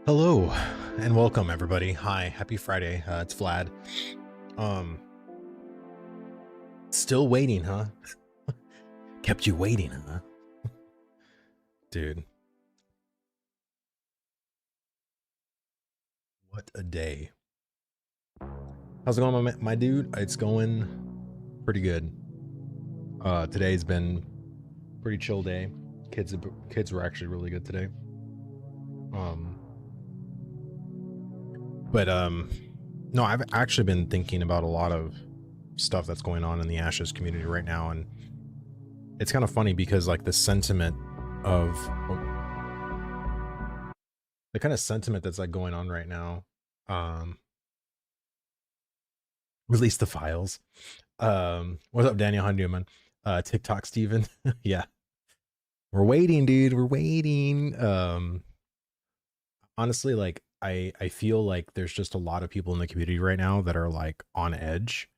Hello and welcome everybody. Hi, happy Friday. It's Vlad. Um, Still waiting, huh? Kept you waiting, huh? Dude, what a day. How's it going, my dude? It's going pretty good. Today's been pretty chill day. Kids were actually really good today. Um, but no, I've actually been thinking about a lot of stuff that's going on in the Ashes community right now, and it's kind of funny because like the sentiment of the kind of sentiment that's like going on right now, um release the files. What's up, Daniel? How you doing, man? TikTok Steven. Yeah, we're waiting, dude, we're waiting. Honestly, like I feel like there's just a lot of people in the community right now that are like on edge,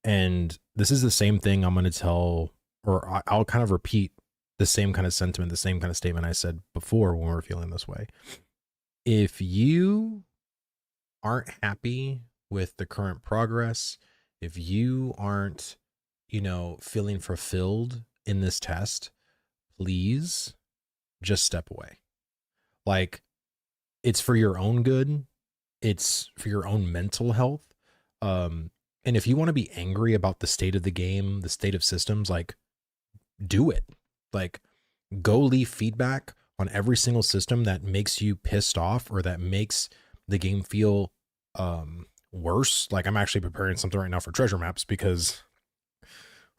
and this is the same thing I'm going to tell, or I'll kind of repeat the same kind of sentiment, the same kind of statement I said before when we were feeling this way. If you aren't happy with the current progress, if you aren't, feeling fulfilled in this test, please just step away. Like, it's for your own good. It's for your own mental health. And if you want to be angry about the state of the game, the state of systems, like, do it. Like, go leave feedback on every single system that makes you pissed off or that makes the game feel worse. Like, I'm actually preparing something right now for treasure maps because,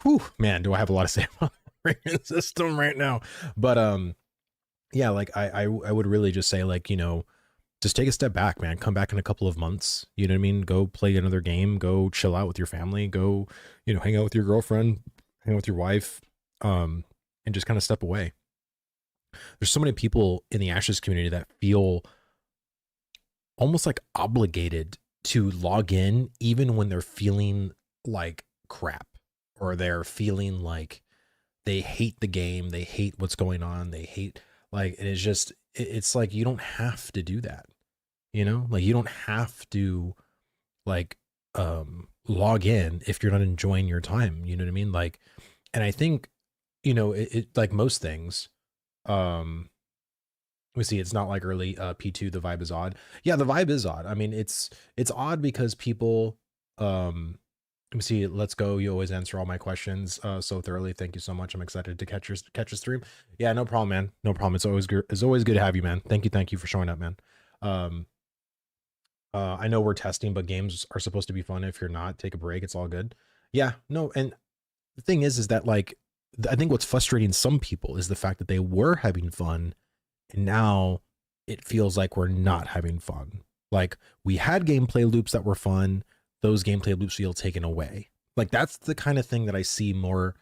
whew, man, do I have a lot to say about the system right now. But yeah, like I would really just say, like, just take a step back, man. Come back in a couple of months. You know what I mean? Go play another game. Go chill out with your family. Go, hang out with your girlfriend, hang out with your wife, and just kind of step away. There's so many people in the Ashes community that feel almost like obligated to log in even when they're feeling like crap, or they're feeling like they hate the game, they hate what's going on, they hate, like, and it's like, you don't have to do that. Like, you don't have to, like, log in if you're not enjoying your time. You know what I mean? Like, and I think, it like most things, we see it's not like early P2, the vibe is odd. Yeah, the vibe is odd. I mean, it's odd because people, let me see, let's go. You always answer all my questions so thoroughly. Thank you so much. I'm excited to catch your stream. Yeah, no problem, man. No problem. It's always good. It's always good to have you, man. Thank you for showing up, man. I know we're testing, but games are supposed to be fun. If you're not, take a break. It's all good. Yeah, no, and the thing is that, like, I think what's frustrating some people is the fact that they were having fun, and now it feels like we're not having fun. Like, we had gameplay loops that were fun. Those gameplay loops feel taken away. Like, that's the kind of thing that I see more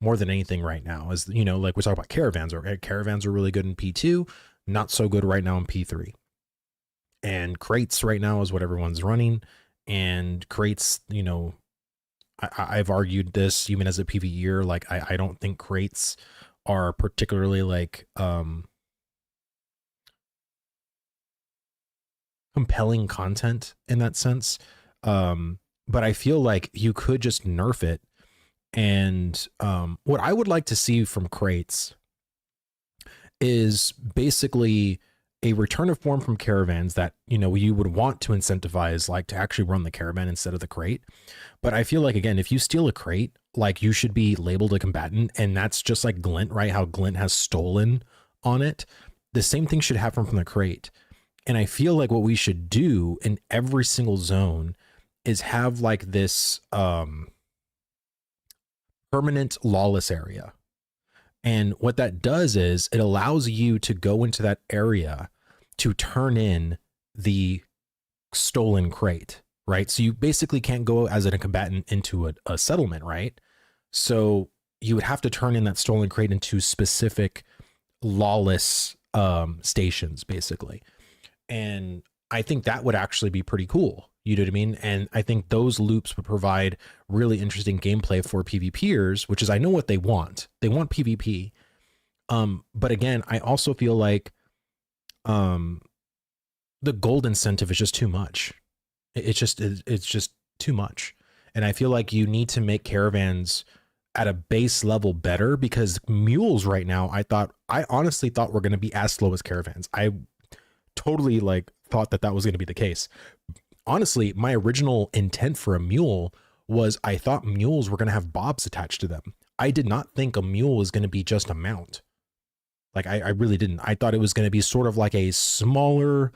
than anything right now. Is, like, we talk about caravans, or caravans are really good in P2, not so good right now in P3. And crates right now is what everyone's running. And crates, I've argued this even as a PvEer. Like, I don't think crates are particularly, like, compelling content in that sense. But I feel like you could just nerf it. And what I would like to see from crates is basically a return of form from caravans that, you would want to incentivize, like, to actually run the caravan instead of the crate. But I feel like, again, if you steal a crate, like, you should be labeled a combatant. And that's just like Glint, right? How Glint has stolen on it. The same thing should happen from the crate. And I feel like what we should do in every single zone is have, like, this permanent lawless area. And what that does is it allows you to go into that area to turn in the stolen crate, right? So you basically can't go as a combatant into a settlement, right? So you would have to turn in that stolen crate into specific lawless stations, basically. And I think that would actually be pretty cool. You know what I mean? And I think those loops would provide really interesting gameplay for PvPers, which is, I know what they want. They want PvP. But again, I also feel like the gold incentive is just too much. It's just too much. And I feel like you need to make caravans at a base level better, because mules right now, I honestly thought were going to be as slow as caravans. I totally like thought that was going to be the case. Honestly, my original intent for a mule was I thought mules were going to have bobs attached to them. I did not think a mule was going to be just a mount. Like I really didn't. I thought it was going to be sort of like a smaller,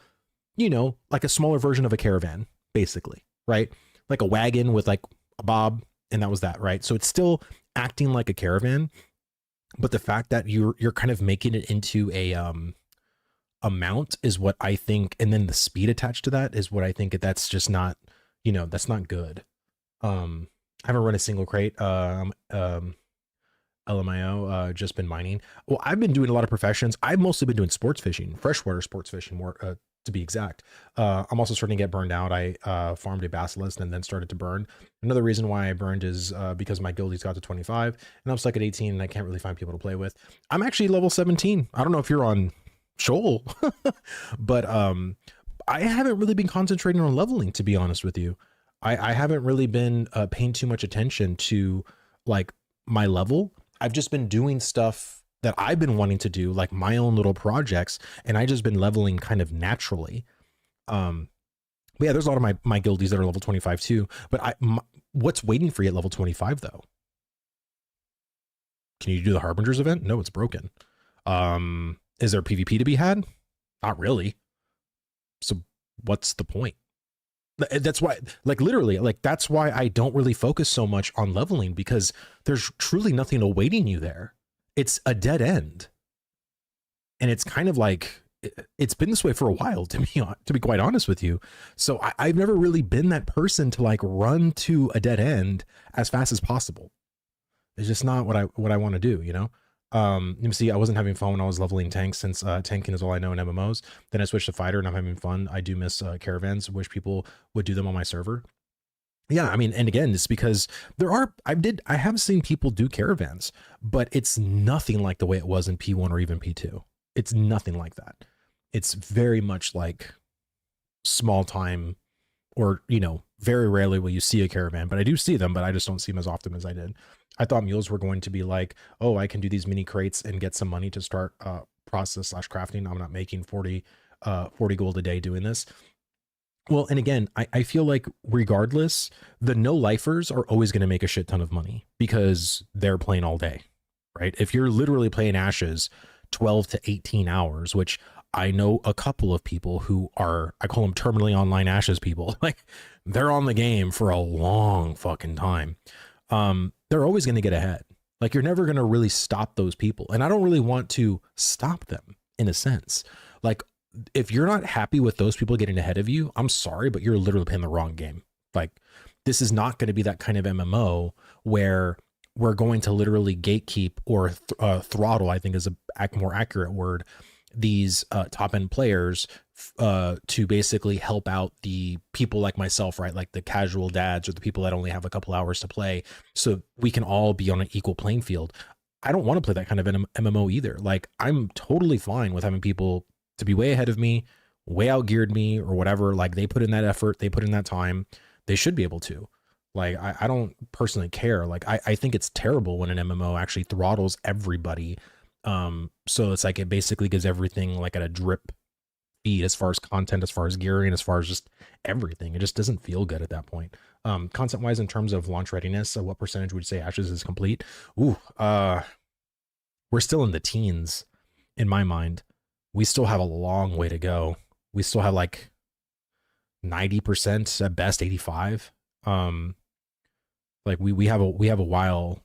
like a smaller version of a caravan, basically, right? Like a wagon with like a bob, and that was that, right? So it's still acting like a caravan, but the fact that you're kind of making it into a mount is what I think, and then the speed attached to that is what I think that's just not, that's not good. I haven't run a single crate. LMIO, just been mining. Well, I've been doing a lot of professions. I've mostly been doing sports fishing, freshwater sports fishing, more to be exact. I'm also starting to get burned out. I farmed a basilisk and then started to burn. Another reason why I burned is because my guildies got to 25 and I'm stuck at 18 and I can't really find people to play with. I'm actually level 17. I don't know if you're on Shoal, but I haven't really been concentrating on leveling, to be honest with you. I haven't really been paying too much attention to like my level. I've just been doing stuff that I've been wanting to do, like my own little projects, and I just been leveling kind of naturally. But yeah, there's a lot of my guildies that are level 25 too. But what's waiting for you at level 25 though? Can you do the Harbingers event? No, it's broken. Is there PvP to be had? Not really. So what's the point? That's why, like literally, like that's why I don't really focus so much on leveling, because there's truly nothing awaiting you there. It's a dead end. And it's kind of like, it's been this way for a while, to be quite honest with you. So I've never really been that person to like run to a dead end as fast as possible. It's just not what I want to do, You see, I wasn't having fun when I was leveling tanks, since tanking is all I know in MMOs. Then I switched to fighter and I'm having fun. I do miss caravans. Wish people would do them on my server. Yeah, I mean, and again, it's because I have seen people do caravans, but it's nothing like the way it was in P1 or even P2. It's nothing like that. It's very much like small time, or, very rarely will you see a caravan, but I do see them, but I just don't see them as often as I did. I thought mules were going to be like, oh, I can do these mini crates and get some money to start process/crafting. I'm not making 40 gold a day doing this. Well, and again, I feel like regardless, the no lifers are always going to make a shit ton of money because they're playing all day, right? If you're literally playing Ashes 12 to 18 hours, which I know a couple of people who are, I call them terminally online Ashes people. Like they're on the game for a long fucking time. They're always going to get ahead. Like you're never going to really stop those people. And I don't really want to stop them in a sense. Like if you're not happy with those people getting ahead of you, I'm sorry, but you're literally playing the wrong game. Like this is not going to be that kind of MMO where we're going to literally gatekeep or throttle, I think is a more accurate word, these top end players to basically help out the people like myself, right? Like the casual dads or the people that only have a couple hours to play, so we can all be on an equal playing field. I don't want to play that kind of an MMO either. Like I'm totally fine with having people to be way ahead of me, way outgeared me or whatever. Like they put in that effort, they put in that time, they should be able to. Like I don't personally care. Like I think it's terrible when an MMO actually throttles everybody. So it's like it basically gives everything like at a drip feed as far as content, as far as gearing, as far as just everything. It just doesn't feel good at that point. Content wise, in terms of launch readiness, what percentage would you say Ashes is complete? Ooh, we're still in the teens in my mind. We still have a long way to go. We still have like 90% at best, 85. Like we have a while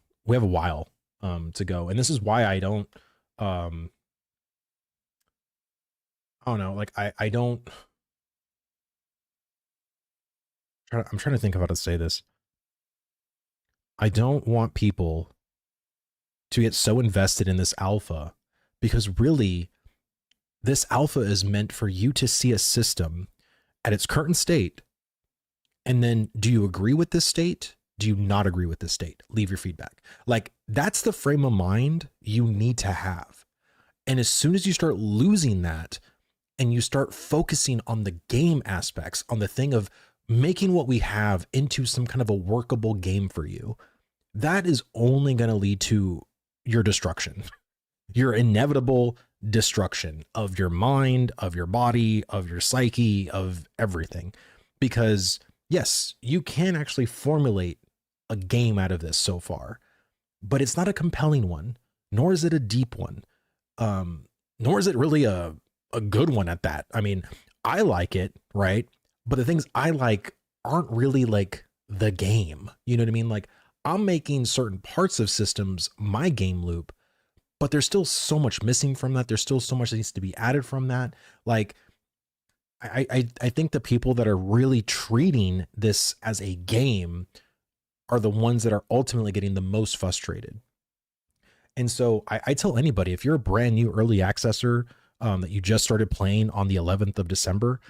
to go. And this is why I don't know, like I don't, I'm trying to think of how to say this. I don't want people to get so invested in this alpha, because really this alpha is meant for you to see a system at its current state. And then do you agree with this state? Do you not agree with this state? Leave your feedback. Like that's the frame of mind you need to have. And as soon as you start losing that, and you start focusing on the game aspects, on the thing of making what we have into some kind of a workable game for you, that is only going to lead to your destruction, your inevitable destruction of your mind, of your body, of your psyche, of everything. Because yes, you can actually formulate a game out of this so far, but it's not a compelling one, nor is it a deep one, nor is it really a good one at that. I mean, I like it, right? But the things I like aren't really like the game. You know what I mean? Like, I'm making certain parts of systems my game loop, but there's still so much missing from that. There's still so much that needs to be added from that. Like, I think the people that are really treating this as a game are the ones that are ultimately getting the most frustrated. And so I tell anybody, if you're a brand new early accessor that you just started playing on the 11th of December,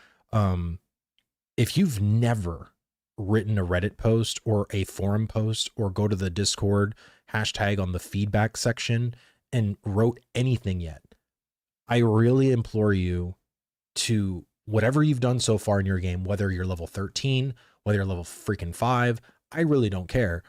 if you've never written a Reddit post or a forum post or go to the Discord hashtag on the feedback section and wrote anything yet, I really implore you to, whatever you've done so far in your game, whether you're level 13, whether you're level freaking 5, I really don't care.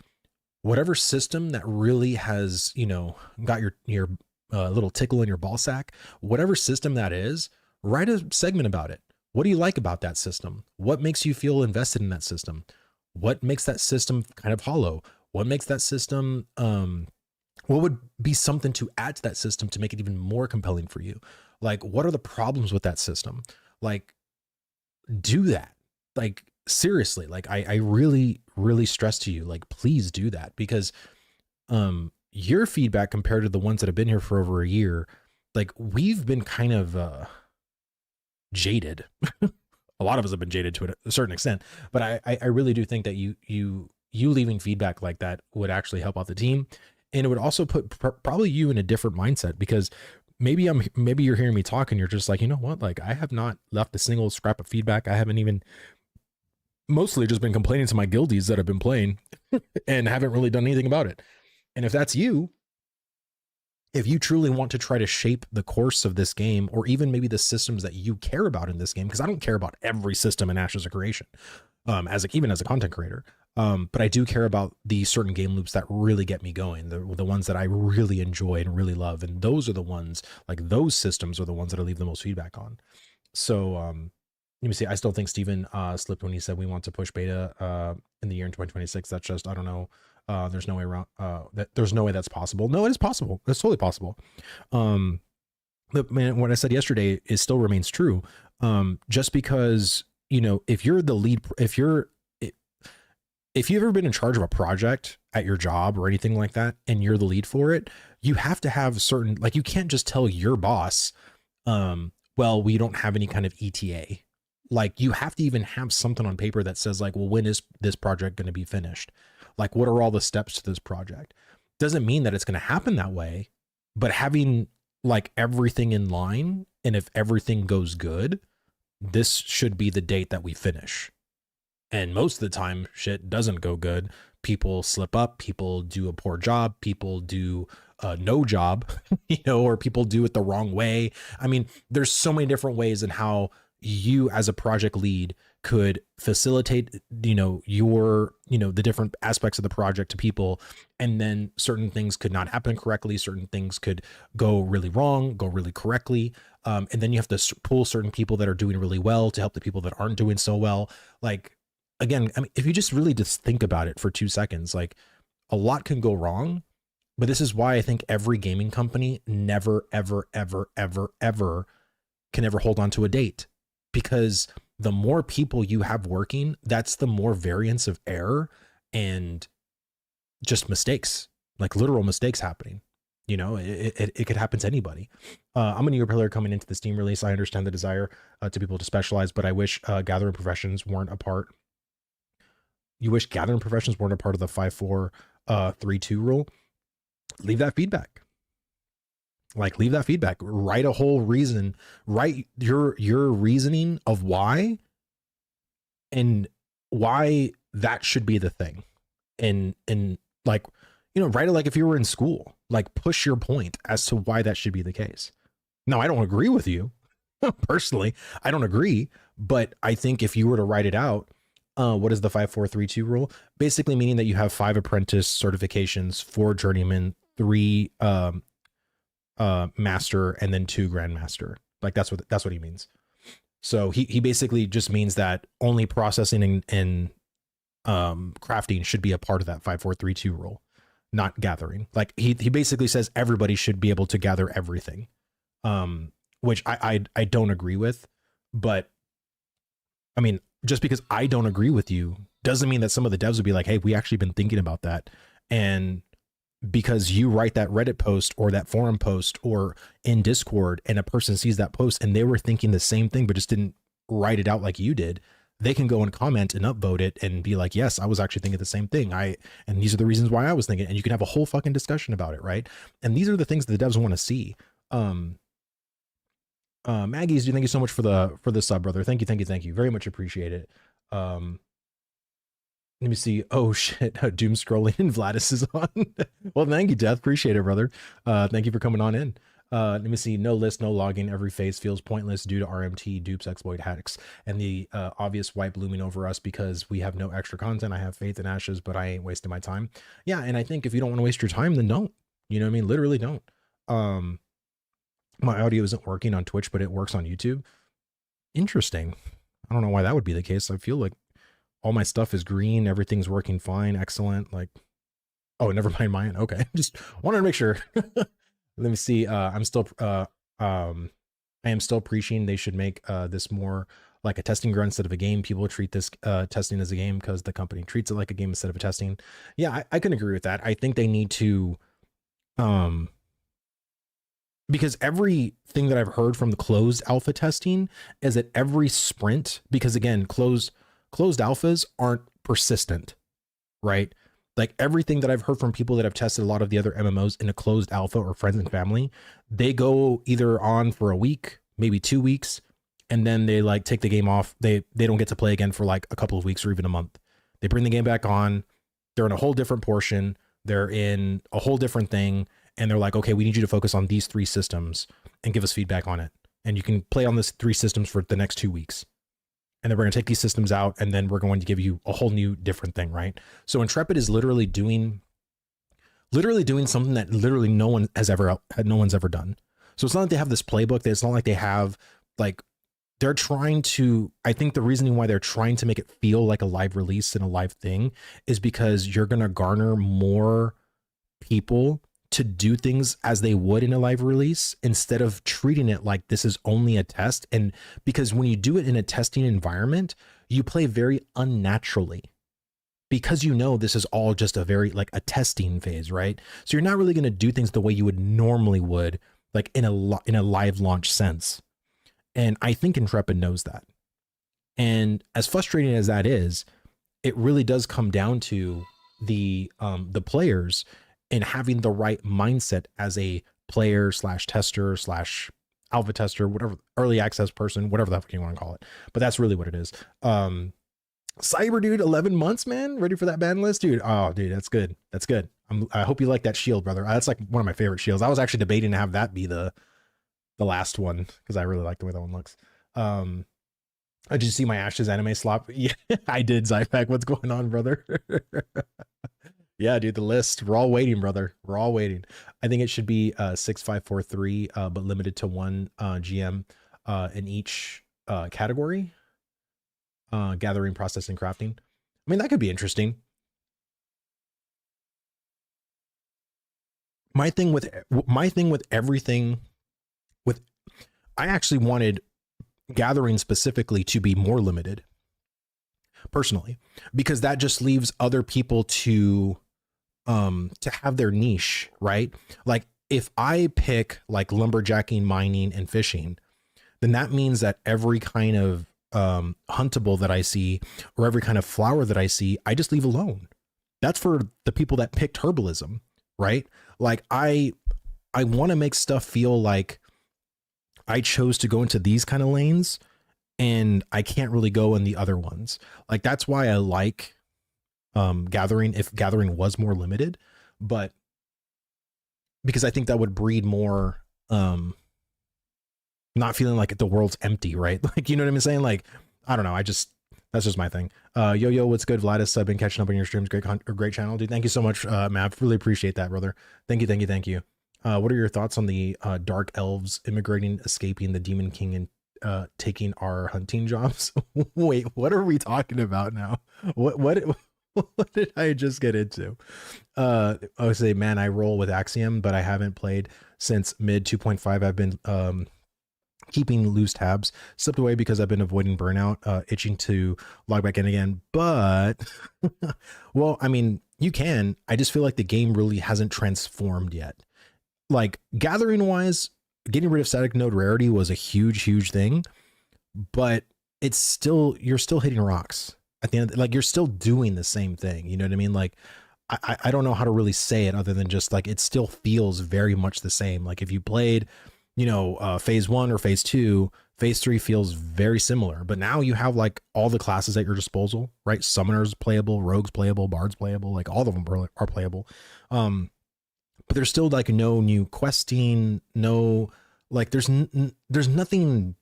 Whatever system that really has, you know, got your little tickle in your ball sack, whatever system that is, write a segment about it. What do you like about that system? What makes you feel invested in that system? What makes that system kind of hollow? What makes that system, what would be something to add to that system to make it even more compelling for you? Like, what are the problems with that system? Like, do that. Like, seriously, like I really, really stress to you, like, please do that, because your feedback compared to the ones that have been here for over a year, like, we've been kind of jaded. A lot of us have been jaded to a certain extent, but I really do think that you leaving feedback like that would actually help out the team, and it would also put probably you in a different mindset, because maybe you're hearing me talk and you're just like, you know what, like, I have not left a single scrap of feedback. I haven't even, mostly just been complaining to my guildies that have been playing and haven't really done anything about it. And if that's you, if you truly want to try to shape the course of this game, or even maybe the systems that you care about in this game, because I don't care about every system in Ashes of Creation, even as a content creator, but I do care about the certain game loops that really get me going, the ones that I really enjoy and really love, and those are the ones, like, those systems are the ones that I leave the most feedback on. So let me see. I still think Steven slipped when he said we want to push beta in the year in 2026. That's just, I don't know. There's no way around there's no way that's possible. No, it is possible. It's totally possible. What I said yesterday is still remains true. Just because, you know, if you're the lead, if you've ever been in charge of a project at your job or anything like that, and you're the lead for it, you have to have certain, like, you can't just tell your boss, well, we don't have any kind of ETA. Like, you have to even have something on paper that says, like, well, when is this project going to be finished? Like, what are all the steps to this project? Doesn't mean that it's going to happen that way, but having, like, everything in line, and if everything goes good, this should be the date that we finish. And most of the time, shit doesn't go good. People slip up, people do a poor job, people do no job, you know, or people do it the wrong way. I mean, there's so many different ways in how you as a project lead could facilitate, you know, the different aspects of the project to people. And then certain things could not happen correctly. Certain things could go really wrong, go really correctly. And then you have to pull certain people that are doing really well to help the people that aren't doing so well. Like, again, I mean, if you just really just think about it for 2 seconds, like, a lot can go wrong. But this is why I think every gaming company never, ever, ever, ever, ever can ever hold on to a date. Because the more people you have working, that's the more variance of error and just mistakes, like literal mistakes happening. You know, it could happen to anybody. I'm a newer player coming into the Steam release. I understand the desire to people to specialize, but I wish gathering professions weren't a part. You wish gathering professions weren't a part of the 5-4-3-2 rule. Leave that feedback. Like, leave that feedback. Write a whole reason. Write your reasoning of why, and why that should be the thing. And like, you know, write it like if you were in school. Like, push your point as to why that should be the case. Now, I don't agree with you. Personally, I don't agree, but I think if you were to write it out, what is the 5432 rule? Basically meaning that you have 5 apprentice certifications, 4 journeyman, 3 master, and then 2 grandmaster. Like that's what he means. So he basically just means that only processing and crafting should be a part of that 5432 rule, not gathering. Like he basically says everybody should be able to gather everything. Which I don't agree with, but I mean, just because I don't agree with you doesn't mean that some of the devs would be like, hey, we actually been thinking about that. And because you write that Reddit post or that forum post or in Discord and a person sees that post and they were thinking the same thing, but just didn't write it out like you did, they can go and comment and upvote it and be like, yes, I was actually thinking the same thing. And these are the reasons why I was thinking, and you can have a whole fucking discussion about it. Right. And these are the things that the devs want to see. Maggie's, thank you so much for the sub, brother. Thank you. Very much appreciate it. Let me see. Oh shit, doom scrolling and Vladis is on. Well, thank you, Death. Appreciate it, brother. Thank you for coming on in. Let me see. No list, no logging. Every phase feels pointless due to RMT, dupes, exploit, hacks, and the obvious wipe looming over us because we have no extra content. I have faith in Ashes, but I ain't wasting my time. Yeah, and I think if you don't want to waste your time, then don't. You know what I mean? Literally don't. My audio isn't working on Twitch, but it works on YouTube. Interesting. I don't know why that would be the case. I feel like all my stuff is green. Everything's working fine. Excellent. Like, oh, never mind mine. Okay. Just wanted to make sure. Let me see. I am still preaching they should make this more like a testing ground instead of a game. People treat this testing as a game because the company treats it like a game instead of a testing. Yeah, I can agree with that. I think they need to because everything that I've heard from the closed alpha testing is that every sprint, because again, closed alphas aren't persistent, right? Like everything that I've heard from people that have tested a lot of the other MMOs in a closed alpha or friends and family, they go either on for a week, maybe 2 weeks, and then they like take the game off. They don't get to play again for like a couple of weeks or even a month. They bring the game back on. They're in a whole different portion. They're in a whole different thing. And they're like, okay, we need you to focus on these 3 systems and give us feedback on it. And you can play on this 3 systems for the next 2 weeks. And then we're going to take these systems out and then we're going to give you a whole new different thing, right? So Intrepid is literally doing something that literally no one's ever done. So it's not like they have this playbook. It's not like they have like, they're trying to, I think the reasoning why they're trying to make it feel like a live release and a live thing is because you're going to garner more people to do things as they would in a live release instead of treating it like this is only a test. And because when you do it in a testing environment, you play very unnaturally because you know this is all just a very like a testing phase, right? So you're not really going to do things the way you would normally would, like in a live launch sense. And I think Intrepid knows that. And as frustrating as that is, it really does come down to the players and having the right mindset as a player / tester / alpha tester, whatever, early access person, whatever the fuck you want to call it. But that's really what it is. Cyber dude, 11 months, man. Ready for that ban list, dude? Oh, dude, that's good. That's good. I hope you like that shield, brother. That's like one of my favorite shields. I was actually debating to have that be the last one because I really like the way that one looks. Did you see my Ashes anime slop? Yeah, I did, Zypack. What's going on, brother? Yeah, dude, the list. We're all waiting, brother. We're all waiting. I think it should be 6543, but limited to 1 GM in each category. Gathering, processing, crafting. I mean, that could be interesting. My thing with everything with, I actually wanted gathering specifically to be more limited personally, because that just leaves other people to have their niche, right? Like if I pick like lumberjacking, mining, and fishing, then that means that every kind of huntable that I see or every kind of flower that I see, I just leave alone. That's for the people that picked herbalism, right? Like I want to make stuff feel like I chose to go into these kind of lanes and I can't really go in the other ones. Like that's why I like gathering, if gathering was more limited, but because I think that would breed more not feeling like the world's empty, right? Like, you know what I'm saying? Like, I don't know. That's just my thing. Yo, what's good, Vladis? I've been catching up on your streams. Great channel, dude. Thank you so much, Mav. Really appreciate that, brother. Thank you. What are your thoughts on the dark elves immigrating, escaping the Demon King, and taking our hunting jobs? Wait, what are we talking about now? What what did I just get into? I would say, man, I roll with Axiom, but I haven't played since mid 2.5. I've been keeping loose tabs, stepped away because I've been avoiding burnout, itching to log back in again. But well, I mean, you can. I just feel like the game really hasn't transformed yet. Like gathering wise, getting rid of static node rarity was a huge thing, but it's still, you're still hitting rocks at the end. Like you're still doing the same thing. You know what I mean? Like I don't know how to really say it other than just like, it still feels very much the same. Like if you played, you know, phase 1 or phase 2, phase 3 feels very similar, but now you have like all the classes at your disposal, right? Summoners playable, rogues playable, bards playable, like all of them are playable. But there's still like no new questing, no, like there's nothing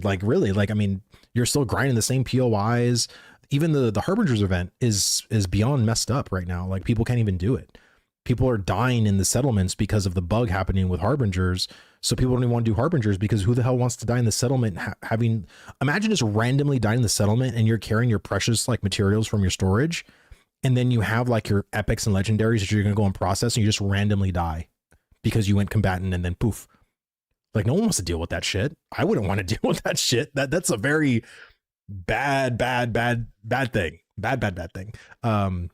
like really, like, I mean, you're still grinding the same POIs. Even the Harbingers event is beyond messed up right now. Like people can't even do it. People are dying in the settlements because of the bug happening with Harbingers. So people don't even want to do Harbingers because who the hell wants to die in the settlement? Imagine just randomly dying in the settlement and you're carrying your precious like materials from your storage. And then you have like your epics and legendaries that you're going to go and process, and you just randomly die because you went combatant and then poof. Like no one wants to deal with that shit. I wouldn't want to deal with that shit. That's a very bad thing. Bad thing.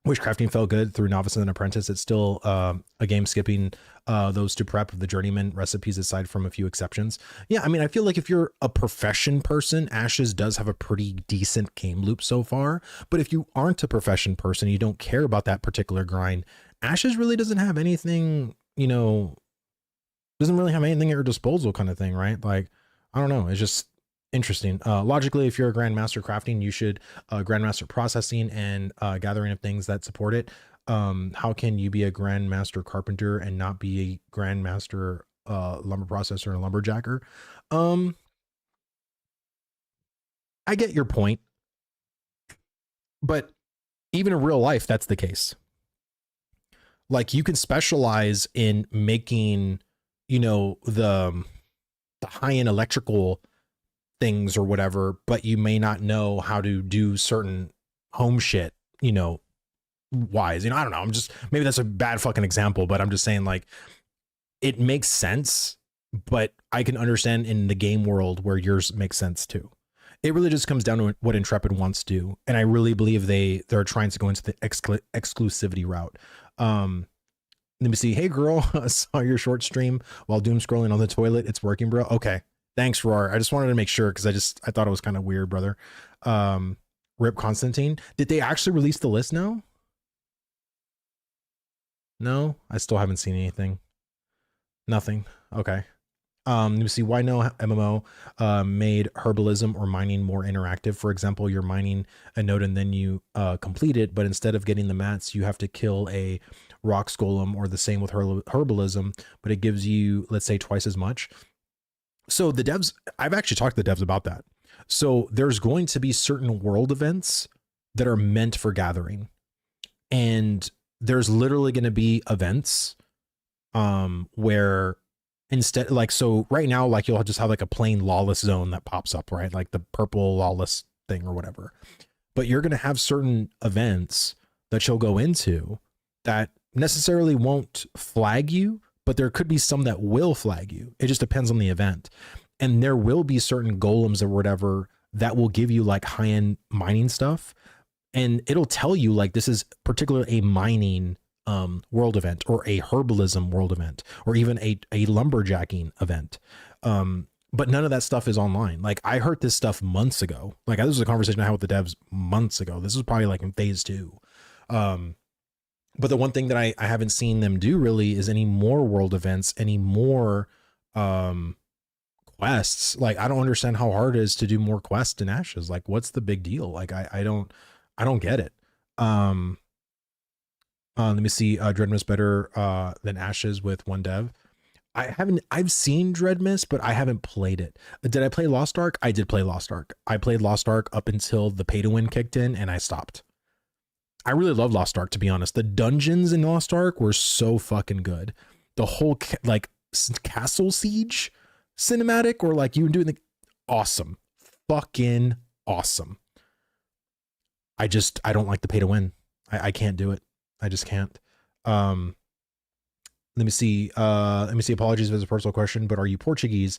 Witchcrafting felt good through Novice and Apprentice. It's still a game skipping those to prep the journeyman recipes aside from a few exceptions. Yeah, I mean, I feel like if you're a profession person, Ashes does have a pretty decent game loop so far. But if you aren't a profession person, you don't care about that particular grind, Ashes really doesn't have anything, you know, doesn't really have anything at your disposal kind of thing, right? Like, I don't know. It's just interesting. Logically, if you're a grandmaster crafting, you should grandmaster processing and gathering of things that support it. How can you be a grandmaster carpenter and not be a grandmaster lumber processor and lumberjacker? I get your point, but even in real life, that's the case. Like you can specialize in making, you know, the high-end electrical things or whatever, but you may not know how to do certain home shit, you know, wise. You know, I don't know. I'm just, maybe that's a bad fucking example, but I'm just saying like it makes sense, but I can understand in the game world where yours makes sense too. It really just comes down to what Intrepid wants to do. And I really believe they're trying to go into the exclusivity route. Let me see. Hey girl, I saw your short stream while doom scrolling on the toilet. It's working, bro. Okay. Thanks, Roar. I just wanted to make sure because I thought it was kind of weird, brother. Rip Constantine. Did they actually release the list now? No, I still haven't seen anything. Nothing. Okay. Let me see. Why no MMO made herbalism or mining more interactive? For example, you're mining a node and then you complete it, but instead of getting the mats, you have to kill a rock golem, or the same with herbalism, but it gives you, let's say, twice as much. So the devs, I've actually talked to the devs about that. So there's going to be certain world events that are meant for gathering. And there's literally going to be events where instead, like, so right now, like you'll just have like a plain lawless zone that pops up, right? Like the purple lawless thing or whatever. But you're going to have certain events that you'll go into that necessarily won't flag you, but there could be some that will flag you. It just depends on the event. And there will be certain golems or whatever that will give you like high-end mining stuff. And it'll tell you like, this is particularly a mining world event, or a herbalism world event, or even a lumberjacking event. But none of that stuff is online. Like I heard this stuff months ago. Like this was a conversation I had with the devs months ago. This was probably like in phase 2. But the one thing that I haven't seen them do really is any more world events, any more quests. Like I don't understand how hard it is to do more quests in Ashes. Like what's the big deal? Like I don't get it. Let me see. Dreadnough's better than Ashes with one dev. I've seen Dread Mist, but I haven't played it. Did I play Lost Ark? I did play Lost Ark. I played Lost Ark up until the pay to win kicked in and I stopped. I really love Lost Ark, to be honest. The dungeons in Lost Ark were so fucking good. The whole like castle siege cinematic, or like you doing the awesome, fucking awesome. I don't like the pay to win. I can't do it. I just can't. Let me see. Apologies if it's a personal question, but are you Portuguese?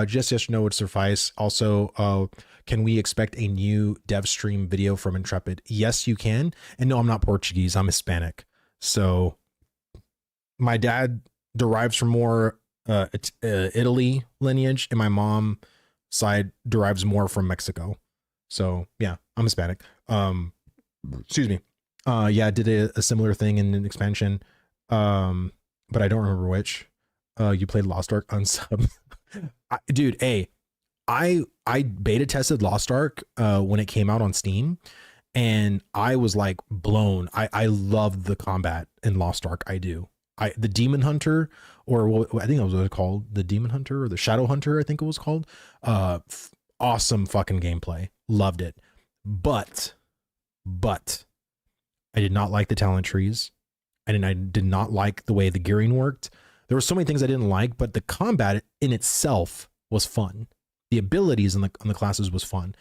Just yes or no would suffice. Also, can we expect a new dev stream video from Intrepid? Yes, you can. And no, I'm not Portuguese. I'm Hispanic. So my dad derives from more Italy lineage, and my mom side derives more from Mexico. So yeah, I'm Hispanic. Excuse me. Yeah, I did a similar thing in an expansion. But I don't remember which. You played Lost Ark on sub. Dude, I beta tested Lost Ark when it came out on Steam, and I was like blown. I loved the combat in Lost Ark. I do. The Demon Hunter, or what I think that was what it was called, the Demon Hunter or the Shadow Hunter, I think it was called. Awesome fucking gameplay. Loved it. But I did not like the talent trees. And I did not like the way the gearing worked. There were so many things I didn't like, but the combat in itself was fun. The abilities on the classes was fun.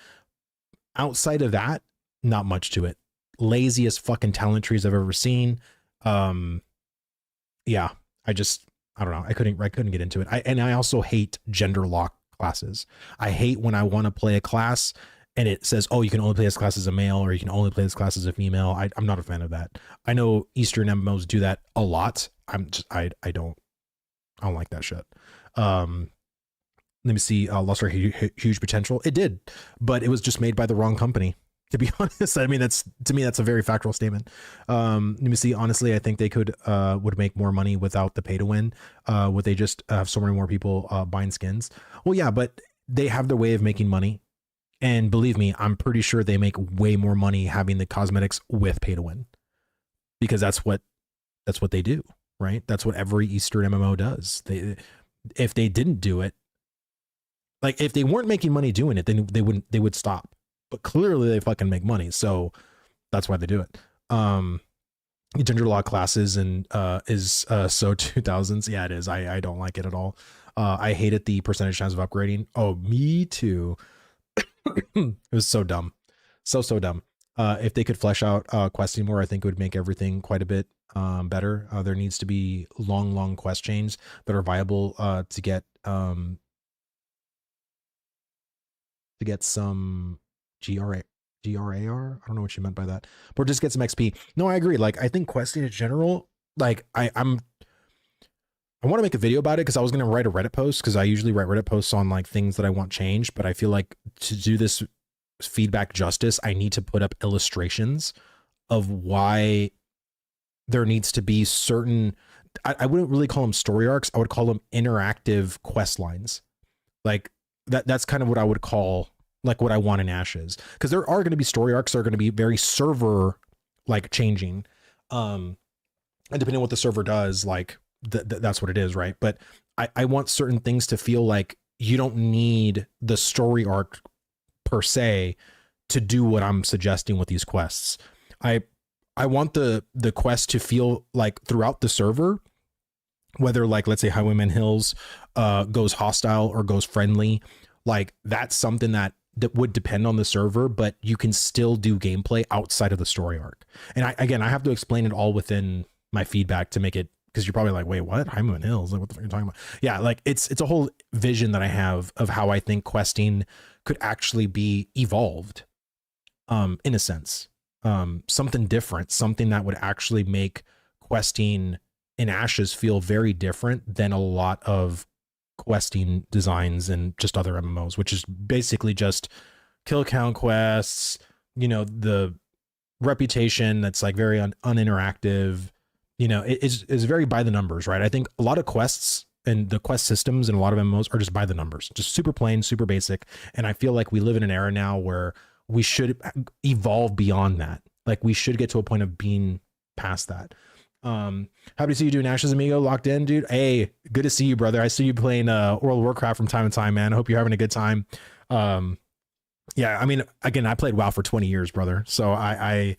Outside of that, not much to it. Laziest fucking talent trees I've ever seen. Yeah, I don't know. I couldn't get into it. I also hate gender lock classes. I hate when I want to play a class and it says, oh, you can only play this class as a male, or you can only play this class as a female. I'm not a fan of that. I know Eastern MMOs do that a lot. I don't like that shit. Let me see. Lost Ark huge potential. It did, but it was just made by the wrong company. To be honest, I mean, to me that's a very factual statement. Let me see. Honestly, I think they would make more money without the pay to win. Would they just have so many more people buying skins? Well, yeah, but they have their way of making money. And believe me, I'm pretty sure they make way more money having the cosmetics with pay to win, because that's what they do, right? That's what every Eastern MMO does. If they didn't do it, like if they weren't making money doing it, then they would stop. But clearly they fucking make money, so that's why they do it. Gender law classes and is so 2000s. Yeah, it is. I don't like it at all. I hated the percentage chance of upgrading. Oh, me too. It was so dumb. So dumb. If they could flesh out questing more, I think it would make everything quite a bit better. There needs to be long quest chains that are viable to get some GRAR. I don't know what you meant by that, but just get some XP. No, I agree. Like, I think questing in general, like I want to make a video about it because I was going to write a Reddit post, because I usually write Reddit posts on like things that I want changed, but I feel like to do this feedback justice, I need to put up illustrations of why there needs to be certain, I wouldn't really call them story arcs. I would call them interactive quest lines. Like that's kind of what I would call like what I want in Ashes. Because there are going to be story arcs that are going to be very server like changing. And depending on what the server does, like, that's what it is, right? But I want certain things to feel like you don't need the story arc per se to do what I'm suggesting with these quests. I want the quest to feel like throughout the server, whether like, let's say Highwayman Hills goes hostile or goes friendly, like that's something that would depend on the server, but you can still do gameplay outside of the story arc. And I have to explain it all within my feedback to make it, because you're probably like, wait, what? Highwayman Hills? Like, what the fuck are you talking about? Yeah, like it's a whole vision that I have of how I think questing could actually be evolved, in a sense. Something different, something that would actually make questing in Ashes feel very different than a lot of questing designs and just other MMOs, which is basically just kill count quests, you know, the reputation that's like very uninteractive. You know, it's very by the numbers, right? I think a lot of quests and the quest systems and a lot of MMOs are just by the numbers, just super plain, super basic. And I feel like we live in an era now where we should evolve beyond that. Like we should get to a point of being past that. Happy to see you doing Ashes Amigo locked in, dude. Hey, good to see you, brother. I see you playing World of Warcraft from time to time, man. I hope you're having a good time. Um, yeah, I mean, again, I played WoW for 20 years, brother. So I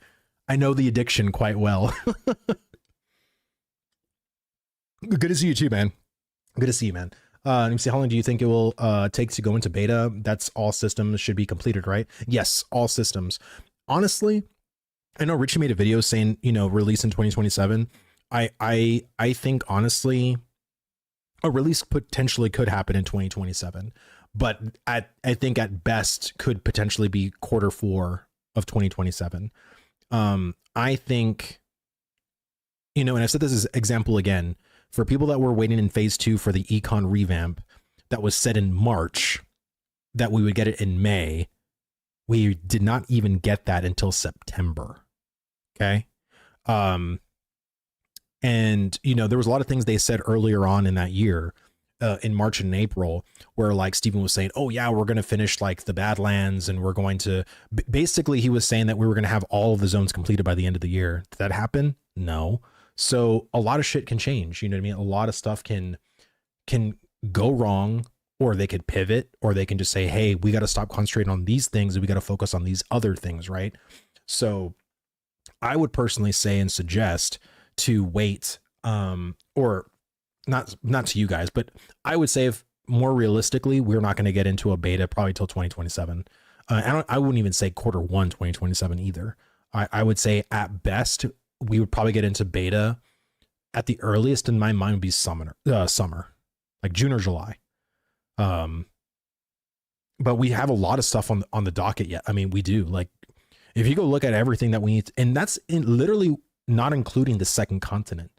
know the addiction quite well. Good to see you too, man. Good to see you, man. Let me see. How long do you think it will take to go into beta? That's all systems should be completed, right? Yes, all systems. Honestly, I know Richie made a video saying, you know, release in 2027. I think honestly, a release potentially could happen in 2027, but I think at best could potentially be Q4 of 2027. I think, you know, and I've said this as example again, for people that were waiting in phase 2 for the econ revamp that was set in March, that we would get it in May, we did not even get that until September. Okay. And, you know, there was a lot of things they said earlier on in that year, in March and April, where like Steven was saying, oh yeah, we're going to finish like the Badlands and we're going to, basically he was saying that we were going to have all of the zones completed by the end of the year. Did that happen? No. So a lot of shit can change. You know what I mean? A lot of stuff can go wrong, or they could pivot, or they can just say, hey, we got to stop concentrating on these things and we got to focus on these other things. Right. So I would personally say and suggest to wait, or not to you guys, but I would say, if more realistically, we're not going to get into a beta probably till 2027. I wouldn't even say Q1 2027 either. I would say at best we would probably get into beta at the earliest in my mind would be summer, like June or July. But we have a lot of stuff on the docket yet. I mean, we do. Like, if you go look at everything that we need, and that's literally not including the second continent.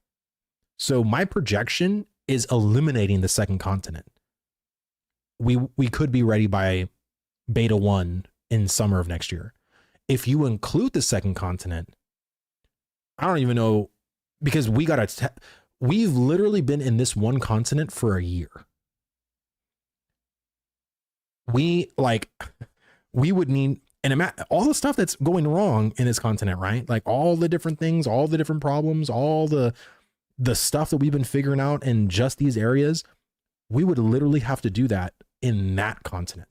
So my projection is eliminating the second continent. We could be ready by beta 1 in summer of next year. If you include the second continent, I don't even know, because we've literally been in this one continent for a year. We would need, and all the stuff that's going wrong in this continent, right? Like all the different things, all the different problems, all the stuff that we've been figuring out in just these areas, we would literally have to do that in that continent.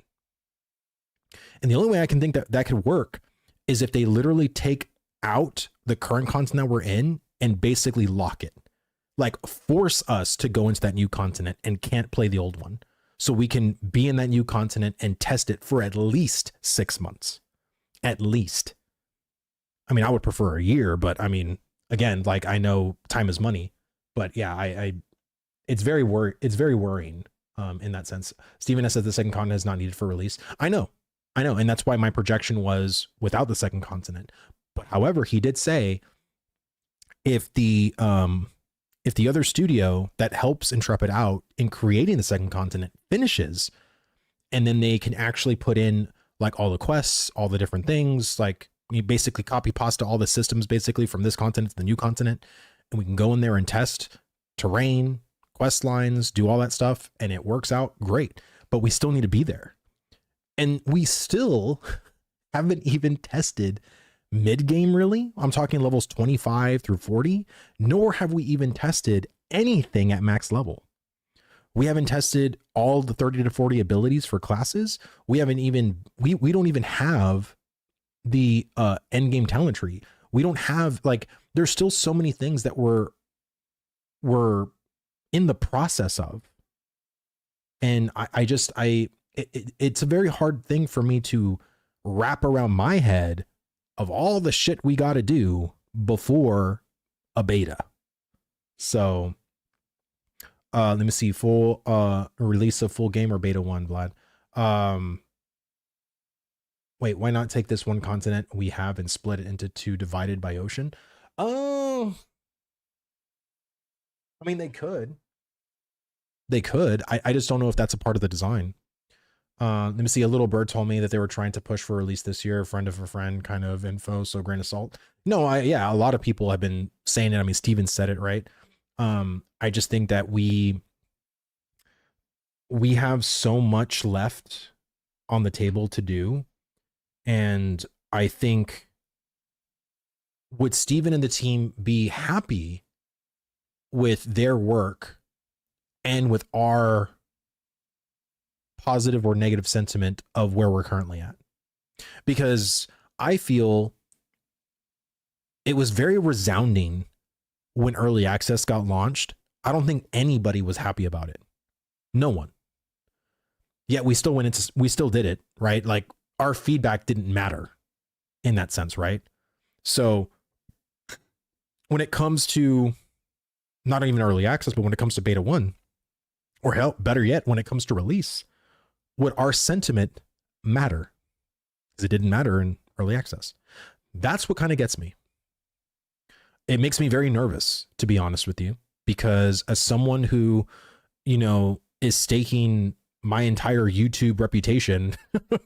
And the only way I can think that could work is if they literally take out the current continent we're in and basically lock it, like force us to go into that new continent and can't play the old one, so we can be in that new continent and test it for at least 6 months. At least. I mean, I would prefer a year, but I mean, again, like, I know time is money, but yeah, it's very worrying in that sense. Steven has said the second continent is not needed for release. I know. And that's why my projection was without the second continent. But however, he did say, if the other studio that helps Intrepid out in creating the second continent finishes, and then they can actually put in like all the quests, all the different things, like you basically copy pasta all the systems basically from this continent to the new continent, and we can go in there and test terrain, quest lines, do all that stuff, and it works out great. But we still need to be there. And we still haven't even tested mid-game, really. I'm talking levels 25 through 40, nor have we even tested anything at max level. We haven't tested all the 30 to 40 abilities for classes. We haven't even, we don't even have the end game talent tree. We don't have, like, there's still so many things that we're in the process of. And it's a very hard thing for me to wrap around my head of all the shit we got to do before a beta. So let me see, full release of full game or beta 1, Vlad. Wait, why not take this one continent we have and split it into 2 divided by ocean? Oh, I mean, they could. I just don't know if that's a part of the design. Let me see. A little bird told me that they were trying to push for release this year. Friend of a friend kind of info. So grain of salt. No, yeah, a lot of people have been saying it. I mean, Steven said it, right? I just think that we have so much left on the table to do. And I think, would Steven and the team be happy with their work and with our positive or negative sentiment of where we're currently at. Because I feel it was very resounding when early access got launched. I don't think anybody was happy about it. No one. Yet we still did it, right? Like our feedback didn't matter in that sense, right? So when it comes to not even early access, but when it comes to beta 1, or hell, better yet, when it comes to release, would our sentiment matter? Because it didn't matter in early access. That's what kind of gets me. It makes me very nervous, to be honest with you, because as someone who, you know, is staking my entire YouTube reputation,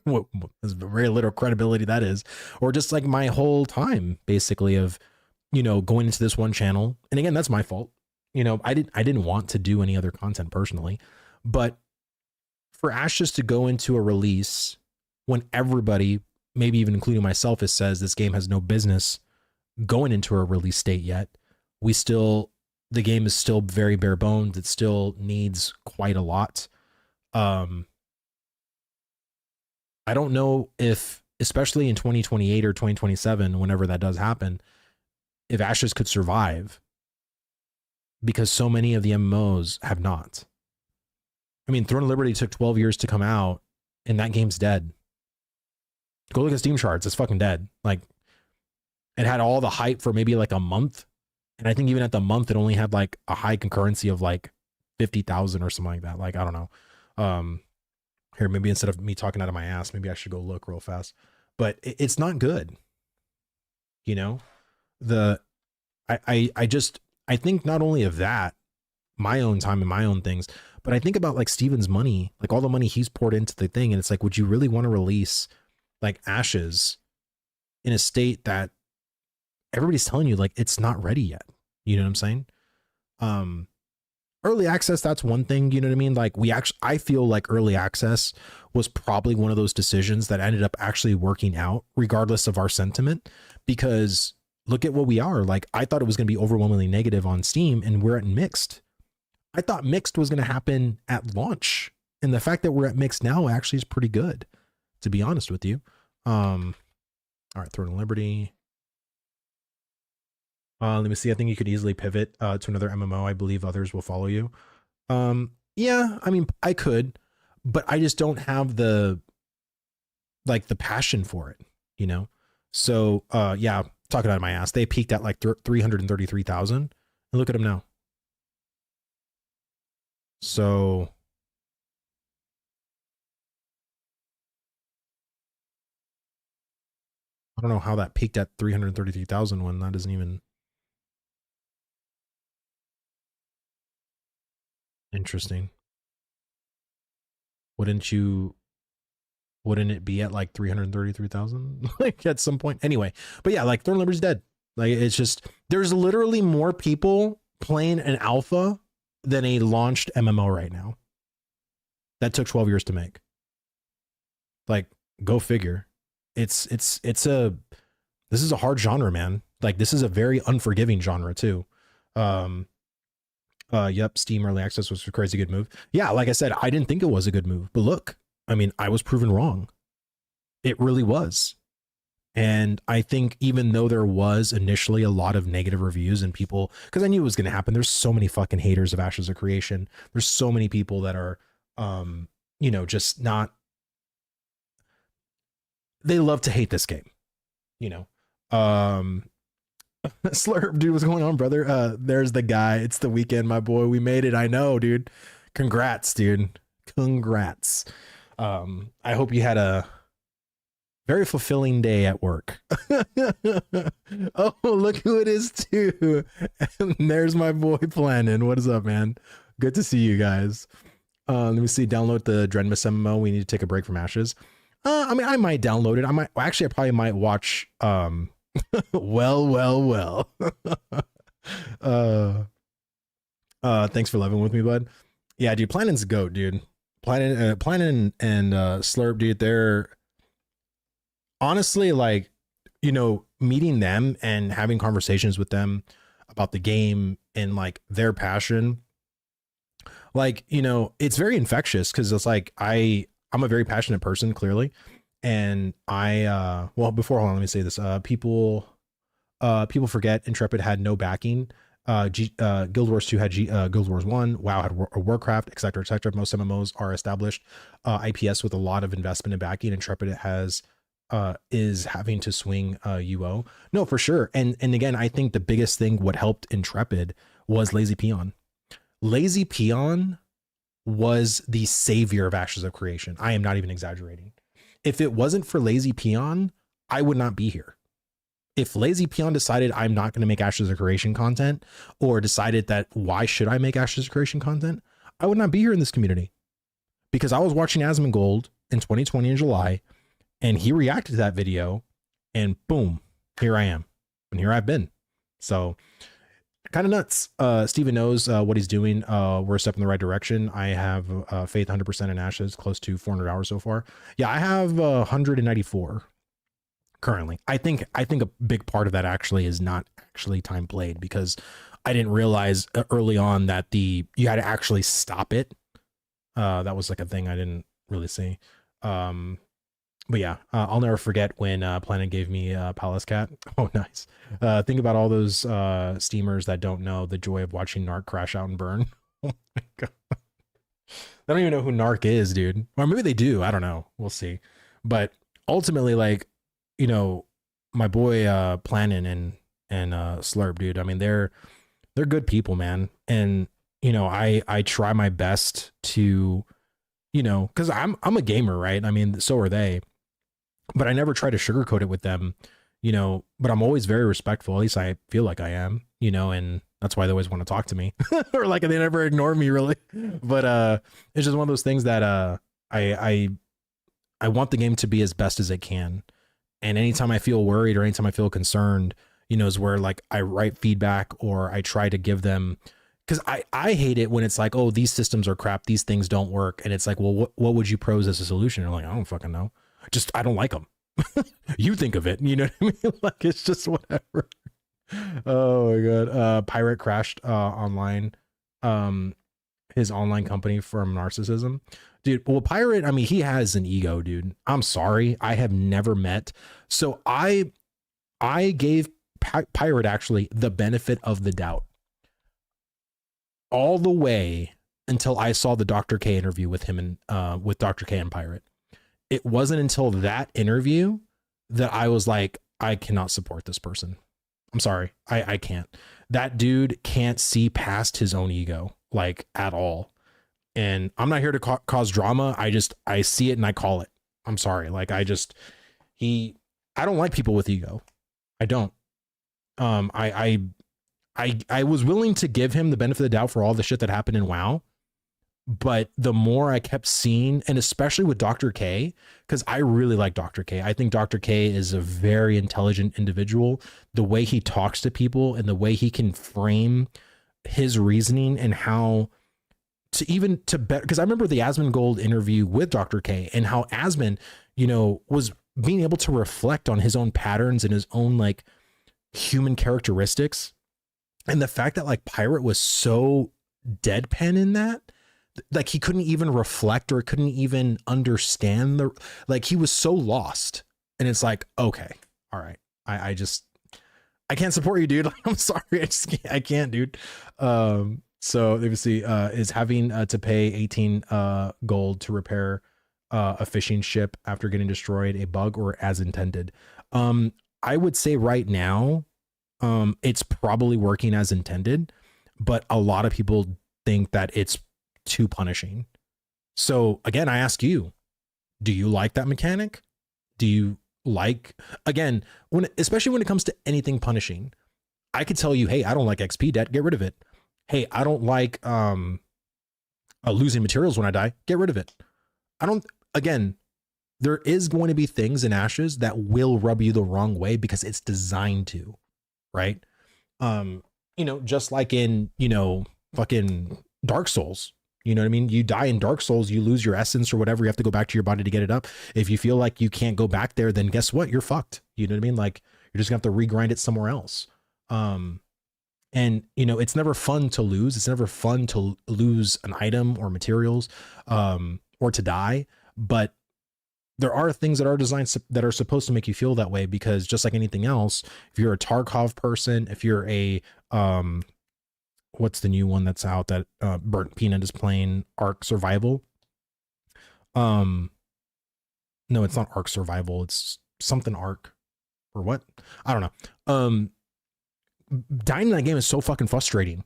there's very little credibility that is, or just like my whole time basically of, you know, going into this one channel. And again, that's my fault. You know, I didn't want to do any other content personally, but for Ashes to go into a release when everybody, maybe even including myself, says this game has no business going into a release state yet, the game is still very bare bones. It still needs quite a lot. I don't know if, especially in 2028 or 2027, whenever that does happen, if Ashes could survive, because so many of the MMOs have not. I mean, Throne of Liberty took 12 years to come out, and that game's dead. Go look at Steam charts. It's fucking dead. Like, it had all the hype for maybe like a month. And I think even at the month, it only had like a high concurrency of like 50,000 or something like that. Like, I don't know. Here, maybe instead of me talking out of my ass, maybe I should go look real fast. But it's not good. You know? I think not only of that, my own time and my own things, but I think about like Steven's money, like all the money he's poured into the thing. And it's like, would you really want to release like Ashes in a state that everybody's telling you like it's not ready yet? You know what I'm saying? Early access, that's one thing, you know what I mean? Like I feel like early access was probably one of those decisions that ended up actually working out regardless of our sentiment, because look at what we are. Like, I thought it was going to be overwhelmingly negative on Steam, and we're at mixed. I thought mixed was going to happen at launch, and the fact that we're at mixed now actually is pretty good, to be honest with you. All right, Throne of Liberty. Let me see. I think you could easily pivot to another MMO. I believe others will follow you. Yeah, I mean, I could, but I just don't have the passion for it, you know? So, yeah, talking out of my ass. They peaked at like 333,000, and look at them now. So I don't know how that peaked at 333,000 when that isn't even interesting. Wouldn't it be at like 333,000 like at some point? Anyway, but yeah, like Throne of Liberty's dead. Like, it's just, there's literally more people playing an alpha than a launched MMO right now. That took 12 years to make. Like, go figure. This is a hard genre, man. Like, this is a very unforgiving genre too. Yep, Steam early access was a crazy good move. Yeah, like I said, I didn't think it was a good move, but look, I mean, I was proven wrong. It really was. And I think even though there was initially a lot of negative reviews and people, because I knew it was going to happen, there's so many fucking haters of Ashes of Creation. There's so many people that are, you know, just not, they love to hate this game, you know. Slurp, dude, what's going on, brother? There's the guy. It's the weekend, my boy. We made it. I know, dude. Congrats, dude. Congrats. I hope you had a very fulfilling day at work. Oh, look who it is too. And there's my boy Planning. What is up, man? Good to see you guys. Let me see. Download the Dreadmas MMO. We need to take a break from Ashes. I mean, I might download it. I probably might watch well. Thanks for loving with me, bud. Yeah, dude, Planning's a goat, dude. Planning and Slurp, dude, they're honestly, like, you know, meeting them and having conversations with them. about the game and like their passion. Like, you know, it's very infectious because it's like I'm a very passionate person, clearly. And well, before, hold on, let me say this. People forget Intrepid had no backing. Guild Wars 2 had Guild Wars 1, WoW had Warcraft, etc., etc. Most MMOs are established IPS with a lot of investment and backing. Intrepid has is having to swing UO. No, for sure. And again, I think the biggest thing what helped Intrepid was Lazy Peon. Lazy Peon was the savior of Ashes of Creation. I am not even exaggerating. If it wasn't for Lazy Peon, I would not be here. If Lazy Peon decided I'm not going to make Ashes of Creation content, or decided that why should I make Ashes of Creation content, I would not be here in this community. Because I was watching Asmongold in 2020 in July, and he reacted to that video, and boom, here I am. And here I've been. So kind of nuts. Steven knows what he's doing. We're a step in the right direction. I have faith 100% in Ashes, close to 400 hours so far. Yeah, I have 194 currently. I think a big part of that actually is not actually time played, because I didn't realize early on that you had to actually stop it. That was like a thing I didn't really see. But yeah, I'll never forget when Planet gave me Palace Cat. Oh, nice. Think about all those steamers that don't know the joy of watching Narc crash out and burn. Oh my god. They don't even know who Narc is, dude. Or maybe they do. I don't know. We'll see. But ultimately, like, you know, my boy Planet and Slurp, dude. I mean, they're good people, man. And you know, I try my best to, you know, because I'm a gamer, right? I mean, so are they. But I never try to sugarcoat it with them, you know, but I'm always very respectful. At least I feel like I am, you know, and that's why they always want to talk to me or like they never ignore me really. But it's just one of those things that I want the game to be as best as it can. And anytime I feel worried or anytime I feel concerned, you know, is where like I write feedback or I try to give them, because I hate it when it's like, oh, these systems are crap, these things don't work. And it's like, well, what would you pose as a solution? And I'm like, I don't fucking know. Just, I don't like them. You think of it, you know what I mean? Like, it's just whatever. Oh my god. Pirate crashed online, his online company from narcissism. Dude, well, Pirate, I mean, he has an ego, dude. I'm sorry, I have never met. So I gave Pirate actually the benefit of the doubt all the way until I saw the Dr. K interview with him and with Dr. K and Pirate. It wasn't until that interview that I was like, I cannot support this person. I'm sorry. I can't. That dude can't see past his own ego, like, at all. And I'm not here to cause drama. I see it and I call it. I'm sorry. Like, I don't like people with ego. I don't. I was willing to give him the benefit of the doubt for all the shit that happened in WoW. But the more I kept seeing, and especially with Dr. K, because I really like Dr. K. I think Dr. K is a very intelligent individual. The way he talks to people and the way he can frame his reasoning and how to better, because I remember the Asmongold interview with Dr. K and how Asmon, you know, was being able to reflect on his own patterns and his own like human characteristics. And the fact that like Pirate was so deadpan in that, like he couldn't even reflect or couldn't even understand like he was so lost. And it's like, okay, all right. I can't support you, dude. Like, I'm sorry. I can't, dude. So let me see, is having to pay 18 gold to repair a fishing ship after getting destroyed a bug or as intended? I would say right now, it's probably working as intended, but a lot of people think that it's too punishing. So again, I ask you, do you like that mechanic? Do you like, again, especially when it comes to anything punishing, I could tell you, hey, I don't like XP debt, get rid of it. Hey, I don't like losing materials when I die, get rid of it. Again, there is going to be things in Ashes that will rub you the wrong way because it's designed to, right? You know, just like in, you know, fucking Dark Souls. You know what I mean? You die in Dark Souls, you lose your essence or whatever. You have to go back to your body to get it up. If you feel like you can't go back there, then guess what? You're fucked. You know what I mean? Like, you're just gonna have to regrind it somewhere else. And, you know, it's never fun to lose. It's never fun to lose an item or materials, or to die. But there are things that are designed that are supposed to make you feel that way, because just like anything else, if you're a Tarkov person, if you're a, what's the new one that's out that Burnt Peanut is playing, Ark Survival. No, it's not Ark Survival. It's something Ark or what? I don't know. Dying in that game is so fucking frustrating.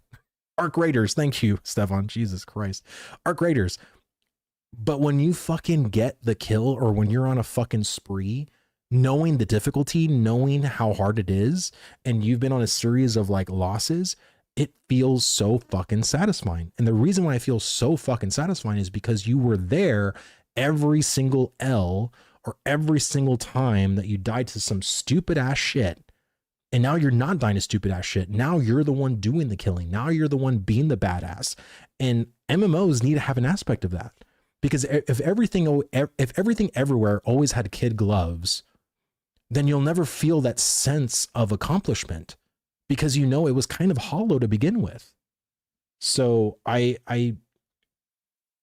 Ark Raiders. Thank you, Stefan. Jesus Christ. Ark Raiders. But when you fucking get the kill, or when you're on a fucking spree, knowing the difficulty, knowing how hard it is, and you've been on a series of like losses, it feels so fucking satisfying. And the reason why I feel so fucking satisfying is because you were there every single L, or every single time that you died to some stupid ass shit. And now you're not dying to stupid ass shit. Now you're the one doing the killing. Now you're the one being the badass. And MMOs need to have an aspect of that. Because if everything everywhere always had kid gloves, then you'll never feel that sense of accomplishment, because you know it was kind of hollow to begin with. So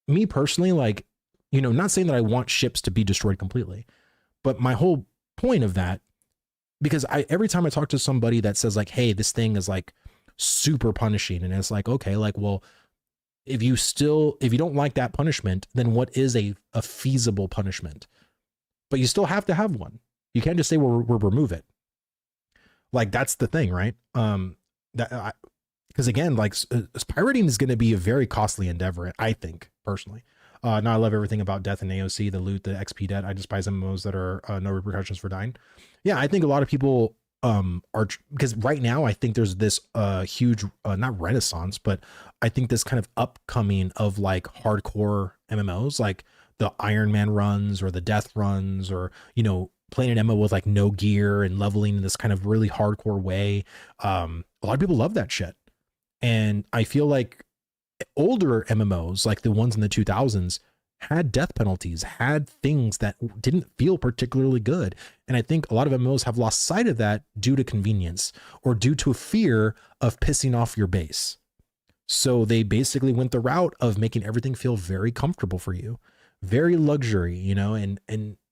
me personally, like, you know, not saying that I want ships to be destroyed completely, but my whole point of that, because every time I talk to somebody that says like, hey, this thing is like super punishing, and it's like, okay, like, well, if you don't like that punishment, then what is a feasible punishment? But you still have to have one. You can't just say we'll remove it. Like, that's the thing, right? Because again, like, pirating is going to be a very costly endeavor, I think, personally. Now I love everything about death and AOC, the loot, the XP debt. I despise MMOs that are no repercussions for dying. Yeah, I think a lot of people are, because right now I think there's this huge not renaissance, but I think this kind of upcoming of like hardcore MMOs, like the Iron Man runs or the death runs, or, you know, playing an MMO with like no gear and leveling in this kind of really hardcore way. A lot of people love that shit. And I feel like older MMOs, like the ones in the 2000s, had death penalties, had things that didn't feel particularly good. And I think a lot of MMOs have lost sight of that due to convenience, or due to a fear of pissing off your base. So they basically went the route of making everything feel very comfortable for you, very luxury, you know, and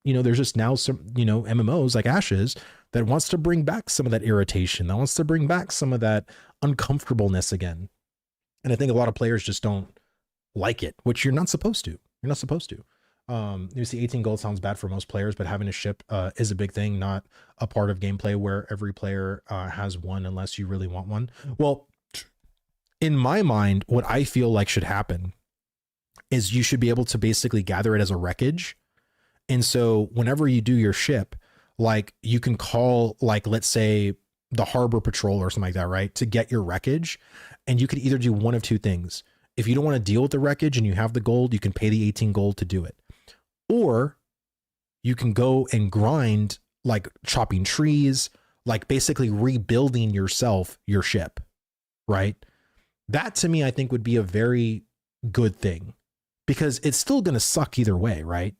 you know, there's just now some, you know, MMOs like Ashes that wants to bring back some of that irritation, that wants to bring back some of that uncomfortableness again. And I think a lot of players just don't like it, which you're not supposed to. You're not supposed to. You see, 18 gold sounds bad for most players, but having a ship is a big thing, not a part of gameplay where every player has one unless you really want one. Well, in my mind, what I feel like should happen is you should be able to basically gather it as a wreckage. And so whenever you do your ship, like, you can call, like, let's say the harbor patrol or something like that, right, to get your wreckage. And you could either do one of two things. If you don't want to deal with the wreckage and you have the gold, you can pay the 18 gold to do it. Or you can go and grind, like chopping trees, like basically rebuilding yourself, your ship, right? That to me, I think would be a very good thing, because it's still going to suck either way, right?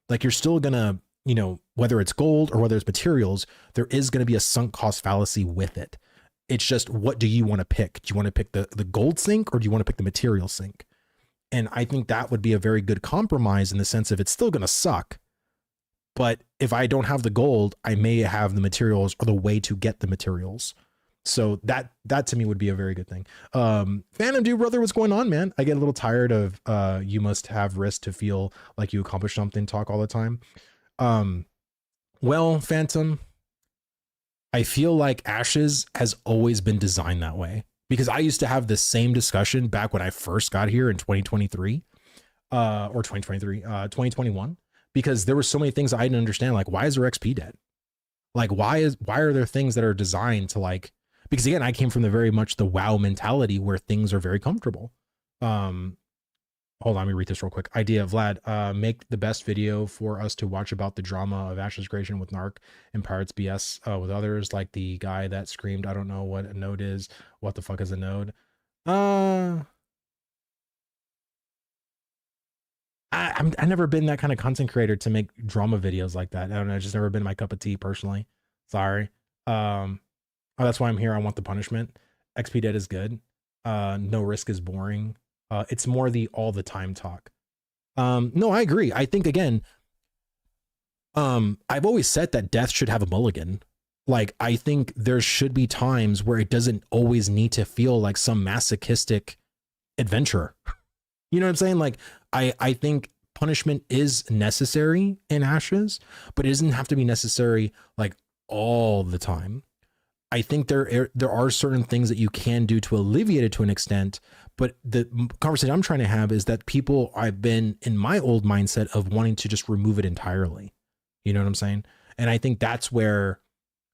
Like, you're still going to, you know, whether it's gold or whether it's materials, there is going to be a sunk cost fallacy with it. It's just, what do you want to pick? Do you want to pick the gold sink, or do you want to pick the material sink? And I think that would be a very good compromise, in the sense of it's still going to suck, but if I don't have the gold, I may have the materials or the way to get the materials. So that to me would be a very good thing. Phantom Dude Brother, what's going on, man? I get a little tired of you must have risk to feel like you accomplished something talk all the time. Well, Phantom, I feel like Ashes has always been designed that way, because I used to have the same discussion back when I first got here in 2023, or 2021, because there were so many things I didn't understand. Like, why is there XP debt? Like, why are there things that are designed to, like, because again, I came from the very much the WoW mentality where things are very comfortable. Hold on, let me read this real quick. Idea, Vlad, make the best video for us to watch about the drama of Ashes creation with Narc and Pirates BS with others, like the guy that screamed, I don't know what a node is. What the fuck is a node? I've never been that kind of content creator to make drama videos like that. I don't know. It's just never been my cup of tea personally. Sorry. Oh, that's why I'm here. I want the punishment. XP debt is good. No risk is boring. It's more the all the time talk. No, I agree. I think again, I've always said that death should have a mulligan. Like, I think there should be times where it doesn't always need to feel like some masochistic adventure. You know what I'm saying? Like, I think punishment is necessary in Ashes, but it doesn't have to be necessary like all the time. I think there are certain things that you can do to alleviate it to an extent, but the conversation I'm trying to have is that people, I've been in my old mindset of wanting to just remove it entirely. You know what I'm saying? And I think that's where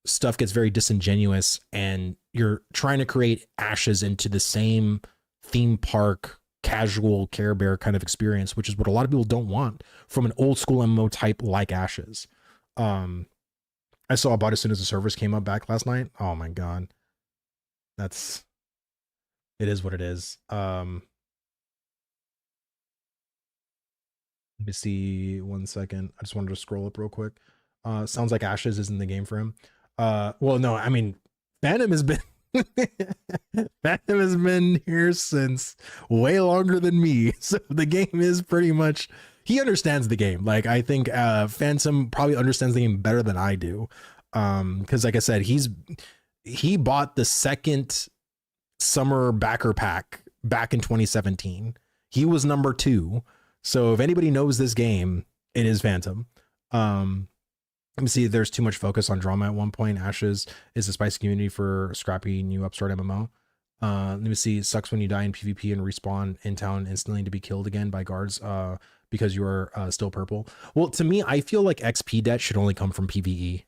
stuff gets very disingenuous, and you're trying to create Ashes into the same theme park casual Care Bear kind of experience, which is what a lot of people don't want from an old school MMO type like Ashes. I saw about as soon as the servers came up back last night. Oh my god, it is what it is. Let me see 1 second. I just wanted to scroll up real quick. Sounds like Ashes is in the game for him. Well, no, I mean, Phantom has been Phantom has been here since way longer than me. So the game is pretty much, he understands the game. Like, I think Phantom probably understands the game better than I do. Because like I said, he bought the second summer backer pack back in 2017. He was number 2. So if anybody knows this game, it is Phantom. Let me see. There's too much focus on drama at one point. Ashes is a spicy community for scrappy new upstart MMO. Let me see. It sucks when you die in PvP and respawn in town instantly to be killed again by guards because you are still purple. Well, to me, I feel like XP debt should only come from PvE,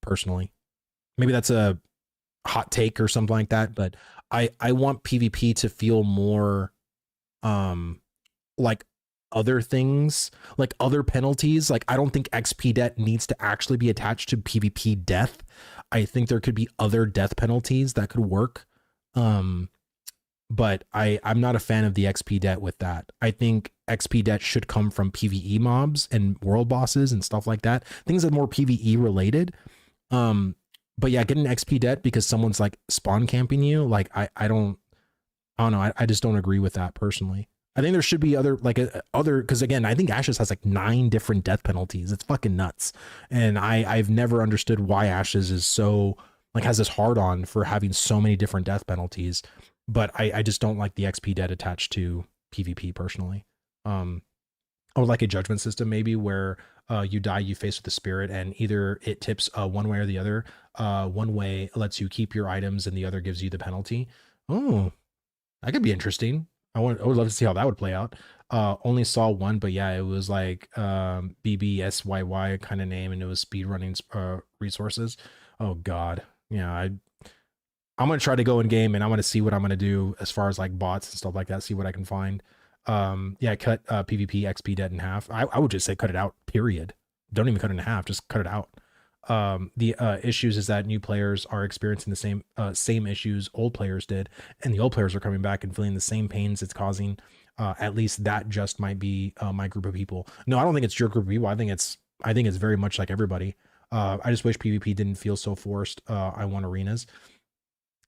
personally. Maybe that's a hot take or something like that, but I want PvP to feel more like other things, like other penalties. Like, I don't think XP debt needs to actually be attached to PvP death. I think there could be other death penalties that could work. But I'm not a fan of the XP debt with that. I think XP debt should come from PvE mobs and world bosses and stuff like that. Things that are more PvE related. But yeah, getting XP debt because someone's like spawn camping you, like I don't know. I just don't agree with that personally. I think there should be other, like other, because again, I think Ashes has like 9 different death penalties. It's fucking nuts. And I've never understood why Ashes is so, like, has this hard on for having so many different death penalties. But I just don't like the XP debt attached to PvP personally. I would like a judgment system maybe where you die, you face with the spirit, and either it tips one way or the other. One way lets you keep your items and the other gives you the penalty. Oh, that could be interesting. I would love to see how that would play out. Only saw one, but yeah, it was like BBSYY kind of name, and it was speed running resources. Oh god, yeah. I'm gonna try to go in game, and I'm gonna see what I'm gonna do as far as like bots and stuff like that. See what I can find. Yeah, cut PvP XP debt in half. I would just say cut it out. Period. Don't even cut it in half. Just cut it out. The issues is that new players are experiencing the same issues old players did, and the old players are coming back and feeling the same pains it's causing. At least that just might be my group of people. No, I don't think it's your group of people. I think it's very much like everybody. I just wish PvP didn't feel so forced. I want arenas.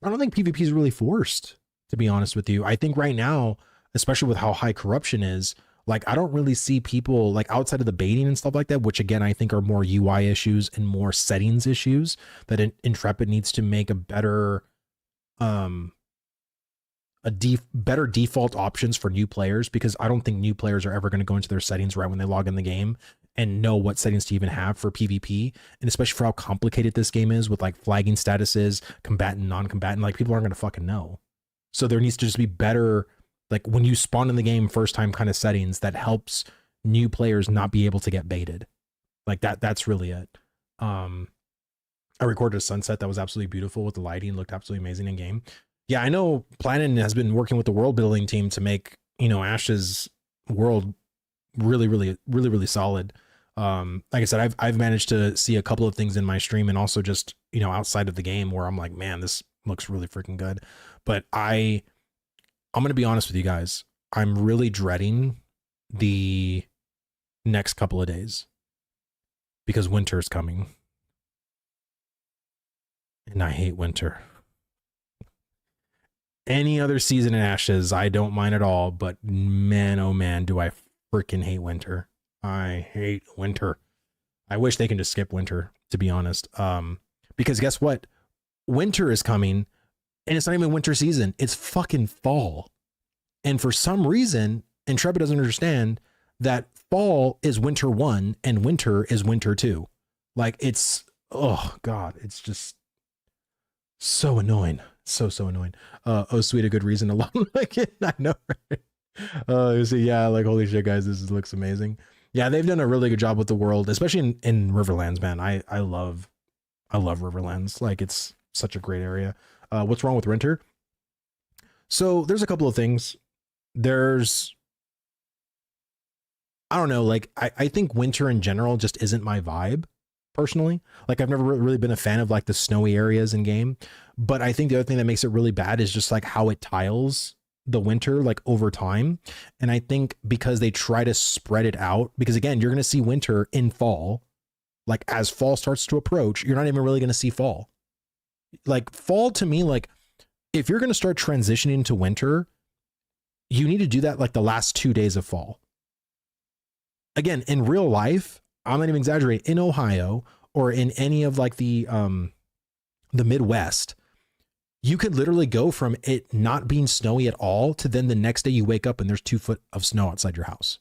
I don't think PvP is really forced, to be honest with you. I think right now, especially with how high corruption is, like, I don't really see people like outside of the baiting and stuff like that, which again, I think are more UI issues and more settings issues that Intrepid needs to make a better, better default options for new players, because I don't think new players are ever going to go into their settings right when they log in the game and know what settings to even have for PvP. And especially for how complicated this game is with like flagging statuses, combatant, non-combatant, like people aren't going to fucking know. So there needs to just be better, like when you spawn in the game first time kind of settings that helps new players not be able to get baited. Like that's really it. I recorded a sunset that was absolutely beautiful with the lighting, looked absolutely amazing in game. Yeah, I know Planet has been working with the world building team to make, you know, Ash's world really solid. Like I said, I've managed to see a couple of things in my stream and also just, you know, outside of the game where I'm like, man, this looks really freaking good. But I'm going to be honest with you guys. I'm really dreading the next couple of days because winter's coming. And I hate winter. Any other season in Ashes, I don't mind at all. But man, oh man, do I freaking hate winter. I hate winter. I wish they can just skip winter, to be honest. Because guess what? Winter is coming, and it's not even winter season. It's fucking fall. And for some reason, Intrepid doesn't understand that fall is winter 1 and winter is winter 2. Like it's, oh God, it's just so annoying. So annoying. Oh, sweet, a good reason to like it. I know, right? You see, yeah, like holy shit, guys, this looks amazing. Yeah, they've done a really good job with the world, especially in Riverlands, man. I love Riverlands. Like it's such a great area. What's wrong with winter? So there's a couple of things. There's, I don't know, like I think winter in general just isn't my vibe personally. Like I've never really been a fan of like the snowy areas in game, but I think the other thing that makes it really bad is just like how it tiles the winter like over time. And I think because they try to spread it out, because again, you're going to see winter in fall. Like as fall starts to approach, you're not even really going to see fall. Like fall to me, like if you're going to start transitioning to winter, you need to do that like the last 2 days of fall. Again, in real life, I'm not even exaggerating, in Ohio or in any of like the Midwest, you could literally go from it not being snowy at all to then the next day you wake up and there's 2 foot of snow outside your house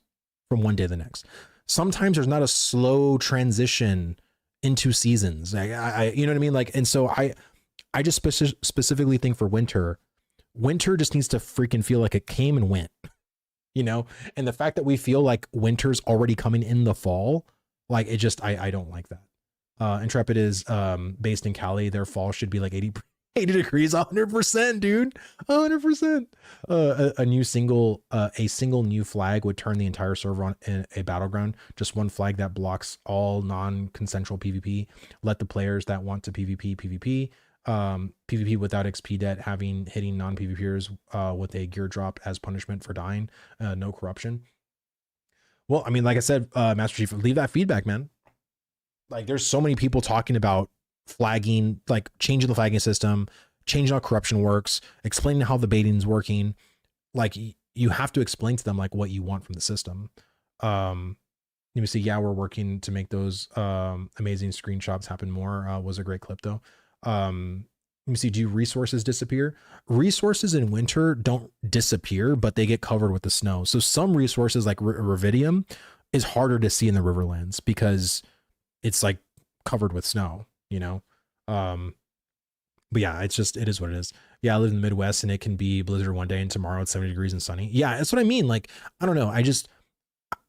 from one day to the next. Sometimes there's not a slow transition into seasons. I you know what I mean? Like, and so I just specifically think for winter just needs to freaking feel like it came and went, you know? And the fact that we feel like winter's already coming in the fall, like it just, I don't like that. Intrepid is based in Cali. Their fall should be like 80 degrees, 100%, dude, 100%. A single new flag would turn the entire server on a battleground. Just one flag that blocks all non-consensual PvP. Let the players that want to PvP. PvP without XP debt, hitting non-PvPers with a gear drop as punishment for dying. No corruption. Well, I mean, like I said, Master Chief, leave that feedback, man. Like there's so many people talking about flagging, like changing the flagging system, changing how corruption works, explaining how the baiting's working. Like you have to explain to them like what you want from the system. Let me see. Yeah, we're working to make those amazing screenshots happen more. Was a great clip though. Let me see. Do resources disappear? Resources in winter don't disappear, but they get covered with the snow. So some resources like Revidium is harder to see in the Riverlands because it's like covered with snow, you know? But yeah, it is what it is. Yeah, I live in the Midwest and it can be blizzard one day and tomorrow it's 70 degrees and sunny. Yeah, that's what I mean. Like, I don't know.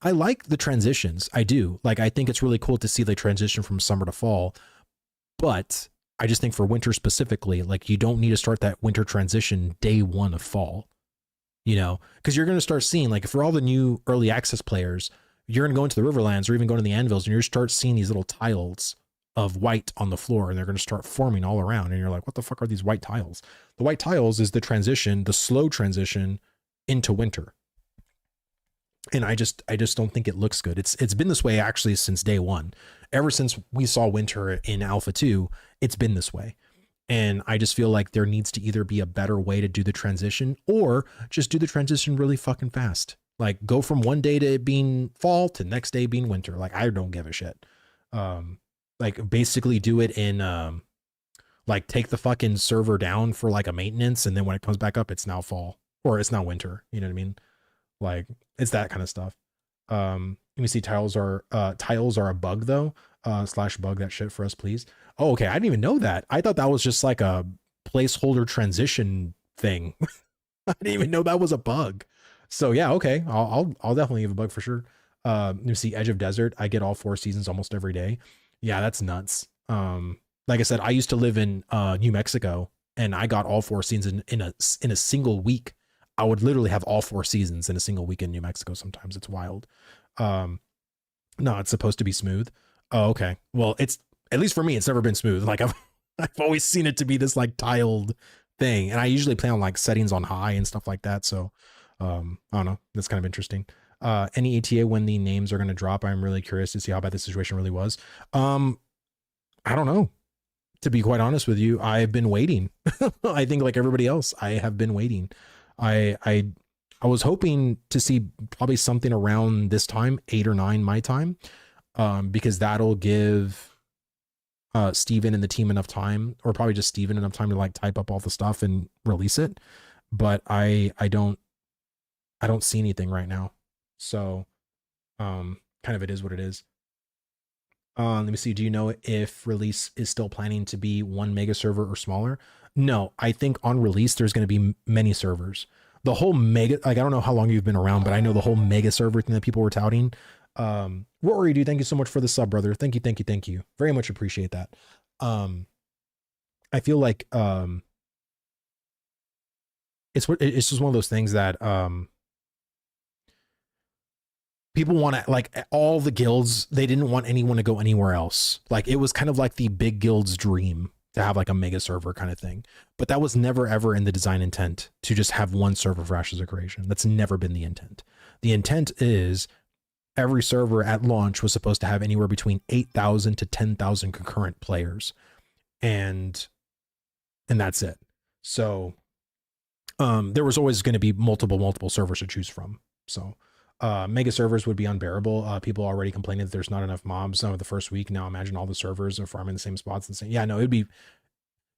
I like the transitions. I do. Like, I think it's really cool to see the transition from summer to fall, but I just think for winter specifically, like you don't need to start that winter transition day 1 of fall, you know, because you're going to start seeing like for all the new early access players, you're going to go into the Riverlands or even go to the Anvils and you're going to start seeing these little tiles of white on the floor and they're going to start forming all around. And you're like, what the fuck are these white tiles? The white tiles is the transition, the slow transition into winter. And I just don't think it looks good. It's been this way actually since day 1. Ever since we saw winter in Alpha 2, it's been this way. And I just feel like there needs to either be a better way to do the transition or just do the transition really fucking fast. Like go from one day to it being fall to next day being winter. Like I don't give a shit. Like basically do it in like take the fucking server down for like a maintenance and then when it comes back up it's now fall or it's now winter. You know what I mean? Like it's that kind of stuff. Let me see. Tiles are a bug though. / bug that shit for us, please. Oh, okay. I didn't even know that. I thought that was just like a placeholder transition thing. I didn't even know that was a bug. So yeah, okay. I'll definitely give a bug for sure. Let me see. Edge of Desert. I get all 4 seasons almost every day. Yeah, that's nuts. Like I said, I used to live in New Mexico and I got all 4 seasons in a single week. I would literally have all 4 seasons in a single week in New Mexico. Sometimes it's wild. No, it's supposed to be smooth. Oh, okay. Well, it's at least for me, it's never been smooth. Like I've always seen it to be this like tiled thing. And I usually play on like settings on high and stuff like that. So I don't know. That's kind of interesting. Any ETA when the names are going to drop? I'm really curious to see how bad the situation really was. I don't know. to be quite honest with you, I've been waiting. I think like everybody else, I have been waiting. I was hoping to see probably something around this time, 8 or 9 my time, because that'll give Steven and the team enough time, or probably just Steven enough time to like type up all the stuff and release it. But I don't see anything right now. So kind of it is what it is. Let me see. Do you know if release is still planning to be 1 mega server or smaller? No, I think on release there's going to be many servers. The whole mega, like I don't know how long you've been around, but I know the whole mega server thing that people were touting. Rory, dude, thank you so much for the sub, brother. Thank you. Very much appreciate that. I feel like it's just one of those things that people want to, like, all the guilds, they didn't want anyone to go anywhere else. Like it was kind of like the big guild's dream to have like a mega server kind of thing, but that was never ever in the design intent to just have one server for Ashes of Creation. That's never been the intent. The intent is every server at launch was supposed to have anywhere between 8,000 to 10,000 concurrent players, and that's it. So there was always going to be multiple servers to choose from. So mega servers would be unbearable. People already complaining that there's not enough mobs of the first week. Now imagine all the servers are farming the same spots. And saying, yeah, no, it'd be,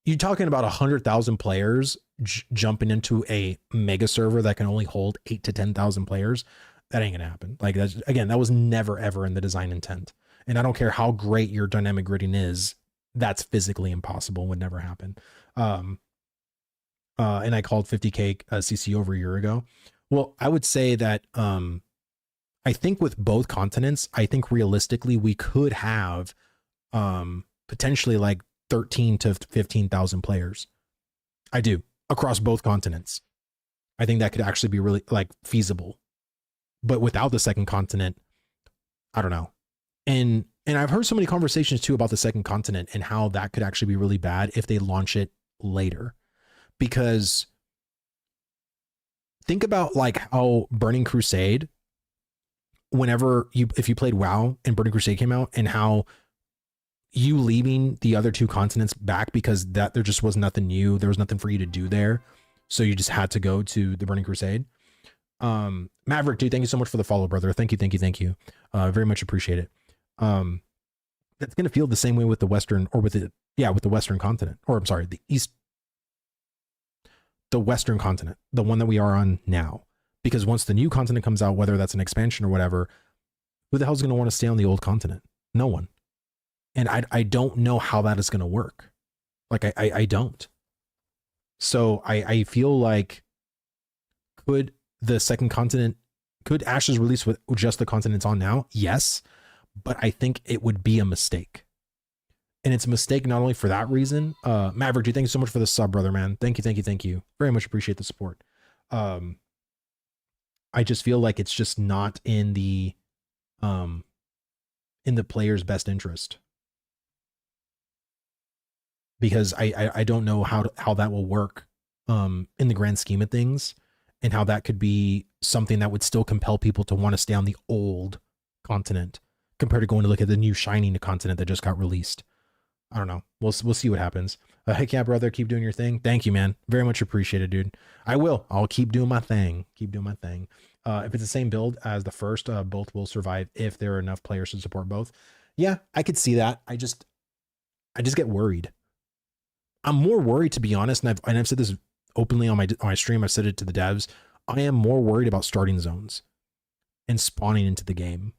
you're talking about 100,000 players jumping into a mega server that can only hold 8 to 10,000 players. That ain't gonna happen. Like that's, again, that was never ever in the design intent. And I don't care how great your dynamic gridding is, that's physically impossible. Would never happen. And I called 50K CC over a year ago. Well, I would say that I think with both continents, I think realistically we could have potentially like 13 to 15,000 players. I do, across both continents. I think that could actually be really like feasible. But without the second continent, I don't know. And I've heard so many conversations too about the second continent and how that could actually be really bad if they launch it later. Because think about like how Burning Crusade, whenever if you played WoW and Burning Crusade came out, and how you leaving the other 2 continents back because that there just was nothing new, there was nothing for you to do there, so you just had to go to the Burning Crusade. Maverick, dude, thank you so much for the follow, brother. Thank you. Very much appreciate it. That's gonna feel the same way with the Western, or with the Western continent, or I'm sorry, the Western continent, the one that we are on now. Because once the new continent comes out, whether that's an expansion or whatever, who the hell's going to want to stay on the old continent? No one. And I don't know how that is going to work. Like, I don't. So I feel like, could the second continent, could Ashes release with just the continents on now? Yes. But I think it would be a mistake. And it's a mistake not only for that reason. Maverick, dude, thank you so much for the sub, brother, man. Thank you. Very much appreciate the support. I just feel like it's just not in the player's best interest, because I don't know how that will work in the grand scheme of things, and how that could be something that would still compel people to want to stay on the old continent compared to going to look at the new shining continent that just got released. I don't know. We'll see what happens. Heck yeah, brother. Keep doing your thing. Thank you, man. Very much appreciated, dude. I'll keep doing my thing. If it's the same build as the first, both will survive if there are enough players to support both. Yeah, I could see that. I just get worried. I'm more worried, to be honest. And I've said this openly on my stream. I've said it to the devs. I am more worried about starting zones and spawning into the game.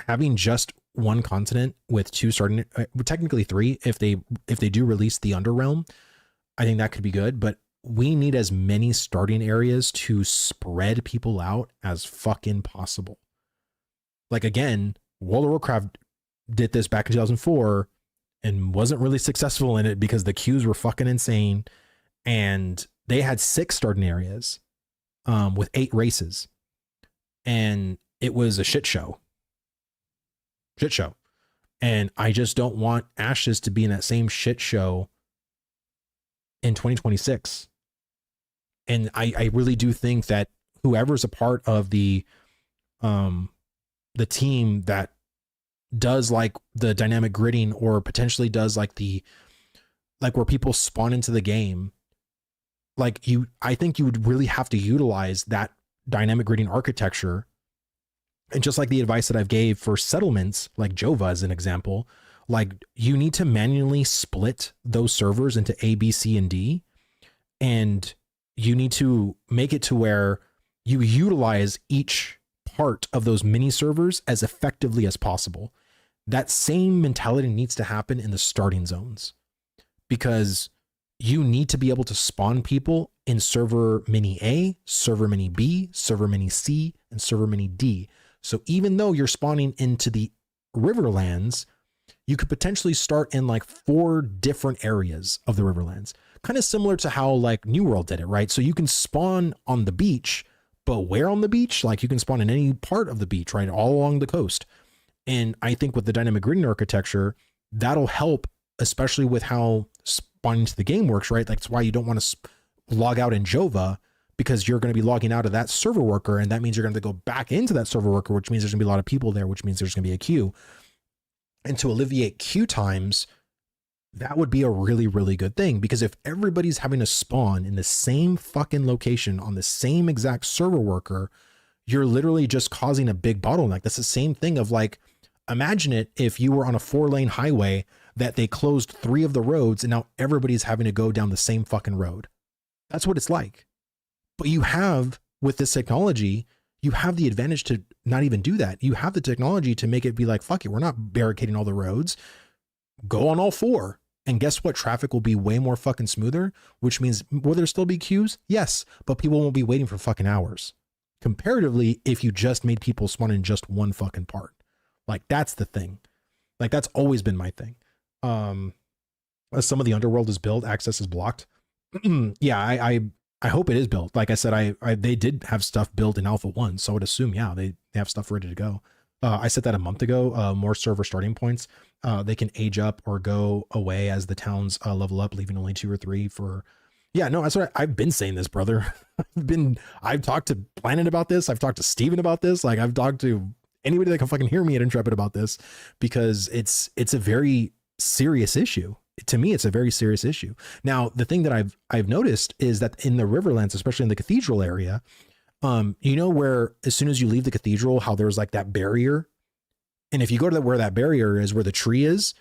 Having just 1 continent with 2 starting, technically 3, if they do release the Underrealm, I think that could be good. But we need as many starting areas to spread people out as fucking possible. Like, again, World of Warcraft did this back in 2004 and wasn't really successful in it because the queues were fucking insane, and they had 6 starting areas with 8 races, and it was a shit show. And I just don't want Ashes to be in that same shit show in 2026. And I really do think that whoever's a part of the team that does like the dynamic gridding, or potentially does like the like where people spawn into the game, like I think you would really have to utilize that dynamic grading architecture. And just like the advice that I've gave for settlements, like Jova as an example, like you need to manually split those servers into A, B, C, and D. And you need to make it to where you utilize each part of those mini servers as effectively as possible. That same mentality needs to happen in the starting zones, because you need to be able to spawn people in server mini A, server mini B, server mini C, and server mini D. So even though you're spawning into the Riverlands, you could potentially start in like 4 different areas of the Riverlands, kind of similar to how like New World did it, right? So you can spawn on the beach, but where on the beach? Like you can spawn in any part of the beach, right? All along the coast. And I think with the dynamic grading architecture, that'll help, especially with how spawning to the game works, right? Like, that's why you don't want to log out in Jova, because you're going to be logging out of that server worker. And that means you're going to go back into that server worker, which means there's going to be a lot of people there, which means there's going to be a queue. And to alleviate queue times, that would be a really, really good thing, because if everybody's having to spawn in the same fucking location on the same exact server worker, you're literally just causing a big bottleneck. That's the same thing of like, imagine it if you were on a 4-lane highway that they closed 3 of the roads and now everybody's having to go down the same fucking road. That's what it's like. But you have, with this technology, you have the advantage to not even do that. You have the technology to make it be like, fuck it, we're not barricading all the roads. Go on all 4. And guess what? Traffic will be way more fucking smoother, which means will there still be queues? Yes, but people won't be waiting for fucking hours. Comparatively, if you just made people spawn in just one fucking part. Like, that's the thing. Like, that's always been my thing. As some of the underworld is built, access is blocked. Yeah, I hope it is built. Like I said, they did have stuff built in Alpha 1, so I would assume, yeah, they have stuff ready to go. I said that a month ago, more server starting points. They can age up or go away as the towns level up, leaving only 2 or 3 for... Yeah, no, that's what I've been saying this, brother. I've talked to Planet about this. I've talked to Steven about this. Like, I've talked to anybody that can fucking hear me at Intrepid about this, because it's a very serious issue. To me, it's a very serious issue. Now, the thing that I've noticed is that in the Riverlands, especially in the cathedral area, you know, where as soon as you leave the cathedral, how there's like that barrier. And if you go to where that barrier is, where the tree is,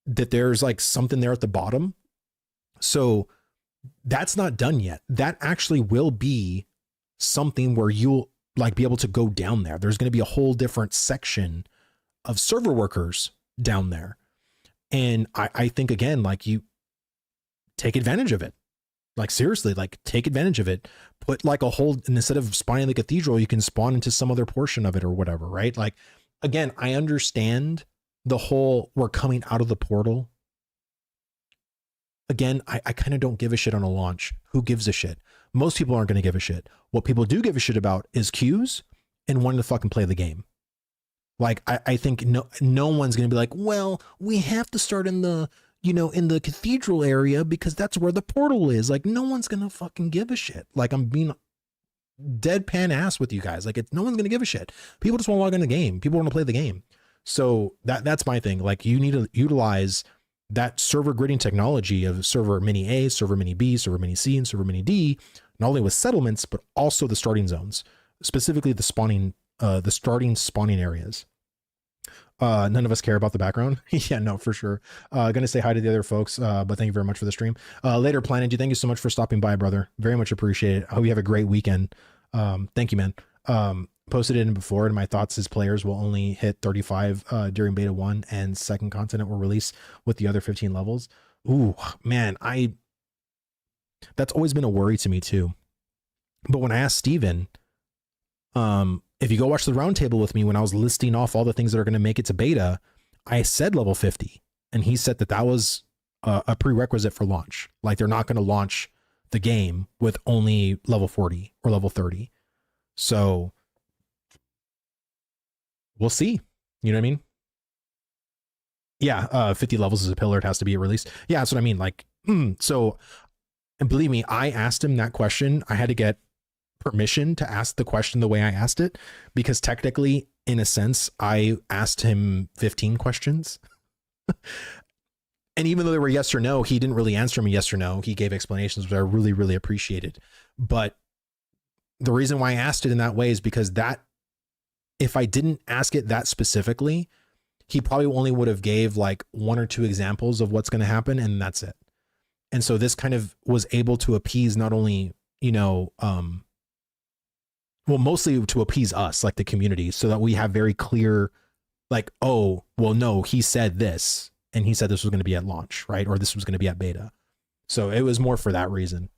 that there's like something there at the bottom. So that's not done yet. That actually will be something where you'll like be able to go down there. There's going to be a whole different section of server workers down there. And I think, again, like, you take advantage of it. Like, seriously, like, take advantage of it. Put like a whole, and instead of spawning in the cathedral, you can spawn into some other portion of it or whatever, right? Like, again, I understand the whole, we're coming out of the portal. Again, I kind of don't give a shit on a launch. Who gives a shit? Most people aren't going to give a shit. What people do give a shit about is queues and wanting to fucking play the game. Like, I think no one's going to be like, well, we have to start in the, you know, in the cathedral area because that's where the portal is. Like, no one's going to fucking give a shit. Like, I'm being deadpan ass with you guys. Like, no one's going to give a shit. People just want to log in the game. People want to play the game. So that's my thing. Like, you need to utilize that server gridding technology of server mini A, server mini B, server mini C, and server mini D, not only with settlements, but also the starting zones, specifically the starting spawning areas. None of us care about the background. Yeah, no, for sure. Gonna say hi to the other folks, but thank you very much for the stream. Later, Planet, thank you so much for stopping by, brother. Very much appreciate it. I hope you have a great weekend. Thank you, man. Posted it in before, and my thoughts as players will only hit 35 during beta 1, and second continent will release with the other 15 levels. Ooh, man, that's always been a worry to me too. But when I asked Steven, if you go watch the roundtable with me when I was listing off all the things that are going to make it to beta, I said level 50, and he said that was a prerequisite for launch. Like, they're not going to launch the game with only level 40 or level 30. So we'll see. You know what I mean? Yeah, 50 levels is a pillar. It has to be released. Yeah, that's what I mean. Like, so, and believe me, I asked him that question. I had to get permission to ask the question the way I asked it, because technically, in a sense, I asked him 15 questions. And even though they were yes or no, he didn't really answer me yes or no. He gave explanations, which I really, really appreciated. But the reason why I asked it in that way is because that, if I didn't ask it that specifically, he probably only would have gave like 1 or 2 examples of what's going to happen, and that's it. And so this kind of was able to appease not only, you know, well, mostly to appease us, like the community, so that we have very clear, like, oh, well, no, he said this, and he said this was going to be at launch, right? Or this was going to be at beta. So it was more for that reason.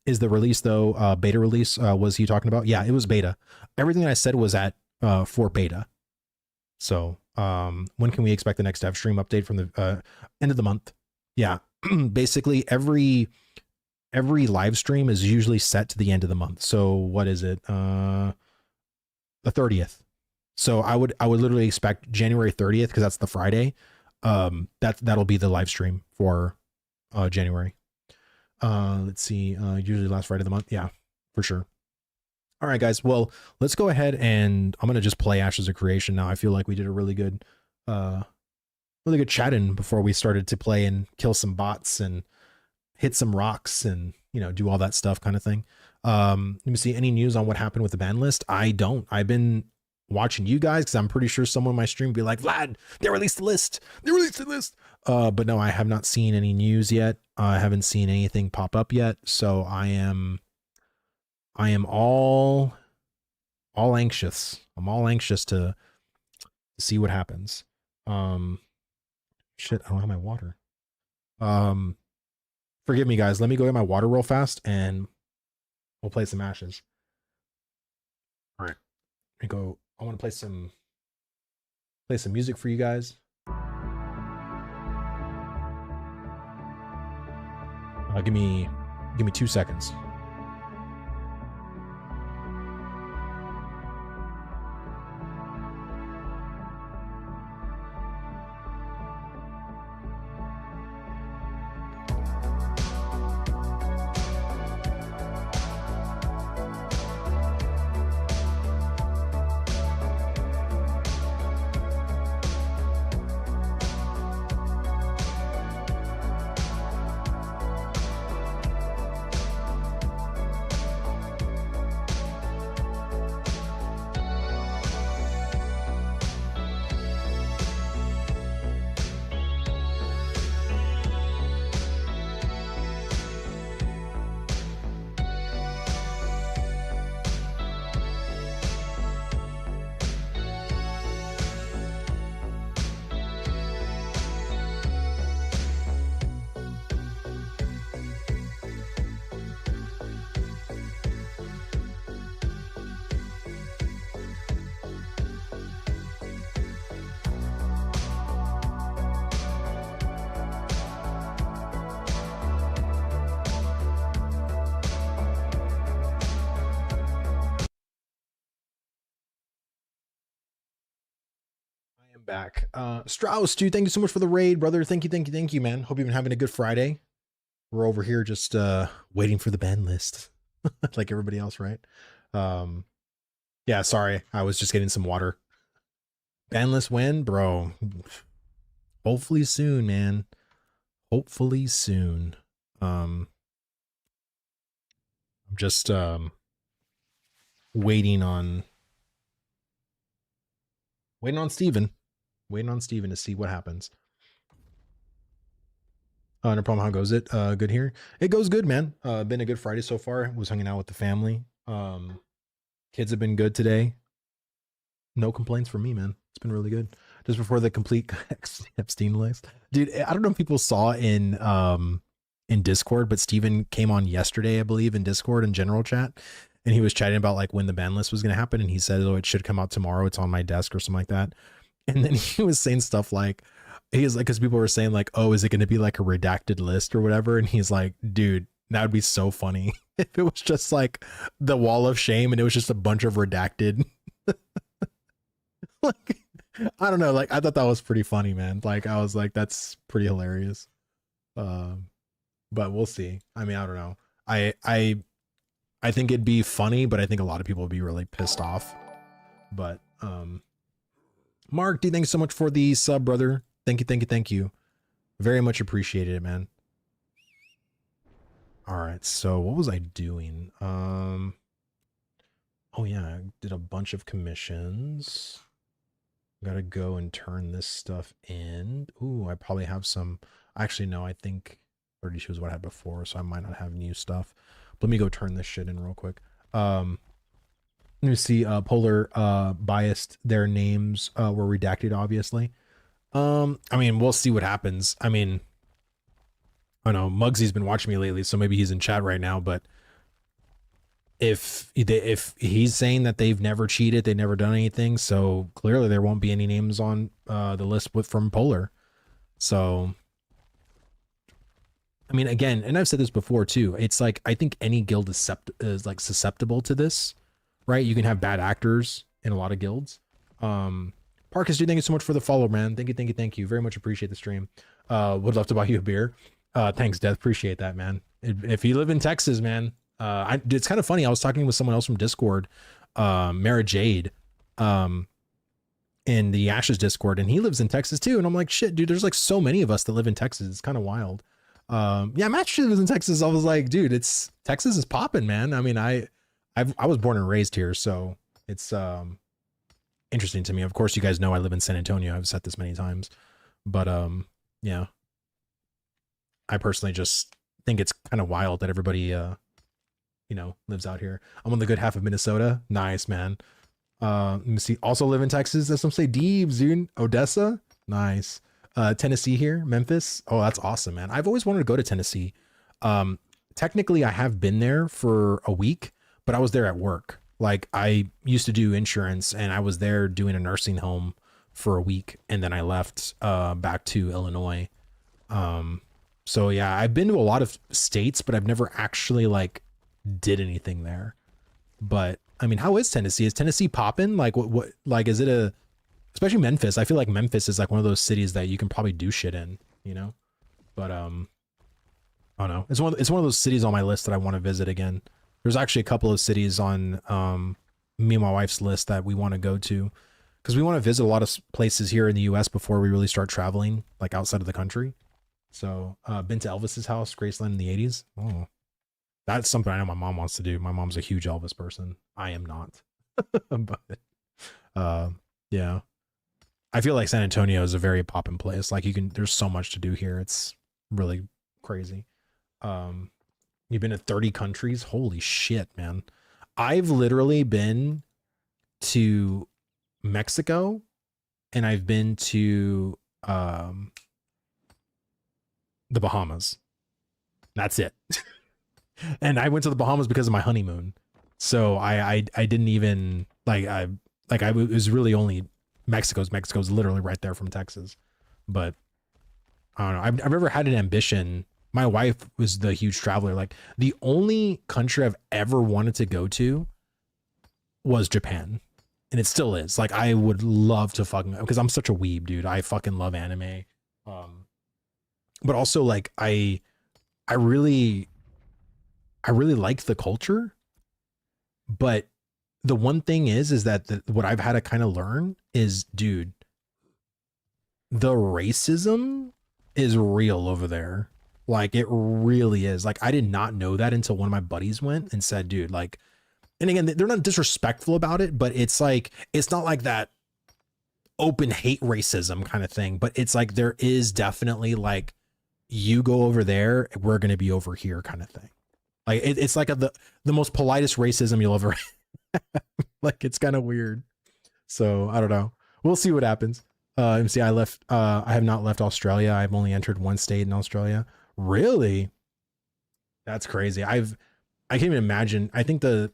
Is the release though, beta release, was he talking about? Yeah, it was beta. Everything that I said was at, for beta. So, when can we expect the next dev stream update from the, end of the month? Yeah. Basically every live stream is usually set to the end of the month. So what is it? The 30th. So I would literally expect January 30th, because that's the Friday. That'll be the live stream for January. Let's see, usually last Friday of the month. Yeah, for sure. All right, guys. Well, let's go ahead, and I'm gonna just play Ashes of Creation now. I feel like we did a really good chatting before we started to play and kill some bots and hit some rocks and, you know, do all that stuff kind of thing. Let me see, any news on what happened with the ban list? I don't. I've been watching you guys, because I'm pretty sure someone in my stream be like, Vlad, they released the list. But no, I have not seen any news yet. I haven't seen anything pop up yet. So I am all anxious. I'm all anxious to see what happens. Shit, I don't have my water. Forgive me, guys. Let me go get my water real fast, and we'll play some Ashes. All right, let me go. I want to play some music for you guys. Give me 2 seconds. Back. Strauss, dude, thank you so much for the raid, brother. Thank you, man. Hope you've been having a good Friday. We're over here just waiting for the ban list. Like everybody else, right? Yeah, sorry. I was just getting some water. Ban list when, bro? Hopefully soon, man. Hopefully soon. I'm just waiting on Steven. Waiting on Steven to see what happens. No problem. How goes it? Good here. It goes good, man. Been a good Friday so far. Was hanging out with the family. Kids have been good today. No complaints from me, man. It's been really good. Just before the complete Epstein list, dude. I don't know if people saw in Discord, but Steven came on yesterday, I believe, in Discord and general chat, and he was chatting about like when the ban list was going to happen, and he said, "Oh, it should come out tomorrow. It's on my desk," or something like that. And then he was saying stuff like, he was like, because people were saying like, "Oh, is it going to be like a redacted list or whatever?" And he's like, "Dude, that would be so funny if it was just like the wall of shame and it was just a bunch of redacted." Like, I don't know. Like, I thought that was pretty funny, man. Like, I was like, that's pretty hilarious. But we'll see. I mean, I don't know. I think it'd be funny, but I think a lot of people would be really pissed off. But Mark D, thanks so much for the sub, brother. Thank you. Very much appreciated it, man. All right, so what was I doing? Oh yeah, I did a bunch of commissions. Gotta go and turn this stuff in. Ooh, I probably have some. Actually, no, I think 32 is what I had before, so I might not have new stuff. Let me go turn this shit in real quick. Let me see. Polar biased. Their names were redacted, obviously. I mean, we'll see what happens. I mean, I don't know. Muggsy's been watching me lately, so maybe he's in chat right now. But if he's saying that they've never cheated, they've never done anything, so clearly there won't be any names on the list from Polar. So, I mean, again, and I've said this before too. It's like I think any guild is like susceptible to this, right? You can have bad actors in a lot of guilds. Parkus, dude, thank you so much for the follow, man. Thank you. Very much appreciate the stream. Would love to buy you a beer. Thanks, Death. Appreciate that, man. If you live in Texas, man, it's kind of funny. I was talking with someone else from Discord, Mara Jade, in the Ashes Discord, and he lives in Texas too. And I'm like, shit, dude, there's like so many of us that live in Texas. It's kind of wild. Yeah, Matt Shit lives in Texas. I was like, dude, Texas is popping, man. I mean, I was born and raised here, so it's interesting to me. Of course, you guys know I live in San Antonio. I've said this many times, but yeah, I personally just think it's kind of wild that everybody lives out here. I'm on the good half of Minnesota. Nice, man. Let me see. Also live in Texas. That's some say Deebs, dude. Odessa. Nice. Tennessee here. Memphis. Oh, that's awesome, man. I've always wanted to go to Tennessee. Technically I have been there for a week, but I was there at work. Like I used to do insurance and I was there doing a nursing home for a week. And then I left, back to Illinois. So yeah, I've been to a lot of states, but I've never actually like did anything there. But I mean, how is Tennessee? Is Tennessee popping? Like what like is it especially Memphis? I feel like Memphis is like one of those cities that you can probably do shit in, But I don't know. It's one of those cities on my list that I want to visit again. There's actually a couple of cities on me and my wife's list that we want to go to because we want to visit a lot of places here in the US before we really start traveling like outside of the country. So been to Elvis's house, Graceland in the 80s. Oh, that's something I know my mom wants to do. My mom's a huge Elvis person. I am not. But yeah. I feel like San Antonio is a very poppin' place. Like there's so much to do here. It's really crazy. You've been to 30 countries. Holy shit, man. I've literally been to Mexico and I've been to the Bahamas. That's it. And I went to the Bahamas because of my honeymoon. So I didn't even it was really only Mexico's literally right there from Texas. But I don't know. I've never had an ambition. My wife was the huge traveler. Like the only country I've ever wanted to go to was Japan. And it still is. Like I would love to because I'm such a weeb, dude. I fucking love anime. But also like I really like the culture. But the one thing is that what I've had to kind of learn is, dude, the racism is real over there. Like it really is. Like I did not know that until one of my buddies went and said, dude, like, and again, they're not disrespectful about it, but it's like, it's not like that open hate racism kind of thing, but it's like, there is definitely like, you go over there, we're going to be over here kind of thing. Like it's like the most politest racism you'll ever like it's kind of weird. So I don't know. We'll see what happens. MC, I have not left Australia. I've only entered one state in Australia. Really? That's crazy. I can't even imagine. I think the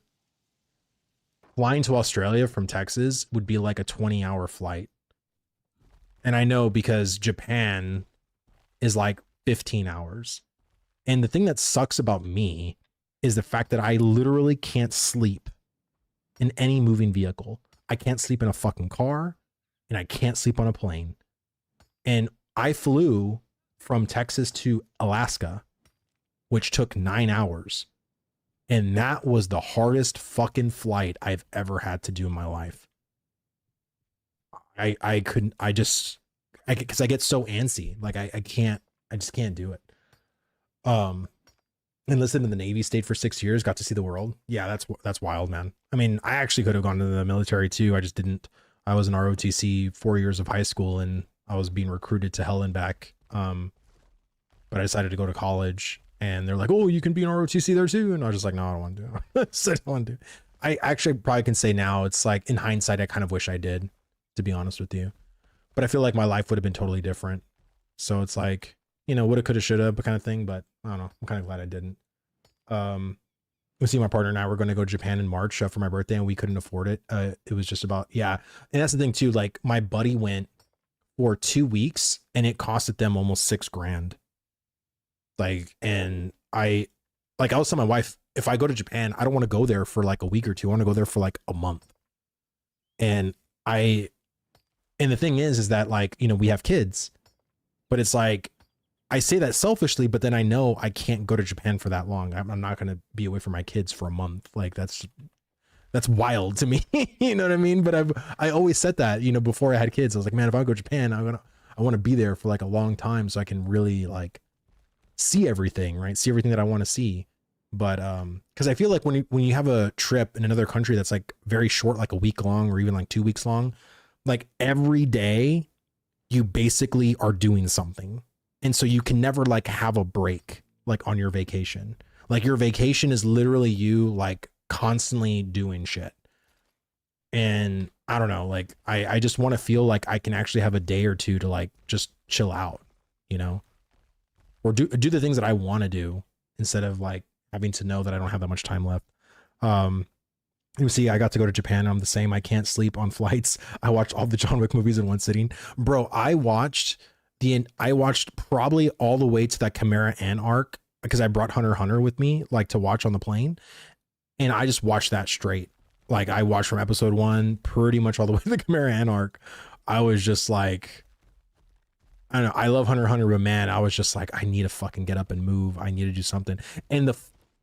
flying to Australia from Texas would be like a 20-hour flight. And I know because Japan is like 15 hours. And the thing that sucks about me is the fact that I literally can't sleep in any moving vehicle. I can't sleep in a fucking car and I can't sleep on a plane. And I flew from Texas to Alaska, which took 9 hours. And that was the hardest fucking flight I've ever had to do in my life. Because I get so antsy. Like I can't I just can't do it. Enlisted in the Navy, stayed for 6 years, got to see the world. Yeah, that's wild, man. I mean, I actually could have gone to the military too. I just didn't. I was in ROTC 4 years of high school, and I was being recruited to hell and back. But I decided to go to college, and they're like, "Oh, you can be in ROTC there too," and I was just like, "No, I don't want to." So I don't want to. I actually probably can say now, it's like in hindsight, I kind of wish I did, to be honest with you. But I feel like my life would have been totally different. So it's like, you know, woulda, coulda, shoulda, kind of thing. But I don't know. I'm kind of glad I didn't. We see my partner and I were going to go to Japan in March for my birthday, and we couldn't afford it. It was just about, yeah. And that's the thing too. Like my buddy went for 2 weeks, and it costed them almost $6,000. Like, and I was telling my wife, if I go to Japan, I don't want to go there for like a week or two. I want to go there for like a month. And the thing is that, like, you know, we have kids, but it's like, I say that selfishly, but then I know I can't go to Japan for that long. I'm not going to be away from my kids for a month. Like that's wild to me. You know what I mean? But I always said that, you know, before I had kids, I was like, man, if I go to Japan, I want to be there for like a long time so I can really like see everything, right? See everything that I want to see. But because I feel like when you have a trip in another country that's like very short, like a week long or even like 2 weeks long, like every day you basically are doing something. And so you can never like have a break like on your vacation. Like your vacation is literally you like constantly doing shit. And I don't know, like I just want to feel like I can actually have a day or two to like just chill out, you know, or do the things that I want to do instead of like having to know that I don't have that much time left. You see, I got to go to Japan. I'm the same. I can't sleep on flights. I watched all the John Wick movies in one sitting. Bro, I watched probably all the way to that Chimera Ant arc because I brought Hunter x Hunter with me, like to watch on the plane. And I just watched that straight. Like I watched from episode 1 pretty much all the way to the Chimera Ant arc. I was just like, I don't know. I love Hunter x Hunter, but man, I was just like, I need to fucking get up and move. I need to do something. And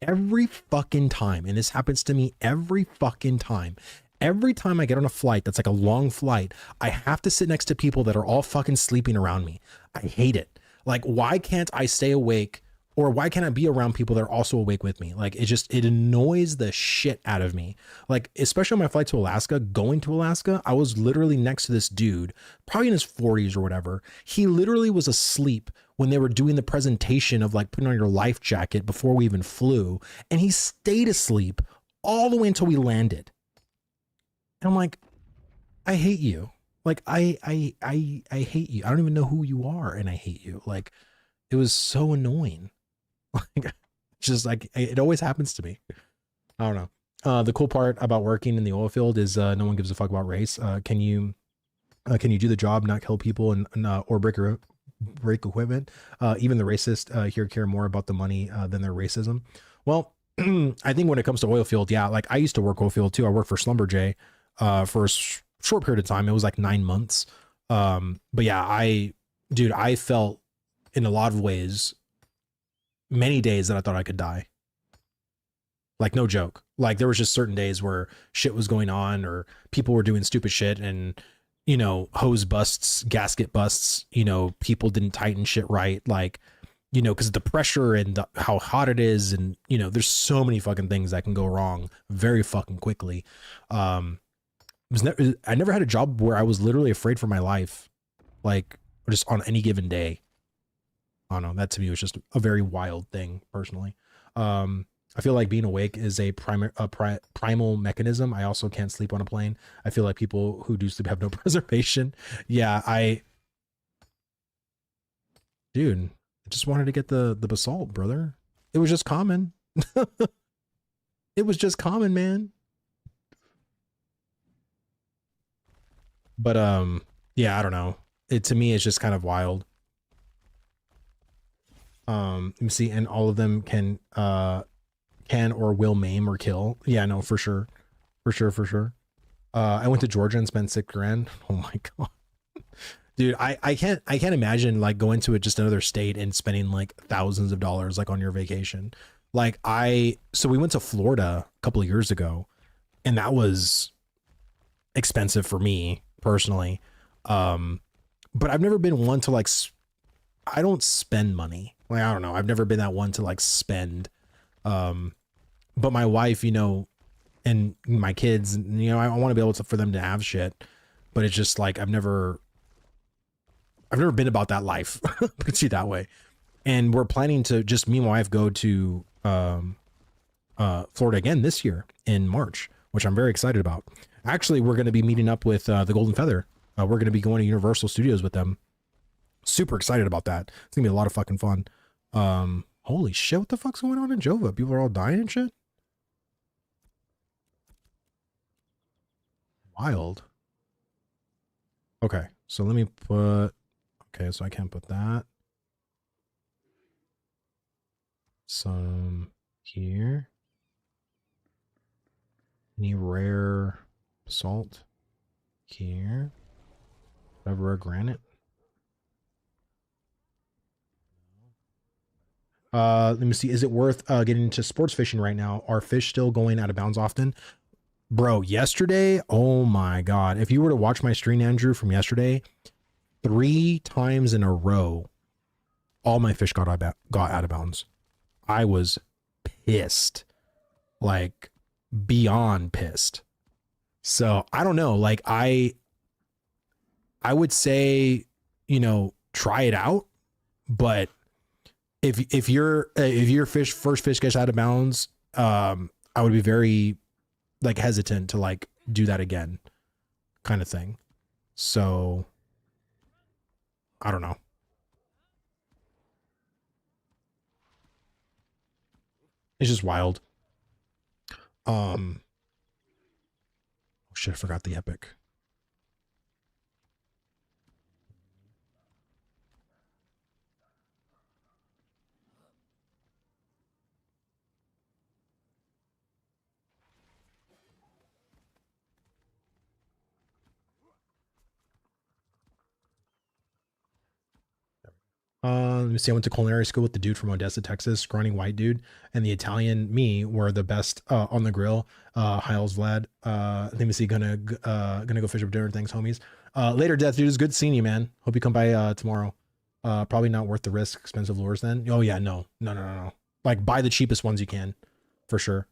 every fucking time, and this happens to me every fucking time, every time I get on a flight that's like a long flight, I have to sit next to people that are all fucking sleeping around me. I hate it. Like, why can't I stay awake, or why can't I be around people that are also awake with me? Like, it annoys the shit out of me. Like, especially on my flight to Alaska, going to Alaska, I was literally next to this dude, probably in his 40s or whatever. He literally was asleep when they were doing the presentation of like putting on your life jacket before we even flew. And he stayed asleep all the way until we landed. And I'm like, I hate you. Like, I hate you. I don't even know who you are. And I hate you. Like, it was so annoying. Like, just like, it always happens to me. I don't know. The cool part about working in the oil field is no one gives a fuck about race. Can you do the job, not kill people and or break equipment? Even the racist here care more about the money than their racism. Well, I think when it comes to oil field, yeah, like I used to work oil field too. I worked for Schlumberger for a short period of time. It was like 9 months. But yeah, I felt in a lot of ways, many days that I thought I could die. Like, no joke. Like, there was just certain days where shit was going on or people were doing stupid shit and, you know, hose busts, gasket busts, you know, people didn't tighten shit right. Like, you know, because of the pressure and how hot it is. And, you know, there's so many fucking things that can go wrong very fucking quickly. I never had a job where I was literally afraid for my life, like just on any given day. I don't know. That to me was just a very wild thing personally. I feel like being awake is a primal mechanism. I also can't sleep on a plane. I feel like people who do sleep have no preservation. Yeah, dude, I just wanted to get the basalt, brother. It was just common. It was just common, man. But yeah, I don't know. To me, it's just kind of wild. Let me see, and all of them can or will maim or kill. Yeah, no, for sure. For sure. I went to Georgia and spent $6,000. Oh my god. Dude, I can't imagine like going to just another state and spending like thousands of dollars like on your vacation. Like so we went to Florida a couple of years ago, and that was expensive for me personally. But I've never been one to like I don't spend money. Like, I don't know. I've never been that one to like spend. But my wife, you know, and my kids, you know, I want to be able to, for them to have shit, but it's just like, I've never been about that life. Put it that way. And we're planning to just, me and my wife, go to, Florida again this year in March, which I'm very excited about. Actually, we're going to be meeting up with, the Golden Feather. We're going to be going to Universal Studios with them. Super excited about that. It's gonna be a lot of fucking fun. Holy shit, what the fuck's going on in Jova? People are all dying and shit? Wild. Okay, so let me put, okay, so I can't put that. Some here. Any rare basalt here. Rare granite. Let me see. Is it worth getting into sports fishing right now? Are fish still going out of bounds often? Bro, yesterday, oh my God. If you were to watch my stream, Andrew, from yesterday, 3 times in a row, all my fish got out of bounds. I was pissed. Like, beyond pissed. So, I don't know. Like, I would say, you know, try it out. But if your first fish gets out of bounds, I would be very like hesitant to like do that again, kind of thing. So I don't know. It's just wild. Oh shit, I forgot the epic. Let me see. I went to culinary school with the dude from Odessa, Texas, scrawny white dude, and the Italian me were the best on the grill. Hiles Vlad. Let me see. Gonna go fish up dinner. Thanks, homies. Later, Death dude. It's good seeing you, man. Hope you come by tomorrow. Probably not worth the risk. Expensive lures then. Oh yeah, no. Like buy the cheapest ones you can, for sure.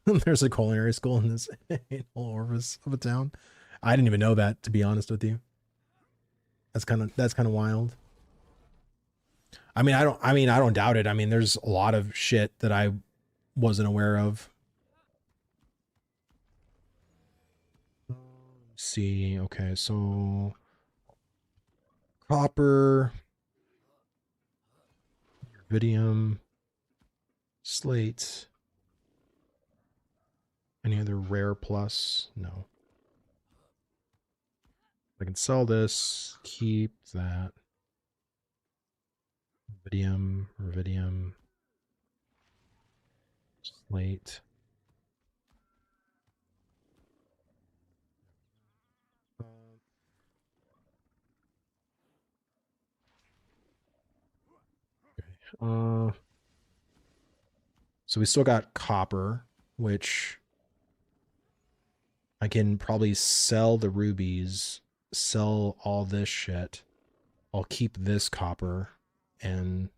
There's a culinary school in this little orifice of a town. I didn't even know that, to be honest with you. That's kind of wild. I mean, I don't doubt it. I mean, there's a lot of shit that I wasn't aware of. Let's see. Okay, so copper, rubidium, slate. Any other rare plus? No. I can sell this, keep that. Rubidium, slate. Okay. So we still got copper, which I can probably sell the rubies, sell all this shit. I'll keep this copper, and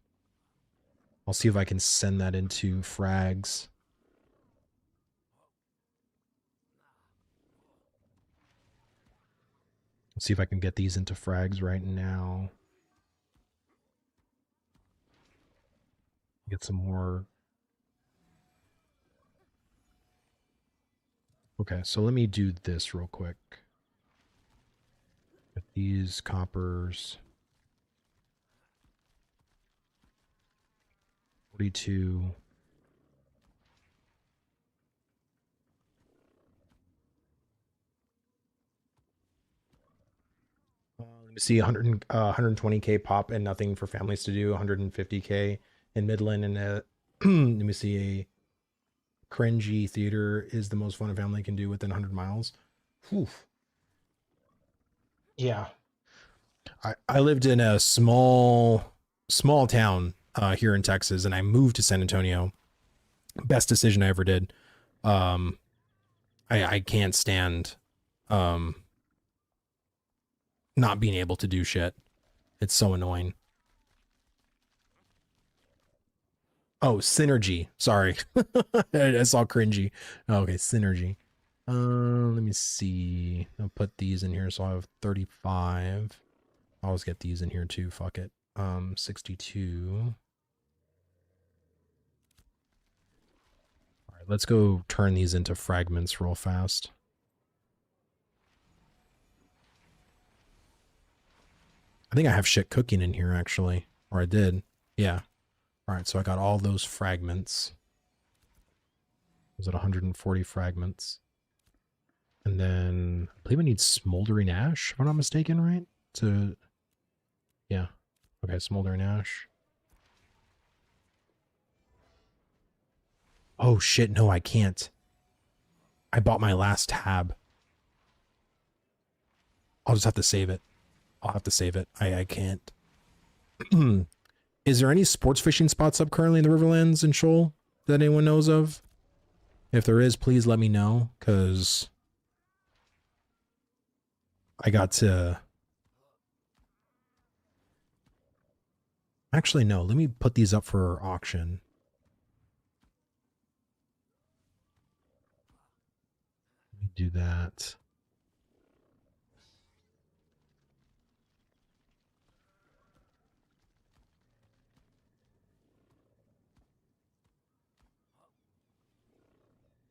I'll see if I can send that into frags. Let's see if I can get these into frags right now. Get some more. Okay, so let me do this real quick. Get these coppers. 42. Let me see, 120k pop and nothing for families to do. 150k in Midland, and let me see, a cringy theater is the most fun a family can do within 100 miles. Whew. Yeah. I lived in a small town here in Texas, and I moved to San Antonio. Best decision I ever did. I can't stand um not being able to do shit. It's so annoying. Oh, synergy. Sorry. I saw cringy. Okay, synergy. Let me see. I'll put these in here so I have 35. I'll always get these in here too. Fuck it. 62. All right, let's go turn these into fragments real fast. I think I have shit cooking in here actually, or I did. Yeah. All right, so I got all those fragments. Was it 140 fragments? And then I believe I need smoldering ash, if I'm not mistaken, right? To yeah. Okay, smoldering ash. Oh shit, no, I can't. I bought my last tab. I'll just have to save it. I'll have to save it. I can't. Is there any sports fishing spots up currently in the Riverlands and Shoal that anyone knows of? If there is, please let me know, because I got to... Actually, no. Let me put these up for auction. Let me do that.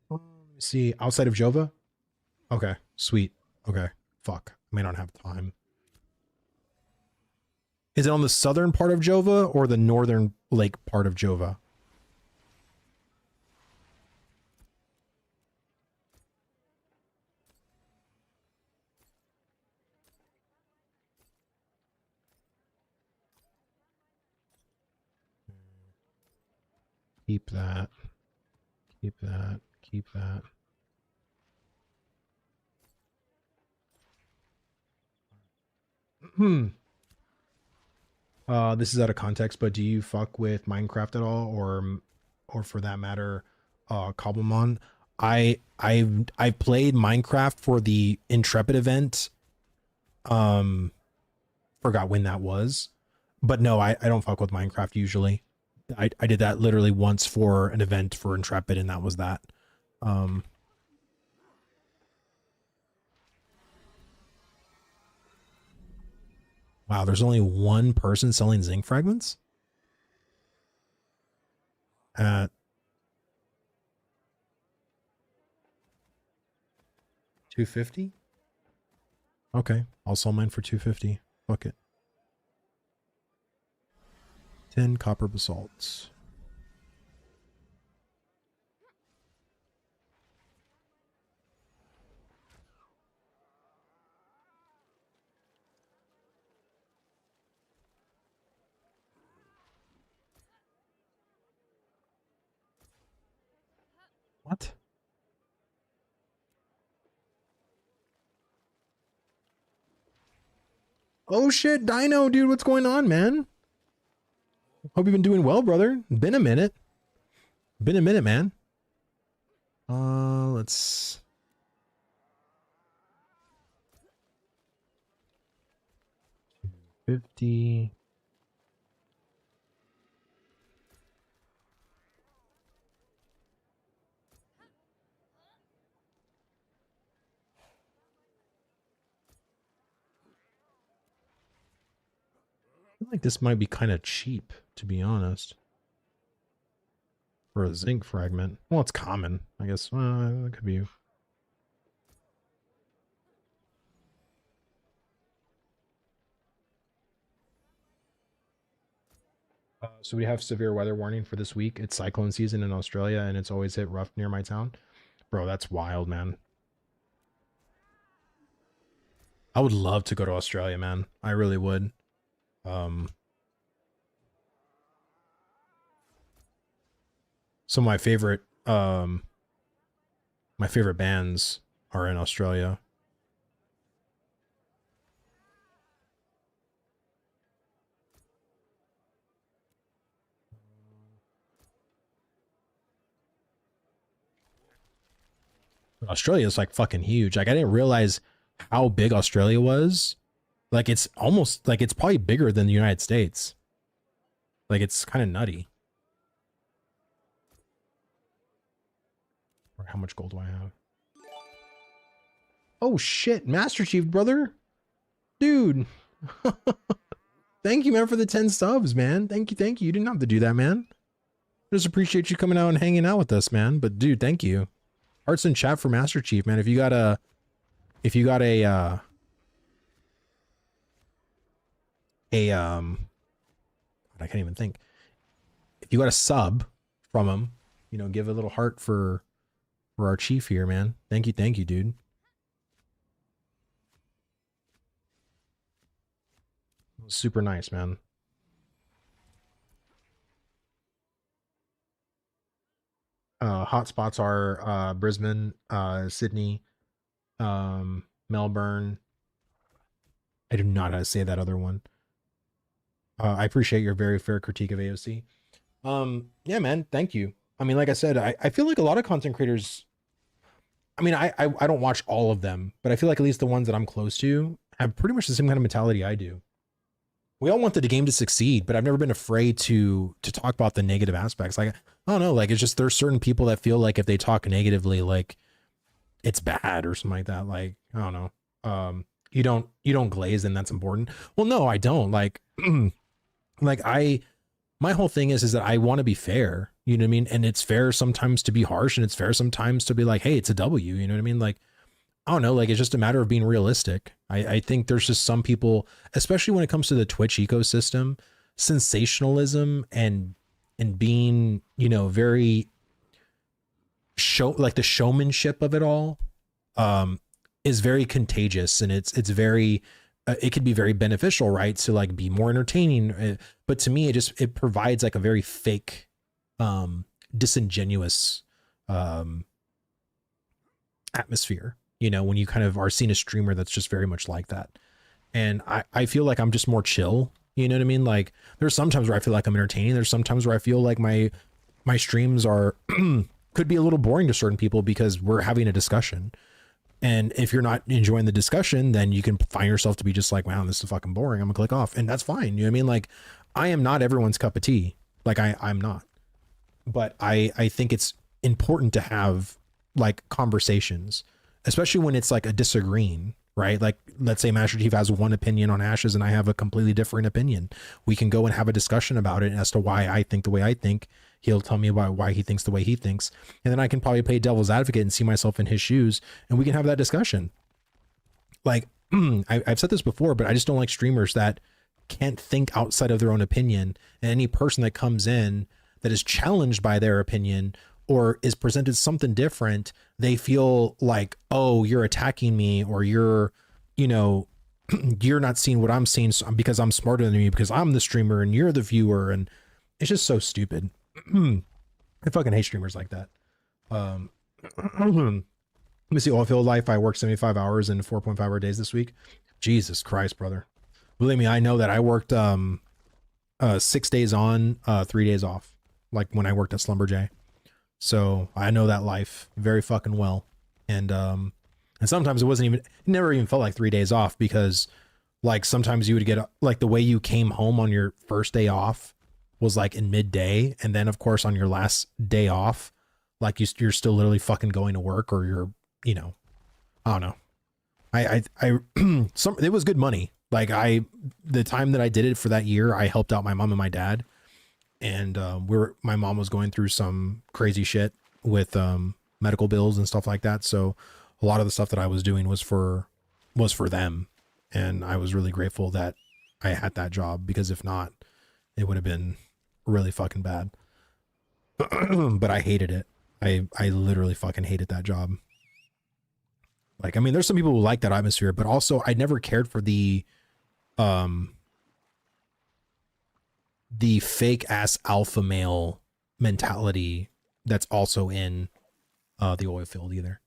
Let me see. Outside of Jova? Okay, sweet. Okay, fuck. I may not have time. Is it on the southern part of Jova or the northern lake part of Jova? Keep that. Keep that. Keep that. This is out of context, but do you fuck with Minecraft at all, or for that matter, Cobblemon? I played Minecraft for the Intrepid event. Forgot when that was, but no, I don't fuck with Minecraft usually. I did that literally once for an event for Intrepid, and that was that. Wow, there's only one person selling zinc fragments at 250. Okay, I'll sell mine for 250. Fuck it. 10 copper basalts. What? Oh shit, Dino, dude, what's going on, man? Hope you've been doing well, brother. Been a minute. Been a minute, man. Let's 50. I feel like this might be kind of cheap, to be honest. For a zinc fragment. Well, it's common, I guess. That could be. So we have severe weather warning for this week. It's cyclone season in Australia, and it's always hit rough near my town. Bro, that's wild, man. I would love to go to Australia, man. I really would. Um, some of my favorite bands are in Australia. Australia is like fucking huge. Like I didn't realize how big Australia was. Like it's almost like it's probably bigger than the United States. Like it's kind of nutty. Or how much gold do I have? Oh shit, Master Chief, brother. Dude. Thank you, man, for the 10 subs, man. Thank you, thank you. You didn't have to do that, man. Just appreciate you coming out and hanging out with us, man. But dude, thank you. Hearts in chat for Master Chief, man. If you got a I can't even think. If you got a sub from him, you know, give a little heart for our chief here, man. Thank you, dude. Super nice, man. Hotspots are Brisbane, Sydney, Melbourne. I do not know how to say that other one. I appreciate your very fair critique of AOC. Yeah, man, thank you. I mean, like I said, I feel like a lot of content creators, I mean, I don't watch all of them, but I feel like at least the ones that I'm close to have pretty much the same kind of mentality I do. We all wanted the game to succeed, but I've never been afraid to talk about the negative aspects. Like, I don't know, like it's just there's certain people that feel like if they talk negatively, like it's bad or something like that. Like, I don't know. You don't glaze and that's important. Well, no, I don't. Like like my whole thing is that I want to be fair, you know what I mean? And it's fair sometimes to be harsh and it's fair sometimes to be like, hey, it's a W, you know what I mean? Like, I don't know, like it's just a matter of being realistic. I think there's just some people, especially when it comes to the Twitch ecosystem, sensationalism and being, you know, very like the showmanship of it all is very contagious, and it's very it could be very beneficial, right, to like be more entertaining, but to me it provides like a very fake disingenuous atmosphere, you know, when you kind of are seeing a streamer that's just very much like that. And I feel like I'm just more chill, you know what I mean? Like there's sometimes where I feel like I'm entertaining, there's sometimes where I feel like my streams are could be a little boring to certain people because we're having a discussion. And if you're not enjoying the discussion, then you can find yourself to be just like, wow, this is fucking boring, I'm gonna click off. And that's fine, you know what I mean? Like I am not everyone's cup of tea. Like I'm not. But I think it's important to have like conversations, especially when it's like a disagreeing, right? Like let's say Master Chief has one opinion on Ashes and I have a completely different opinion. We can go and have a discussion about it as to why I think the way I think. He'll tell me about why he thinks the way he thinks. And then I can probably play devil's advocate and see myself in his shoes and we can have that discussion. Like I've said this before, but I just don't like streamers that can't think outside of their own opinion. And any person that comes in that is challenged by their opinion or is presented something different, they feel like, oh, you're attacking me, or you're, you know, you're not seeing what I'm seeing because I'm smarter than you, because I'm the streamer and you're the viewer. And it's just so stupid. I fucking hate streamers like that. Let me see. Oilfield life. I worked 75 hours in 4.5-hour days this week. Jesus Christ, brother. Believe me, I know that I worked 6 days on, 3 days off. Like when I worked at Slumberjay. So I know that life very fucking well. And sometimes it never even felt like 3 days off, because like sometimes you would get like the way you came home on your first day off was like in midday. And then of course on your last day off, like you're still literally fucking going to work, or you're, you know, I don't know. It was good money. Like the time that I did it for that year, I helped out my mom and my dad. And my mom was going through some crazy shit with medical bills and stuff like that. So a lot of the stuff that I was doing was for them. And I was really grateful that I had that job, because if not, it would have been really fucking bad. But I hated it. I literally fucking hated that job. Like, I mean, there's some people who like that atmosphere, but also I never cared for the fake ass alpha male mentality that's also in the oil field either.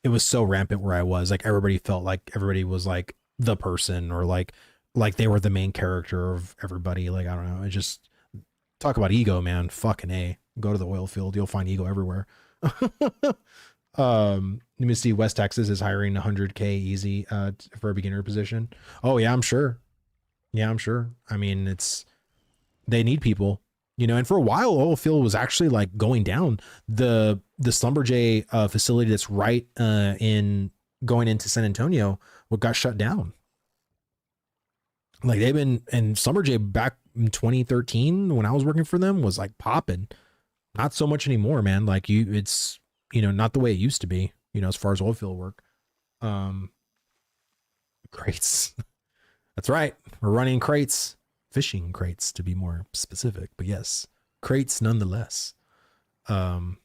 It was so rampant where I was. Like everybody felt like everybody was like the person, or like they were the main character of everybody. Like, I don't know. It just, talk about ego, man. Fucking A. Go to the oil field, you'll find ego everywhere. Let me see. West Texas is hiring 100K easy for a beginner position. Oh yeah, I'm sure. Yeah, I'm sure. I mean, they need people, and for a while, oil field was actually like going down. The Schlumberger facility that's right in going into San Antonio, what got shut down. Like they've been, and Schlumberger back in 2013 when I was working for them was like popping. Not so much anymore, man. Like it's not the way it used to be. As far as oil field work. Um, Crates. That's right. We're running crates, fishing crates to be more specific, but yes, crates nonetheless. You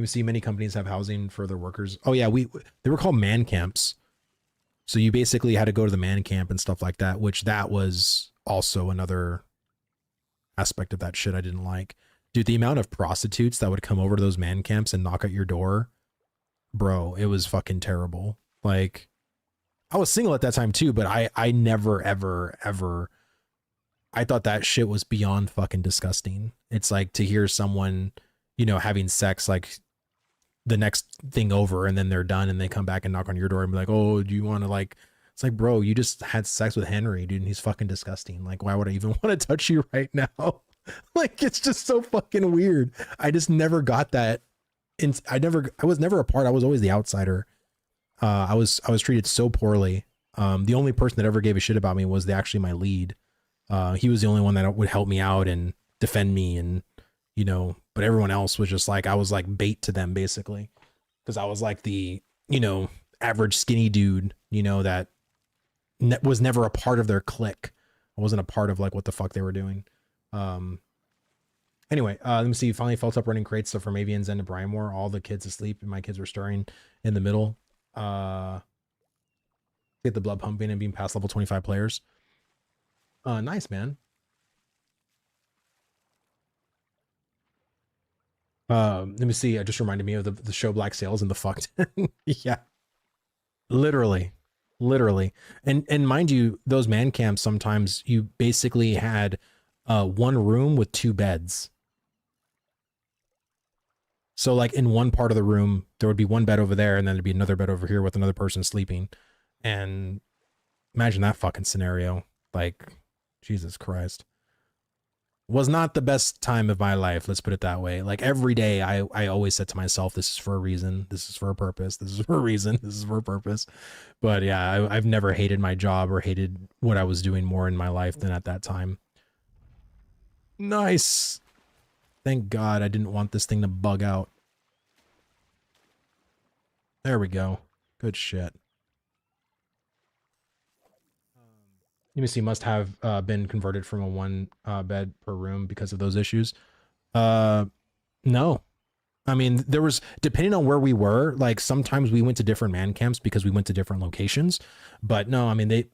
see many companies have housing for their workers. Oh yeah, they were called man camps. So you basically had to go to the man camp and stuff like that, which that was also another aspect of that shit I didn't like. Dude, the amount of prostitutes that would come over to those man camps and knock at your door, bro, it was fucking terrible. Like, I was single at that time too, but I never, ever, I thought that shit was beyond fucking disgusting. It's like to hear someone, having sex like the next thing over and then they're done and they come back and knock on your door and be like, oh, do you want to like, it's like, bro, you just had sex with Henry, dude, and he's fucking disgusting. Like, why would I even want to touch you right now? Like, it's just so fucking weird. I just never got that. I was never a part. I was always the outsider. I was treated so poorly. The only person that ever gave a shit about me was actually my lead. He was the only one that would help me out and defend me, and but everyone else was just like, I was like bait to them basically, because I was like the average skinny dude that was never a part of their clique. I wasn't a part of like what the fuck they were doing. Anyway, let me see. Finally felt up running crates. So from Avians and to Brianmore, all the kids asleep and my kids were stirring in the middle. Get the blood pumping and being past level 25 players. Nice, man. Let me see. It just reminded me of the show Black Sails and the fucked. Yeah, literally. And mind you, those man camps, sometimes you basically had one room with two beds. So like in one part of the room, there would be one bed over there, and then there'd be another bed over here with another person sleeping. And imagine that fucking scenario. Like, Jesus Christ. Was not the best time of my life, let's put it that way. Like every day I always said to myself, this is for a reason, this is for a purpose, this is for a reason, this is for a purpose. But yeah, I've never hated my job or hated what I was doing more in my life than at that time. Nice. Thank God I didn't want this thing to bug out. There we go. Good shit. Let me see, must have been converted from a one bed per room because of those issues. No. I mean, there was, depending on where we were, like sometimes we went to different man camps because we went to different locations. But no, I mean, they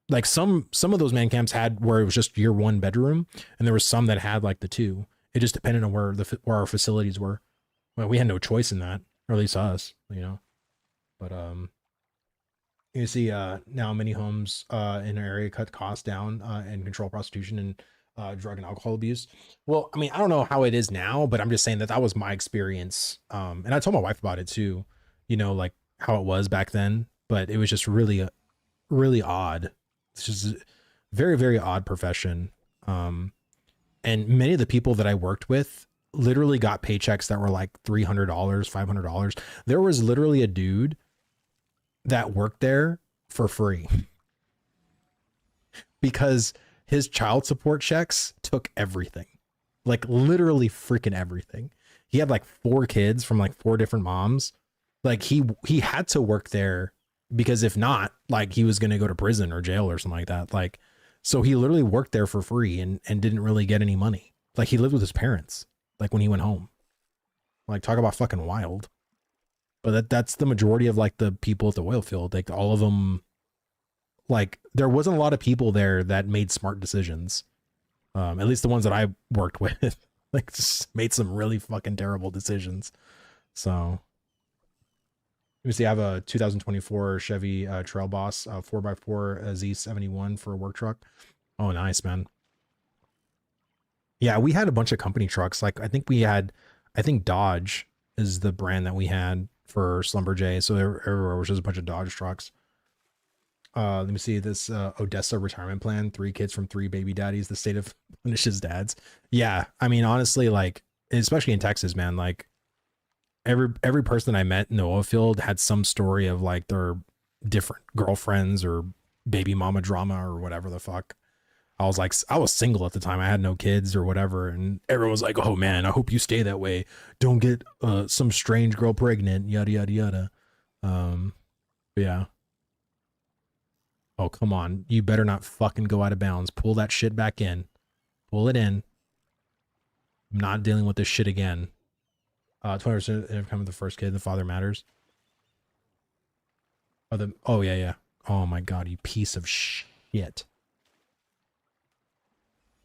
like some of those man camps had where it was just your one bedroom, and there was some that had like the two. It just depended on where our facilities were. Well, we had no choice in that, or at least us, But you see now many homes in our area cut costs down and control prostitution and drug and alcohol abuse. Well, I mean, I don't know how it is now, but I'm just saying that was my experience. And I told my wife about it too, like how it was back then, but it was just really, really odd. It's just a very, very odd profession. And many of the people that I worked with literally got paychecks that were like $300, $500. There was literally a dude that worked there for free because his child support checks took everything, like literally freaking everything. He had like 4 kids from like 4 different moms. Like he had to work there because if not, like he was going to go to prison or jail or something like that. Like, so he literally worked there for free and didn't really get any money. Like he lived with his parents, like when he went home. Like, talk about fucking wild. But that's the majority of like the people at the oil field. Like all of them, like there wasn't a lot of people there that made smart decisions. At least the ones that I worked with, like just made some really fucking terrible decisions. So let me see. I have a 2024 Chevy Trail Boss 4x4 Z71 for a work truck. Oh, nice, man. Yeah, we had a bunch of company trucks. Like I think Dodge is the brand that we had for Slumberjay. So everywhere was just a bunch of Dodge trucks. Let me see this Odessa retirement plan. 3 kids from 3 baby daddies. The state of punishes dads. Yeah, I mean, honestly, like, especially in Texas, man, like every person I met in the oil field had some story of like their different girlfriends or baby mama drama or whatever the fuck. I was single at the time. I had no kids or whatever. And everyone was like, oh man, I hope you stay that way. Don't get some strange girl pregnant, yada, yada, yada. Yeah. Oh, come on. You better not fucking go out of bounds. Pull that shit back in. Pull it in. I'm not dealing with this shit again. 20% income of the first kid. The father matters. Oh, yeah, yeah. Oh my God, you piece of shit.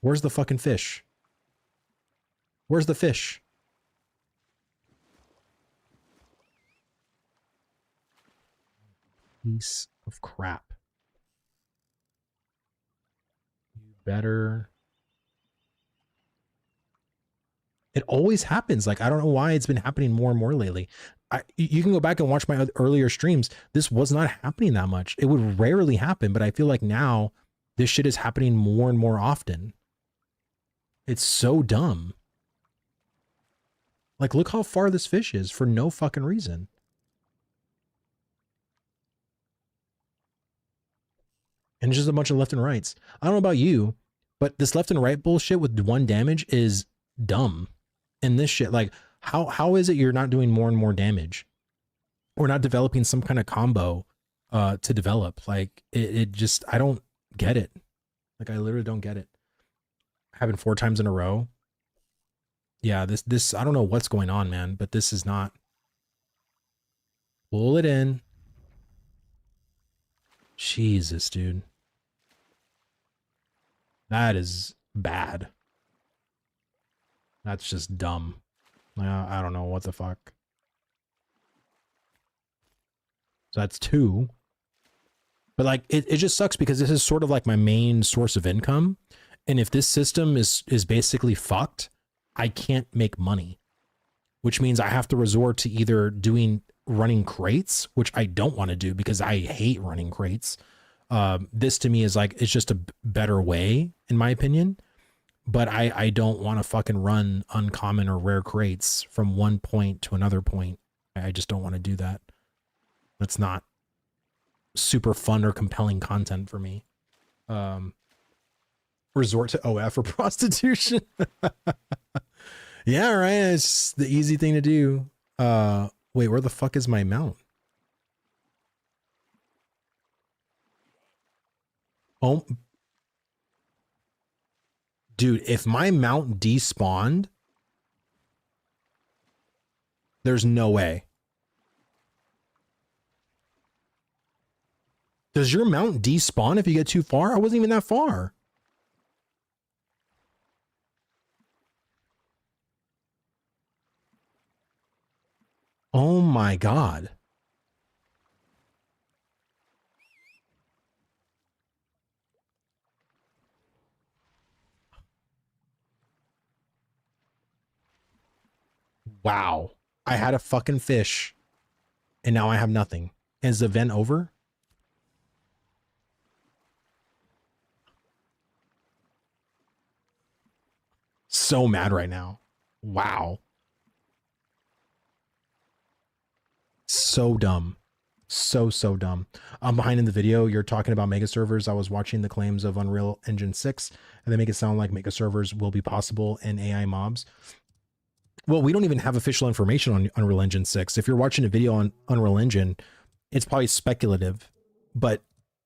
Where's the fucking fish? Where's the fish? Piece of crap. You better. It always happens. Like, I don't know why it's been happening more and more lately. You can go back and watch my earlier streams. This was not happening that much. It would rarely happen, but I feel like now this shit is happening more and more often. It's so dumb. Like, look how far this fish is for no fucking reason. And it's just a bunch of left and rights. I don't know about you, but this left and right bullshit with 1 damage is dumb. And this shit, like, how is it you're not doing more and more damage? Or not developing some kind of combo to develop? Like, it just, I don't get it. Like, I literally don't get it. Having 4 times in a row. Yeah, this I don't know what's going on, man, but this is not. Pull it in. Jesus, dude. That is bad. That's just dumb. I don't know what the fuck. So that's 2. But like, it just sucks because this is sort of like my main source of income. And if this system is basically fucked, I can't make money, which means I have to resort to either running crates, which I don't want to do because I hate running crates. This to me is like, it's just a better way in my opinion, but I don't want to fucking run uncommon or rare crates from one point to another point. I just don't want to do that. That's not super fun or compelling content for me. Resort to OF or prostitution. Yeah, right. It's the easy thing to do. Wait, where the fuck is my mount? Oh, dude, if my mount despawned, there's no way. Does your mount despawn if you get too far? I wasn't even that far. Oh my God. Wow. I had a fucking fish and now I have nothing. Is the event over? So mad right now. Wow. So dumb. So dumb. I'm behind in the video. You're talking about mega servers. I was watching the claims of Unreal Engine 6 and they make it sound like mega servers will be possible in AI mobs. Well, we don't even have official information on Unreal Engine 6. If you're watching a video on Unreal Engine, it's probably speculative, but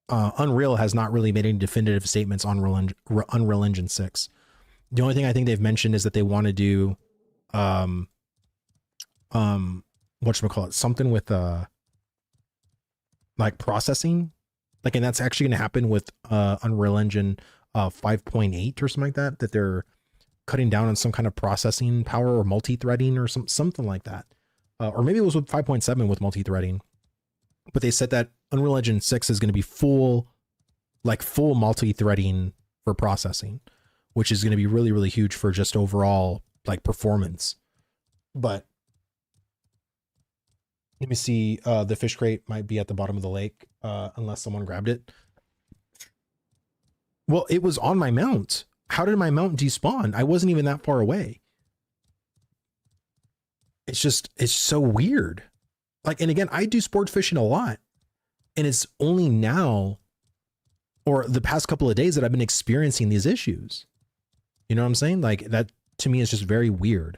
Unreal has not really made any definitive statements on Unreal Engine 6. The only thing I think they've mentioned is that they want to do whatchamacallit, something with like processing, like, and that's actually going to happen with Unreal Engine 5.8 or something like that they're cutting down on some kind of processing power or multi-threading or something like that, or maybe it was with 5.7 with multi-threading, but they said that Unreal Engine 6 is going to be full multi-threading for processing, which is going to be really, really huge for just overall like performance. But Let me see. The fish crate might be at the bottom of the lake, unless someone grabbed it. Well, it was on my mount. How did my mount despawn? I wasn't even that far away. It's so weird. Like, and again, I do sport fishing a lot, and it's only now or the past couple of days that I've been experiencing these issues. You know what I'm saying? Like, that to me is just very weird.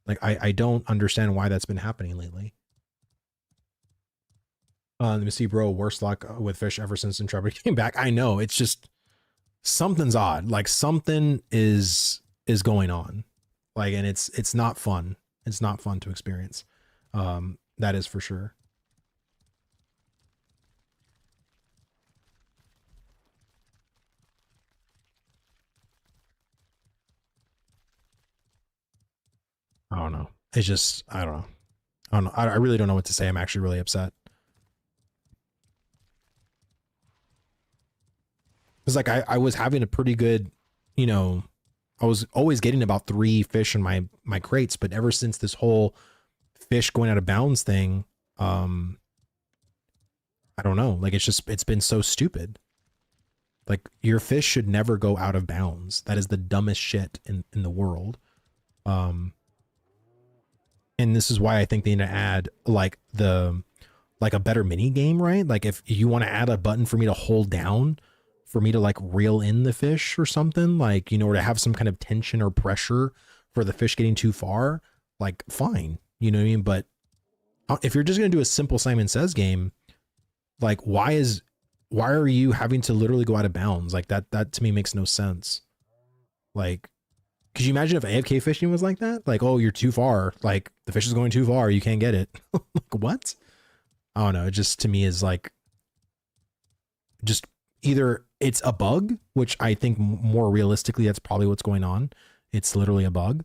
Like, I don't understand why that's been happening lately. Let me see, bro. Worst luck with fish ever since Intrepid came back. I know, it's just something's odd. Like, something is going on. Like, and it's not fun. It's not fun to experience. That is for sure. I don't know. It's just, I don't know. I don't know. I really don't know what to say. I'm actually really upset. It's like I was having a pretty good, you know, I was always getting about 3 fish in my crates, but ever since this whole fish going out of bounds thing, I don't know. Like, it's been so stupid. Like, your fish should never go out of bounds. That is the dumbest shit in the world. And this is why I think they need to add like a better mini game, right? Like, if you want to add a button for me to hold down, for me to like reel in the fish or something, like, you know, or to have some kind of tension or pressure for the fish getting too far, like, fine, you know what I mean? But if you're just going to do a simple Simon Says game, like, why are you having to literally go out of bounds? Like, that to me makes no sense. Like, could you imagine if AFK fishing was like that? Like, oh, you're too far. Like, the fish is going too far. You can't get it. Like, what? I don't know. It just, to me, is like, just either it's a bug, which I think more realistically, that's probably what's going on. It's literally a bug.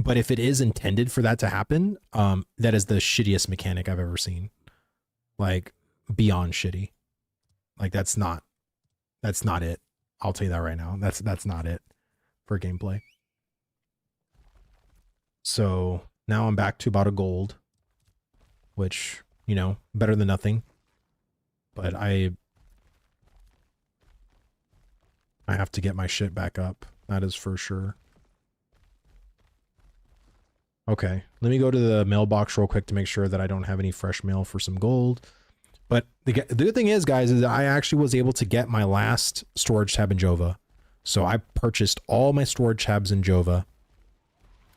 But if it is intended for that to happen, that is the shittiest mechanic I've ever seen. Like, beyond shitty. Like, that's not it. I'll tell you that right now. That's not it for gameplay. So now I'm back to about a gold, which, you know, better than nothing. But I have to get my shit back up. That is for sure. Okay, let me go to the mailbox real quick to make sure that I don't have any fresh mail for some gold. But the good thing is, guys, is I actually was able to get my last storage tab in Jova. So I purchased all my storage tabs in Jova.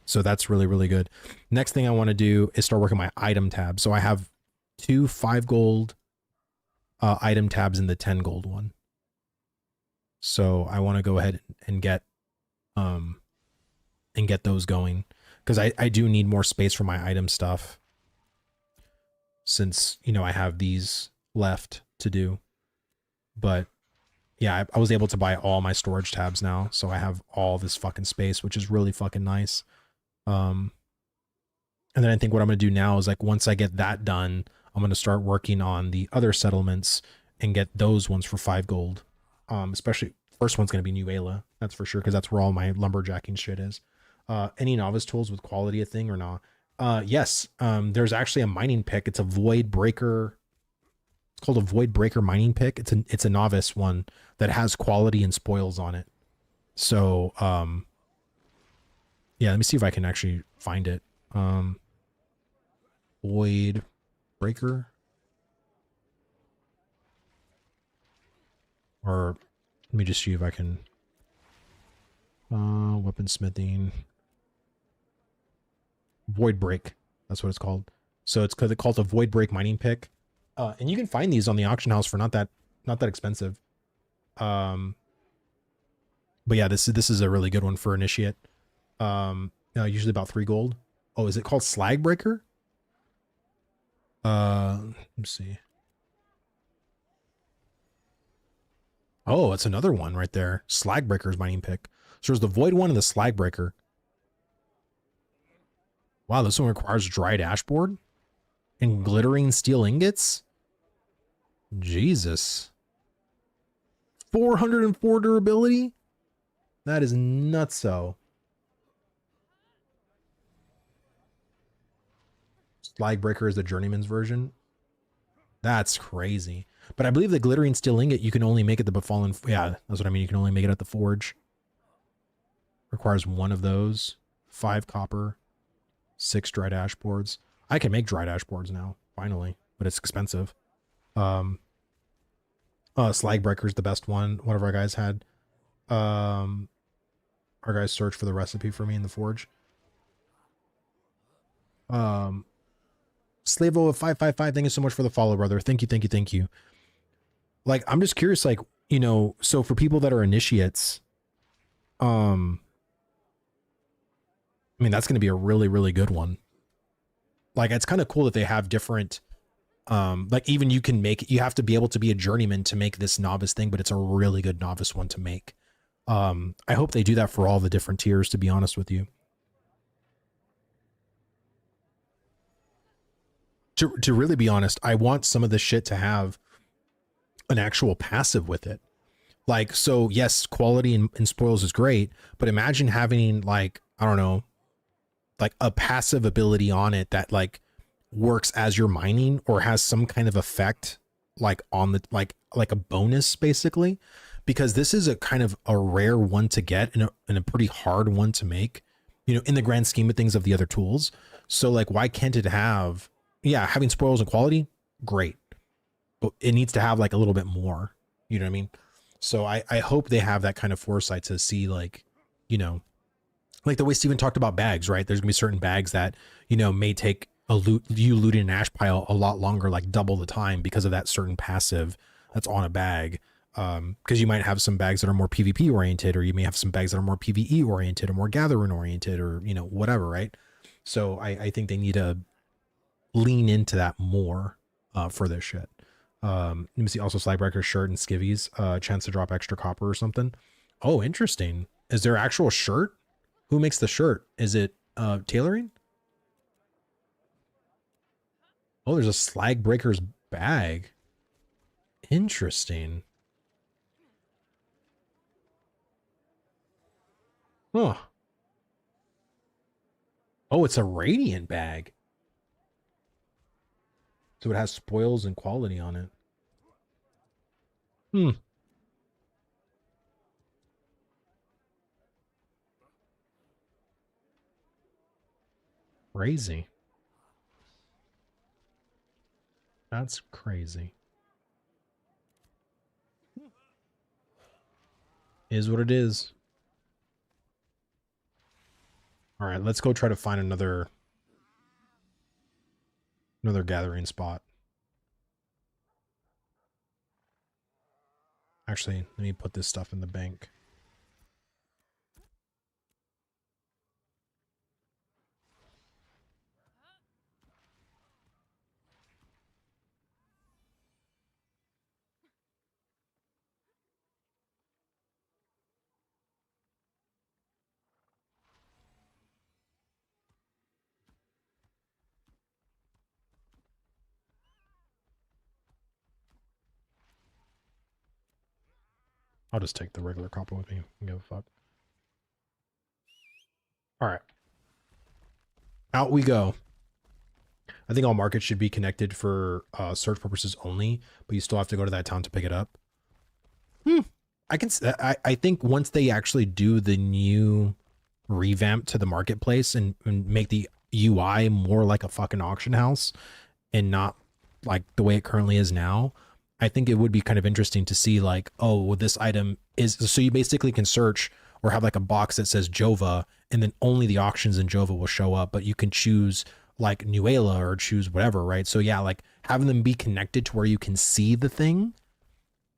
So that's really, really good. Next thing I want to do is start working my item tab. So I have 2 5 gold item tabs in the 10 gold one. So I want to go ahead and get those going, because I do need more space for my item stuff, since, you know, I have these left to do. But yeah, I was able to buy all my storage tabs now, so I have all this fucking space, which is really fucking nice. And then I think what I'm going to do now is, like, once I get that done, I'm going to start working on the other settlements and get those ones for 5 gold. Especially first one's going to be New Ayla, that's for sure, because that's where all my lumberjacking shit is. Any novice tools with quality a thing or not? Yes. There's actually a mining pick. It's a void breaker. It's called a void breaker mining pick. It's a novice one that has quality and spoils on it. So, yeah, let me see if I can actually find it. Void breaker, or let me just see if I can, weaponsmithing, void break. That's what it's called. So it's called a void break mining pick. And you can find these on the auction house for not that expensive. But yeah, this is a really good one for initiate. Usually about 3 gold. Oh, is it called slag breaker? Let's see. Oh, it's another one right there. Slag breaker's mining pick. So there's the void one and the slag breaker. Wow, this one requires dried ashboard and glittering steel ingots. Jesus. 404 durability? That is nutso. Slag Breaker is the Journeyman's version. That's crazy. But I believe the Glittering Steel Ingot, you can only make it the Befallen. Yeah, that's what I mean. You can only make it at the Forge. Requires one of those. 5 copper. 6 dried ash boards. I can make dried ash boards now, finally. But it's expensive. Slag Breaker is the best one. One of our guys had. Our guys searched for the recipe for me in the Forge. Slavo of 555, thank you so much for the follow, brother. Thank you, thank you, thank you. Like, I'm just curious, like, you know, so for people that are initiates, I mean, that's going to be a really, really good one. Like, it's kind of cool that they have different, like, even you can make, you have to be able to be a journeyman to make this novice thing, but it's a really good novice one to make. I hope they do that for all the different tiers, to be honest with you. To really be honest, I want some of this shit to have an actual passive with it. Like, so yes, quality and spoils is great, but imagine having, like, I don't know, like a passive ability on it that like works as you're mining or has some kind of effect, like on the, like a bonus basically, because this is a kind of a rare one to get and a pretty hard one to make, you know, in the grand scheme of things of the other tools. So like, why can't it have, yeah, having spoils and quality, great, but it needs to have like a little bit more, you know what I mean? So I hope they have that kind of foresight to see, like, you know, like the way Steven talked about bags, right? There's gonna be certain bags that, you know, may take you looting an ash pile a lot longer, like double the time because of that certain passive that's on a bag. Because you might have some bags that are more PvP oriented, or you may have some bags that are more PvE oriented or more gathering oriented, or, you know, whatever, right? So I think they need to lean into that more for this shit. Let me see. Also, Slagbreaker shirt and skivvies, chance to drop extra copper or something. Oh, interesting. Is there actual shirt? Who makes the shirt? Is it tailoring? Oh, there's a Slagbreaker's bag. Interesting. Huh. Oh, it's a radiant bag. So it has spoils and quality on it. Hmm. Crazy. That's crazy. Is what it is. All right, let's go try to find another gathering spot. Actually, let me put this stuff in the bank. I'll just take the regular copper with me. I don't give a fuck. All right. Out we go. I think all markets should be connected for search purposes only, but you still have to go to that town to pick it up. I think once they actually do the new revamp to the marketplace and make the UI more like a fucking auction house and not like the way it currently is now, I think it would be kind of interesting to see, like, oh, well, this item is, so you basically can search or have like a box that says Jova, and then only the auctions in Jova will show up, but you can choose like Nuela or choose whatever, right? So yeah, like having them be connected to where you can see the thing,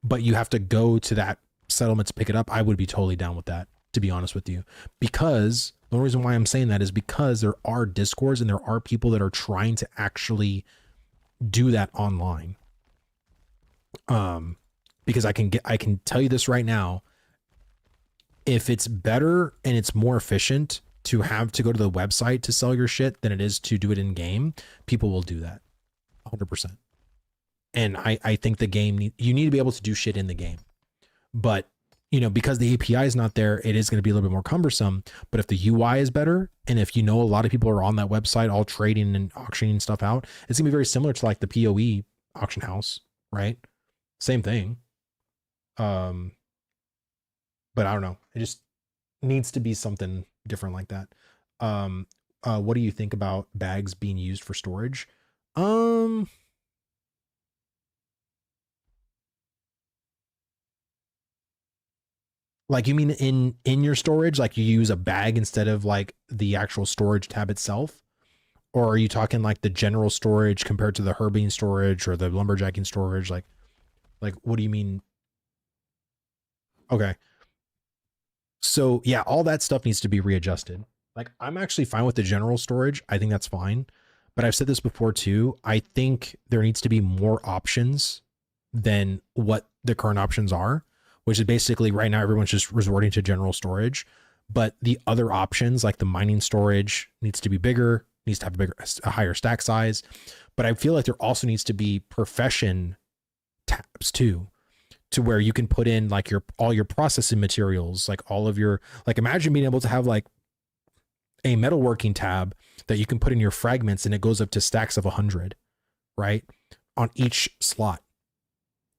but you have to go to that settlement to pick it up. I would be totally down with that, to be honest with you, because the only reason why I'm saying that is because there are discords and there are people that are trying to actually do that online. Because I can tell you this right now, if it's better and it's more efficient to have to go to the website to sell your shit than it is to do it in game, people will do that 100%. And I think the game, you need to be able to do shit in the game, but because the API is not there, it is going to be a little bit more cumbersome. But if the UI is better, and if a lot of people are on that website all trading and auctioning stuff out, it's gonna be very similar to like the PoE auction house, right? Same thing. But I don't know. It just needs to be something different like that. What do you think about bags being used for storage? Like you mean in your storage, like you use a bag instead of like the actual storage tab itself? Or are you talking like the general storage compared to the herbing storage or the lumberjacking storage? Like what do you mean? Okay. So yeah, all that stuff needs to be readjusted. Like I'm actually fine with the general storage. I think that's fine. But I've said this before too. I think there needs to be more options than what the current options are, which is basically right now everyone's just resorting to general storage. But the other options like the mining storage needs to be bigger, needs to have a higher stack size. But I feel like there also needs to be profession tabs too, to where you can put in like all your processing materials, like all of your, like imagine being able to have like a metalworking tab that you can put in your fragments and it goes up to stacks of 100, right? On each slot.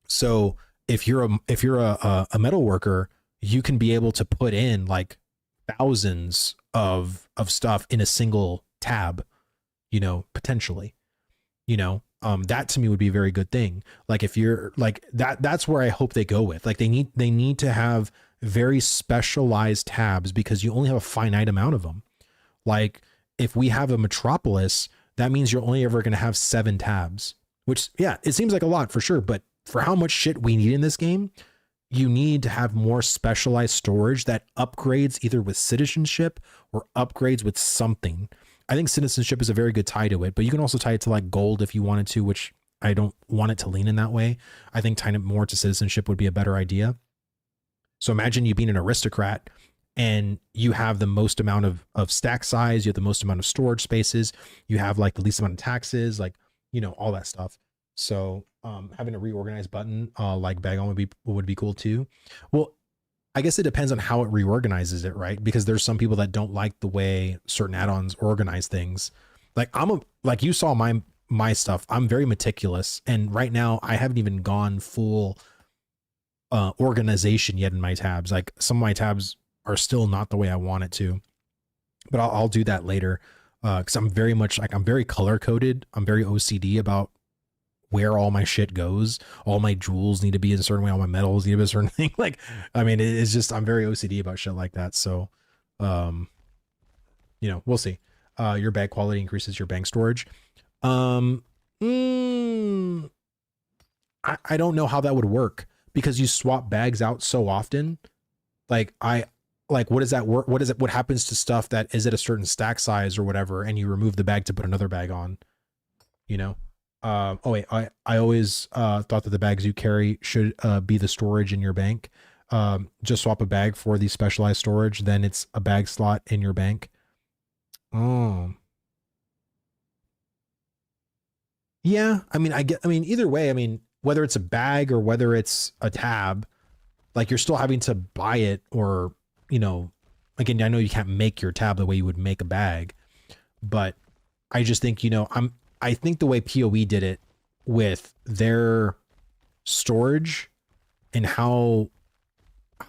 So if you're a metal worker, you can be able to put in like thousands of stuff in a single tab, potentially, that to me would be a very good thing. Like if you're like that's where I hope they go with, like they need to have very specialized tabs because you only have a finite amount of them. Like if we have a metropolis, that means you're only ever going to have 7 tabs, which yeah, it seems like a lot for sure. But for how much shit we need in this game, you need to have more specialized storage that upgrades either with citizenship or upgrades with something. I think citizenship is a very good tie to it, but you can also tie it to like gold if you wanted to, which I don't want it to lean in that way. I think tying it more to citizenship would be a better idea. So imagine you being an aristocrat and you have the most amount of stack size, you have the most amount of storage spaces, you have like the least amount of taxes, like, all that stuff. So having a reorganize button like bag on would be cool too. Well, I guess it depends on how it reorganizes it, right? Because there's some people that don't like the way certain add-ons organize things. Like like you saw my stuff. I'm very meticulous, and right now I haven't even gone full organization yet in my tabs. Like some of my tabs are still not the way I want it to, but I'll do that later. Because I'm very much like I'm very color coded. I'm very OCD about where all my shit goes. All my jewels need to be in a certain way. All my metals need to be a certain thing. Like, I mean, it's just, I'm very OCD about shit like that. So, we'll see. Your bag quality increases your bank storage. I don't know how that would work because you swap bags out so often. What does that work? What happens to stuff that is at a certain stack size or whatever, and you remove the bag to put another bag on, I always thought that the bags you carry should be the storage in your bank. Just swap a bag for the specialized storage, then it's a bag slot in your bank. Oh. Yeah, I mean, either way, I mean, whether it's a bag or whether it's a tab, like you're still having to buy it or, again, I know you can't make your tab the way you would make a bag, but I just think, I think the way PoE did it with their storage and how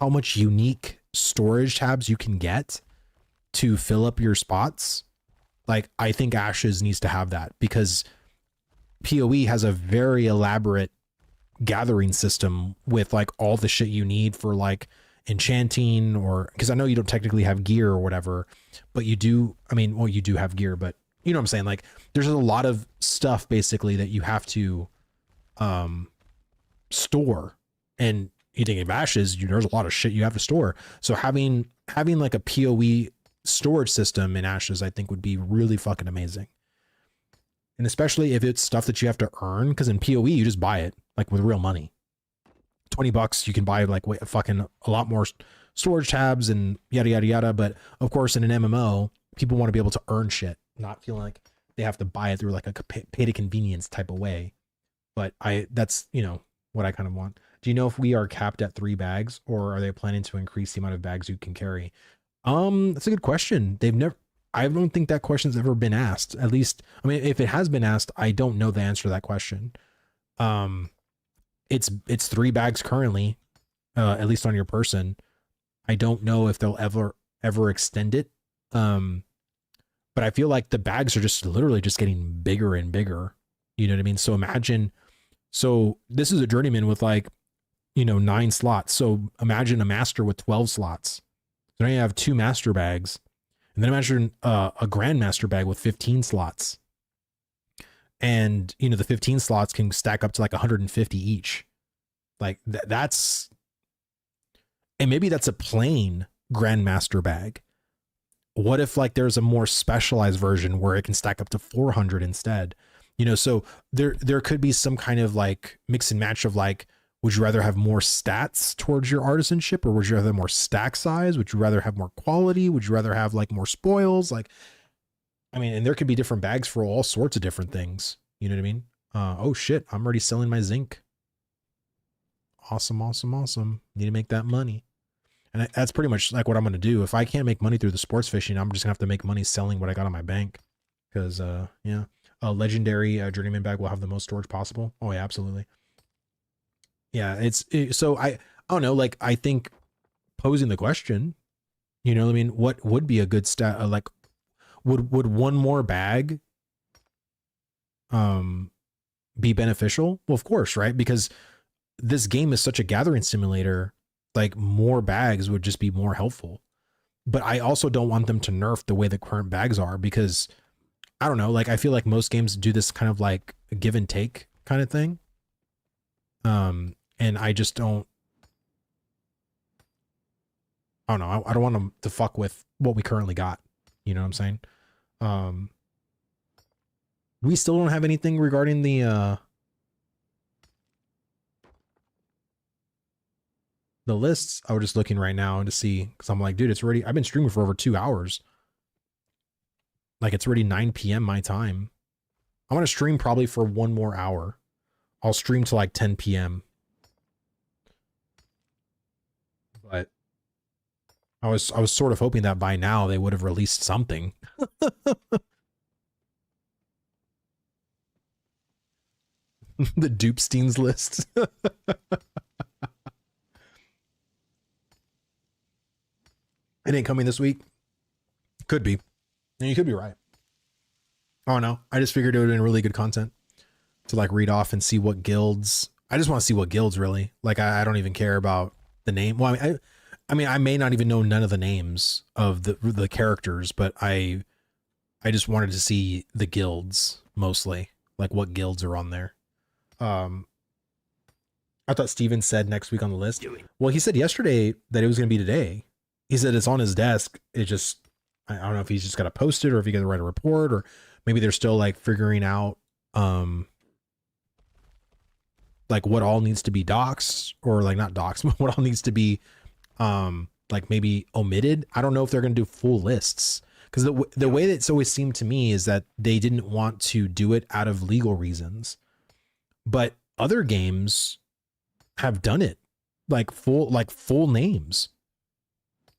much unique storage tabs you can get to fill up your spots, like I think Ashes needs to have that because PoE has a very elaborate gathering system with like all the shit you need for like enchanting, or because I know you don't technically have gear or whatever, but you do. I mean, well, you do have gear, but you know what I'm saying? Like there's a lot of stuff basically that you have to store, and you think of Ashes, there's a lot of shit you have to store. So having like a PoE storage system in Ashes, I think would be really fucking amazing. And especially if it's stuff that you have to earn, because in PoE you just buy it like with real money. $20 you can buy like fucking a lot more storage tabs and yada yada yada. But of course in an MMO, people want to be able to earn shit, not feeling like they have to buy it through like a pay to convenience type of way. But that's what I kind of want. Do you know if we are capped at 3 bags, or are they planning to increase the amount of bags you can carry? That's a good question. I don't think that question's ever been asked. At least, I mean, if it has been asked, I don't know the answer to that question. Um, it's 3 bags currently, at least on your person. I don't know if they'll ever extend it. But I feel like the bags are just literally just getting bigger and bigger. You know what I mean? So imagine, so this is a journeyman with like, 9 slots. So imagine a master with 12 slots. So now you have 2 master bags, and then imagine a grandmaster bag with 15 slots. And the 15 slots can stack up to like 150 each. Like that's, and maybe that's a plain grandmaster bag. What if like there's a more specialized version where it can stack up to 400 instead? So there could be some kind of like mix and match of like, would you rather have more stats towards your artisanship, or would you rather have more stack size? Would you rather have more quality? Would you rather have like more spoils? Like, I mean, and there could be different bags for all sorts of different things. You know what I mean? Oh shit, I'm already selling my zinc. Awesome. Need to make that money. And that's pretty much like what I'm going to do. If I can't make money through the sports fishing, I'm just gonna have to make money selling what I got on my bank. Cause yeah, a legendary journeyman bag will have the most storage possible. Oh yeah, absolutely. Yeah, so I don't know, like I think posing the question, I mean, what would be a good stat? Like, would one more bag be beneficial? Well, of course, right? Because this game is such a gathering simulator, like more bags would just be more helpful. But I also don't want them to nerf the way the current bags are, because I don't know, like I feel like most games do this kind of like a give and take kind of thing. And I just don't know. I don't want them to fuck with what we currently got. You know what I'm saying? We still don't have anything regarding the lists. I was just looking right now to see, because I'm like, dude, it's already, I've been streaming for over 2 hours. Like it's already 9 p.m. my time. I want to stream probably for 1 more hour. I'll stream to like 10 p.m. But I was sort of hoping that by now they would have released something. The Dupesteins list. It ain't coming this week. Could be. And you could be right. Oh no, I just figured it would have been really good content to like read off and see what guilds. I just want to see what guilds really. Like I don't even care about the name. Well, I mean, I may not even know none of the names of the characters, but I just wanted to see the guilds mostly, like what guilds are on there. I thought Steven said next week on the list. Well, he said yesterday that it was going to be today. He said it's on his desk. It just, I don't know if he's just got to post it or if he got to write a report, or maybe they're still like figuring out, like what all needs to be doxed, or like not doxed, but what all needs to be, like maybe omitted. I don't know if they're going to do full lists, because the way that it's always seemed to me is that they didn't want to do it out of legal reasons, but other games have done it like full names.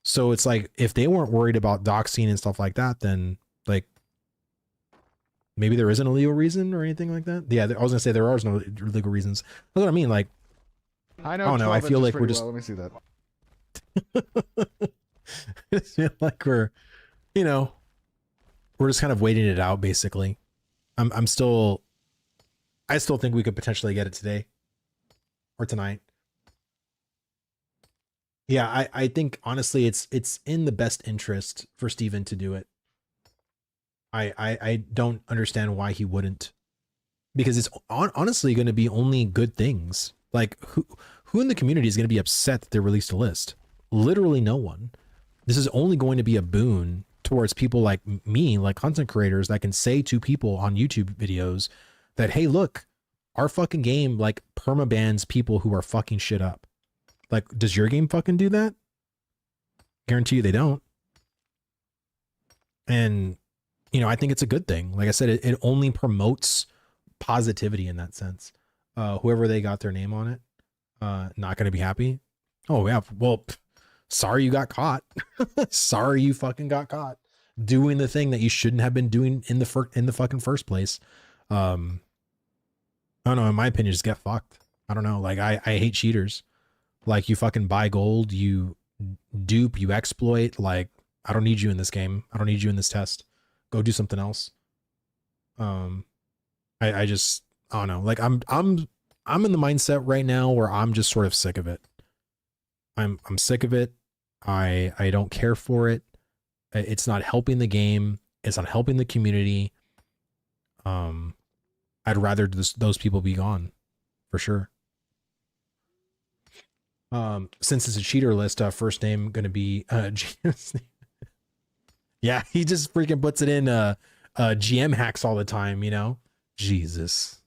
So it's like, if they weren't worried about doxing and stuff like that, then like maybe there isn't a legal reason or anything like that. Yeah, I was gonna say there are no legal reasons. That's what I mean. Like, I don't know. I feel like we're just. Well. Let me see that. I feel like we're just kind of waiting it out. Basically, I still think we could potentially get it today or tonight. Yeah, I think honestly it's in the best interest for Steven to do it. I don't understand why he wouldn't, because it's honestly going to be only good things. Like who in the community is going to be upset that they released a list? Literally no one. This is only going to be a boon towards people like me, like content creators that can say to people on YouTube videos that, hey, look, our fucking game like permabans people who are fucking shit up. Like, does your game fucking do that? Guarantee you they don't. And, I think it's a good thing. Like I said, it only promotes positivity in that sense. Whoever they got their name on it. Not gonna be happy. Oh yeah, well, sorry you got caught. Sorry you fucking got caught doing the thing that you shouldn't have been doing in the fucking first place. I don't know, in my opinion, just get fucked. I don't know. Like I hate cheaters. Like you fucking buy gold, you dupe, you exploit. Like I don't need you in this game. I don't need you in this test. Go do something else. I just I don't know. Like I'm in the mindset right now where I'm just sort of sick of it. I'm sick of it. I don't care for it. It's not helping the game. It's not helping the community. I'd rather those people be gone for sure. Since it's a cheater list, first name going to be yeah, he just freaking puts it in GM hacks all the time, you know? Jesus.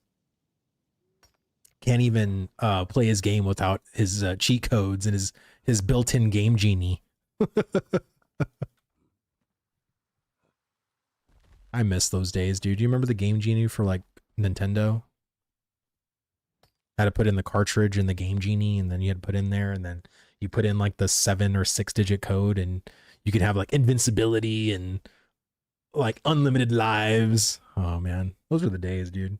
Can't even play his game without his cheat codes and his built-in game genie. I miss those days, dude. Do you remember the game genie for like Nintendo? Had to put in the cartridge and the game genie, and then you had to put in there, and then you put in like the 7 or 6 digit code, and you could have like invincibility and like unlimited lives. Oh man, those were the days, dude.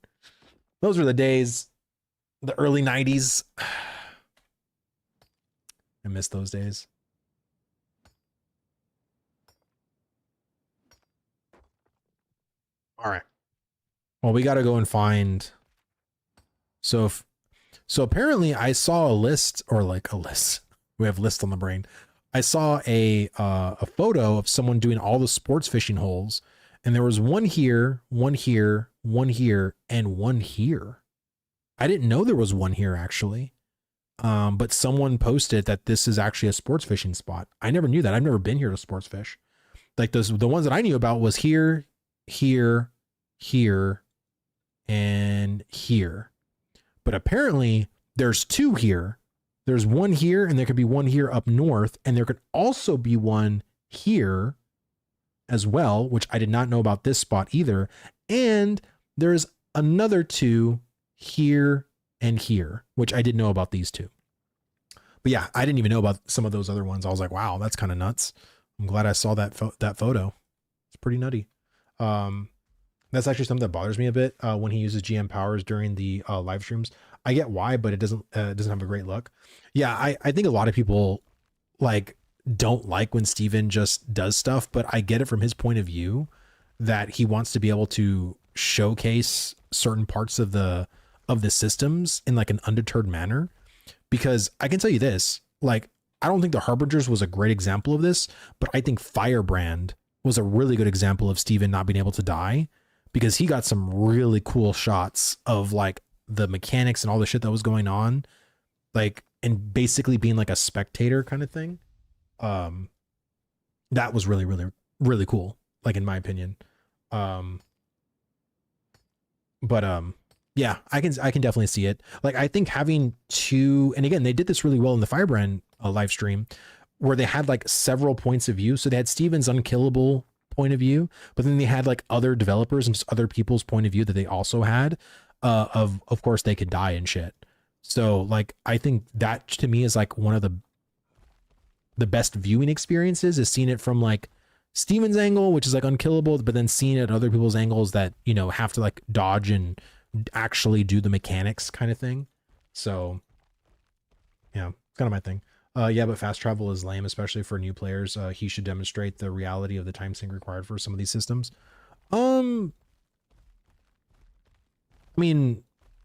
Those were the days. The early 90s. I miss those days. All right. Well, we got to go and find. So apparently I saw a list, or like a list. We have lists on the brain. I saw a photo of someone doing all the sports fishing holes, and there was one here, one here, one here, and one here. I didn't know there was one here actually. But someone posted that this is actually a sports fishing spot. I never knew that. I've never been here to sports fish. Like the ones that I knew about was here, here, here, and here. But apparently there's 2 here. There's one here, and there could be one here up north, and there could also be one here as well, which I did not know about this spot either. And there's another 2 here and here, which I didn't know about these 2. But yeah, I didn't even know about some of those other ones. I was like, wow, that's kind of nuts. I'm glad I saw that photo. It's pretty nutty. That's actually something that bothers me a bit when he uses GM powers during the live streams. I get why, but it doesn't have a great look. Yeah, I think a lot of people like don't like when Steven just does stuff, but I get it from his point of view that he wants to be able to showcase certain parts of the systems in like an undeterred manner. Because I can tell you this, like, I don't think the Harbingers was a great example of this, but I think Firebrand was a really good example of Steven not being able to die, because he got some really cool shots of like the mechanics and all the shit that was going on, like, and basically being like a spectator kind of thing. That was really, really, really cool, like in my opinion. Yeah, I can definitely see it. Like, I think having 2, and again, they did this really well in the Firebrand live stream, where they had like several points of view. So they had Steven's unkillable point of view, but then they had like other developers and just other people's point of view that they also had. Of course they could die and shit. So like, I think that to me is like one of the best viewing experiences, is seeing it from like Steven's angle, which is like unkillable, but then seeing it at other people's angles that, you know, have to like dodge and actually do the mechanics kind of thing. So yeah, it's kind of my thing. Yeah, but fast travel is lame, especially for new players. He should demonstrate the reality of the time sink required for some of these systems. I mean,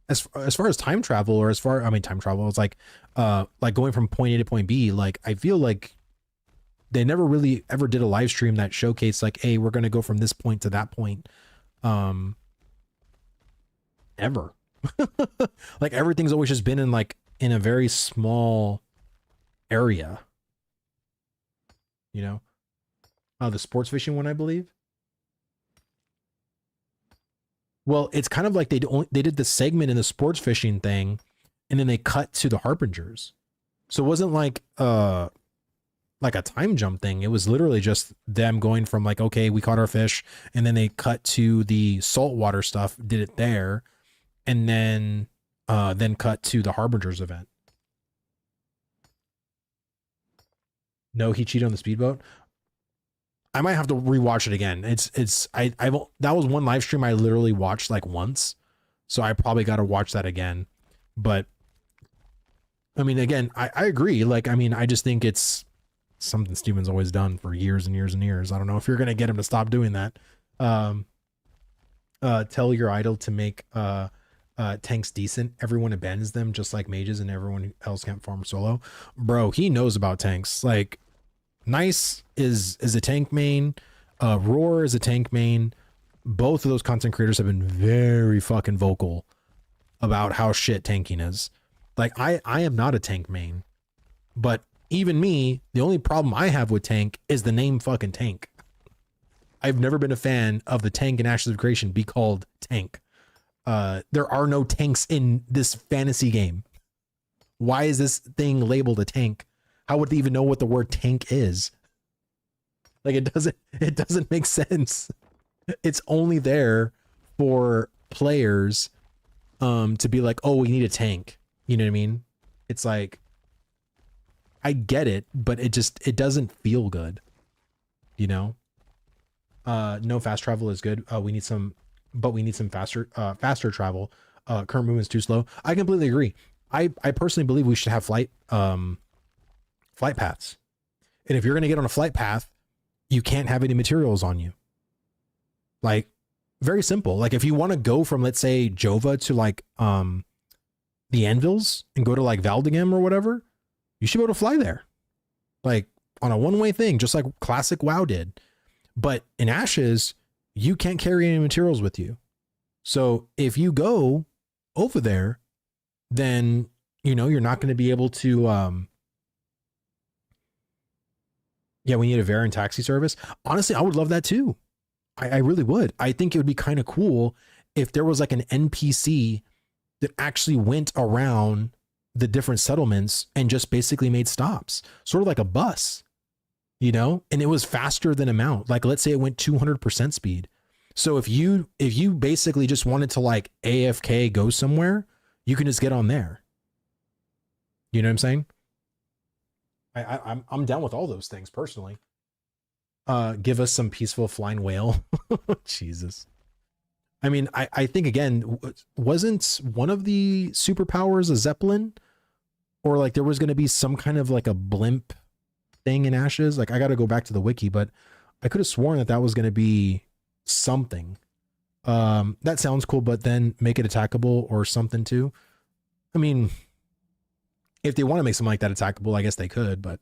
as far as time travel, or time travel is like going from point A to point B, like I feel like they never really ever did a live stream that showcased like, hey, we're going to go from this point to that point. Ever. Like everything's always just been in a very small area, you know. The sports fishing one, I believe. Well, it's kind of like they did the segment in the sports fishing thing, and then they cut to the Harbingers. So it wasn't like a time jump thing. It was literally just them going from like, okay, we caught our fish, and then they cut to the saltwater stuff, did it there, and then cut to the Harbingers event. No, he cheated on the speedboat. I might have to rewatch it again. That was one live stream I literally watched like once, so I probably got to watch that again. But I mean, again, I agree. Like, I mean, I just think it's something Steven's always done for years and years and years. I don't know if you're gonna get him to stop doing that. Tell your idol to make tanks decent. Everyone abandons them just like mages, and everyone else can't farm solo. Bro, he knows about tanks. Like, Nice is a tank main. Roar is a tank main. Both of those content creators have been very fucking vocal about how shit tanking is. Like, I am not a tank main, but even me, the only problem I have with tank is the name fucking tank. I've never been a fan of the tank in Ashes of Creation be called tank. There are no tanks in this fantasy game. Why is this thing labeled a tank? How would they even know what the word tank is? Like, it doesn't make sense. It's only there for players to be like, oh, we need a tank. You know what I mean? It's like, I get it, but it doesn't feel good. You know? No, fast travel is good. We need some faster travel. Current movement's too slow. I completely agree. I personally believe we should have flight paths. And if you're going to get on a flight path, you can't have any materials on you. Like, very simple. Like, if you want to go from, let's say, Jova to like the Anvils and go to like Valdegem or whatever, you should be able to fly there. Like, on a one-way thing, just like classic WoW did. But in Ashes, you can't carry any materials with you. So if you go over there, then, you know, you're not going to be able to yeah, we need a Verra and taxi service. Honestly, I would love that too. I really would. I think it would be kind of cool if there was like an NPC that actually went around the different settlements and just basically made stops, sort of like a bus, you know, and it was faster than a mount. Like, let's say it went 200% speed. So if you basically just wanted to like AFK go somewhere, you can just get on there. You know what I'm saying? I'm down with all those things personally. Give us some peaceful flying whale. Jesus. I mean, I think, again, wasn't one of the superpowers a Zeppelin? Or like there was going to be some kind of like a blimp thing in Ashes? Like, I got to go back to the wiki, but I could have sworn that was going to be something. That sounds cool, but then make it attackable or something too. I mean, if they want to make something like that attackable, I guess they could, but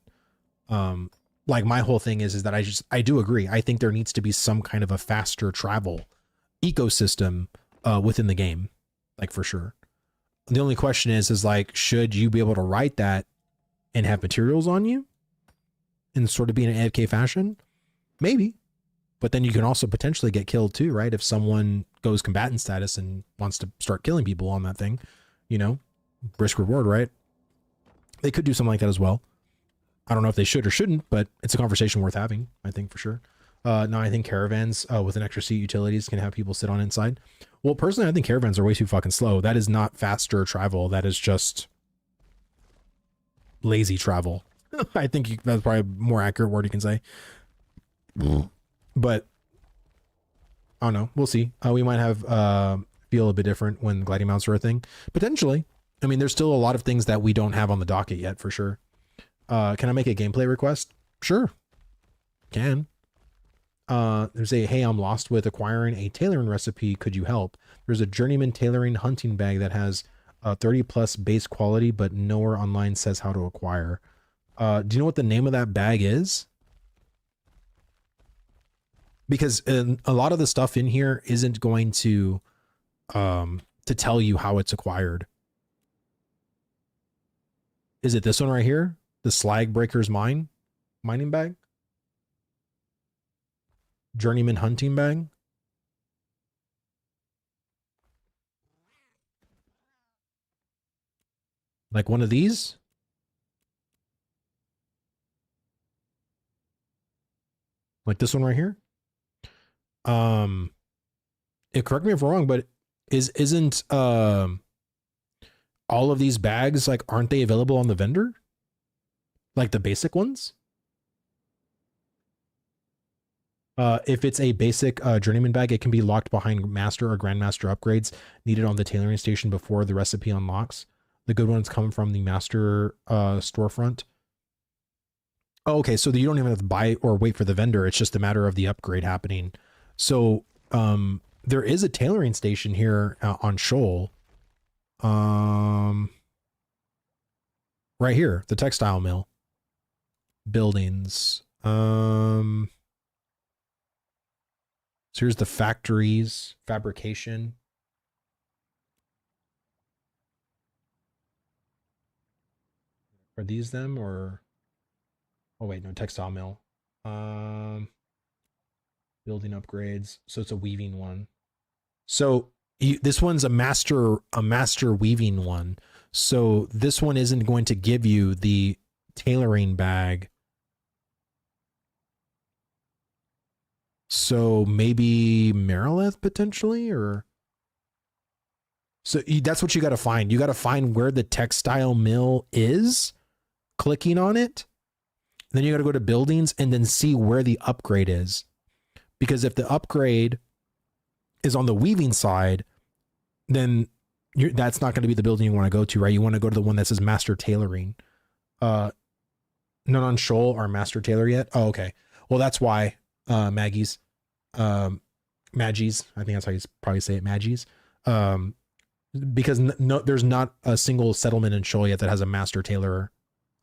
like, my whole thing is that I do agree. I think there needs to be some kind of a faster travel ecosystem within the game, like, for sure. The only question is like, should you be able to write that and have materials on you and sort of be in an AFK fashion? Maybe, but then you can also potentially get killed too, right? If someone goes combatant status and wants to start killing people on that thing, you know, risk reward, right? They could do something like that as well. I don't know if they should or shouldn't, but it's a conversation worth having, I think, for sure. No, I think caravans with an extra seat utilities can have people sit on inside. Well, personally, I think caravans are way too fucking slow. That is not faster travel. That is just lazy travel. I think that's probably a more accurate word you can say. But I don't know. We'll see. We might have feel a bit different when gliding mounts are a thing. Potentially. I mean, there's still a lot of things that we don't have on the docket yet, for sure. Can I make a gameplay request? Sure. Can. There's a, hey, I'm lost with acquiring a tailoring recipe. Could you help? There's a journeyman tailoring hunting bag that has 30 plus base quality, but nowhere online says how to acquire. Do you know what the name of that bag is? Because a lot of the stuff in here isn't going to tell you how it's acquired. Is it this one right here? The Slag Breaker's mining bag? Journeyman hunting bag? Like one of these? Like this one right here? Correct me if I'm wrong, but isn't all of these bags, like, aren't they available on the vendor? Like the basic ones? If it's a basic journeyman bag, it can be locked behind master or grandmaster upgrades needed on the tailoring station before the recipe unlocks. The good ones come from the master storefront. Oh, okay, so you don't even have to buy or wait for the vendor. It's just a matter of the upgrade happening. So there is a tailoring station here on Shoal. Right here, the textile mill. Buildings. So here's the factories, fabrication. Are these them or? Oh wait, no, textile mill. Building upgrades. So it's a weaving one. So this one's a master weaving one. So this one isn't going to give you the tailoring bag. So maybe Marilith potentially, or so that's what you got to find. You got to find where the textile mill is, clicking on it. Then you got to go to buildings and then see where the upgrade is. Because if the upgrade is on the weaving side, then that's not going to be the building you want to go to, right? You want to go to the one that says master tailoring. None on Shoal are master tailor yet. Oh, okay. Well, that's why Maggie's, Maggies, I think that's how you probably say it, Maggies. Because no, there's not a single settlement in Shoal yet that has a master tailor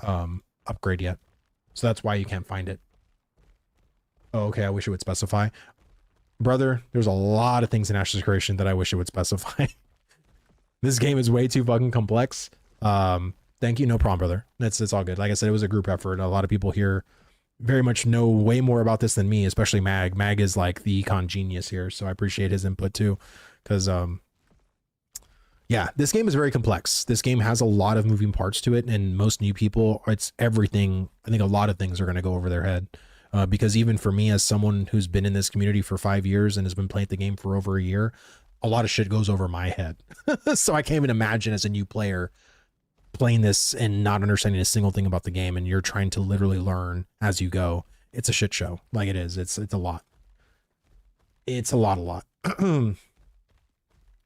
upgrade yet. So that's why you can't find it. Oh, okay. I wish it would specify. Brother, there's a lot of things in Ashes Creation that I wish it would specify. This game is way too fucking complex. Thank you. No problem, brother. It's all good. Like I said, it was a group effort. A lot of people here very much know way more about this than me, especially Mag. Mag is like the econ genius here. So I appreciate his input too. Cause, yeah, this game is very complex. This game has a lot of moving parts to it, and most new people, it's everything. I think a lot of things are going to go over their head. Because even for me, as someone who's been in this community for 5 years and has been playing the game for over a year, a lot of shit goes over my head. So I can't even imagine as a new player playing this and not understanding a single thing about the game, and you're trying to literally learn as you go. It's a shit show. Like it is. It's a lot. It's a lot.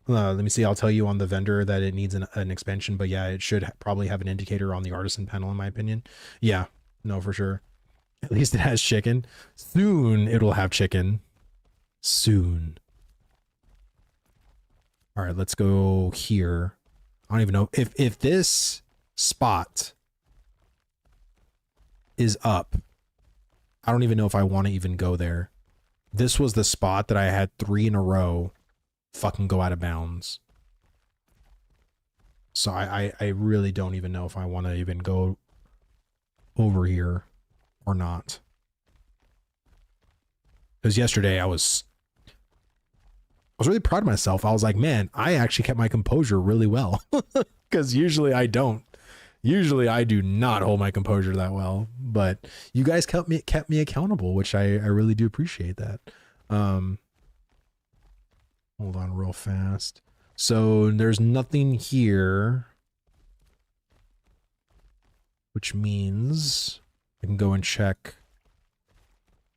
Let me see. I'll tell you on the vendor that it needs an expansion, but yeah, it should probably have an indicator on the artisan panel, in my opinion. Yeah, no, for sure. At least it has chicken. Soon it'll have chicken. Soon. All right, let's go here. I don't even know if this spot is up. I don't even know if I want to even go there. This was the spot that I had 3 in a row fucking go out of bounds. So I really don't even know if I want to even go over here or not. Because yesterday I was really proud of myself. I was like, man, I actually kept my composure really well. Because usually I don't. Usually I do not hold my composure that well. But you guys kept me accountable, which I really do appreciate that. Hold on real fast. So there's nothing here, which means I can go and check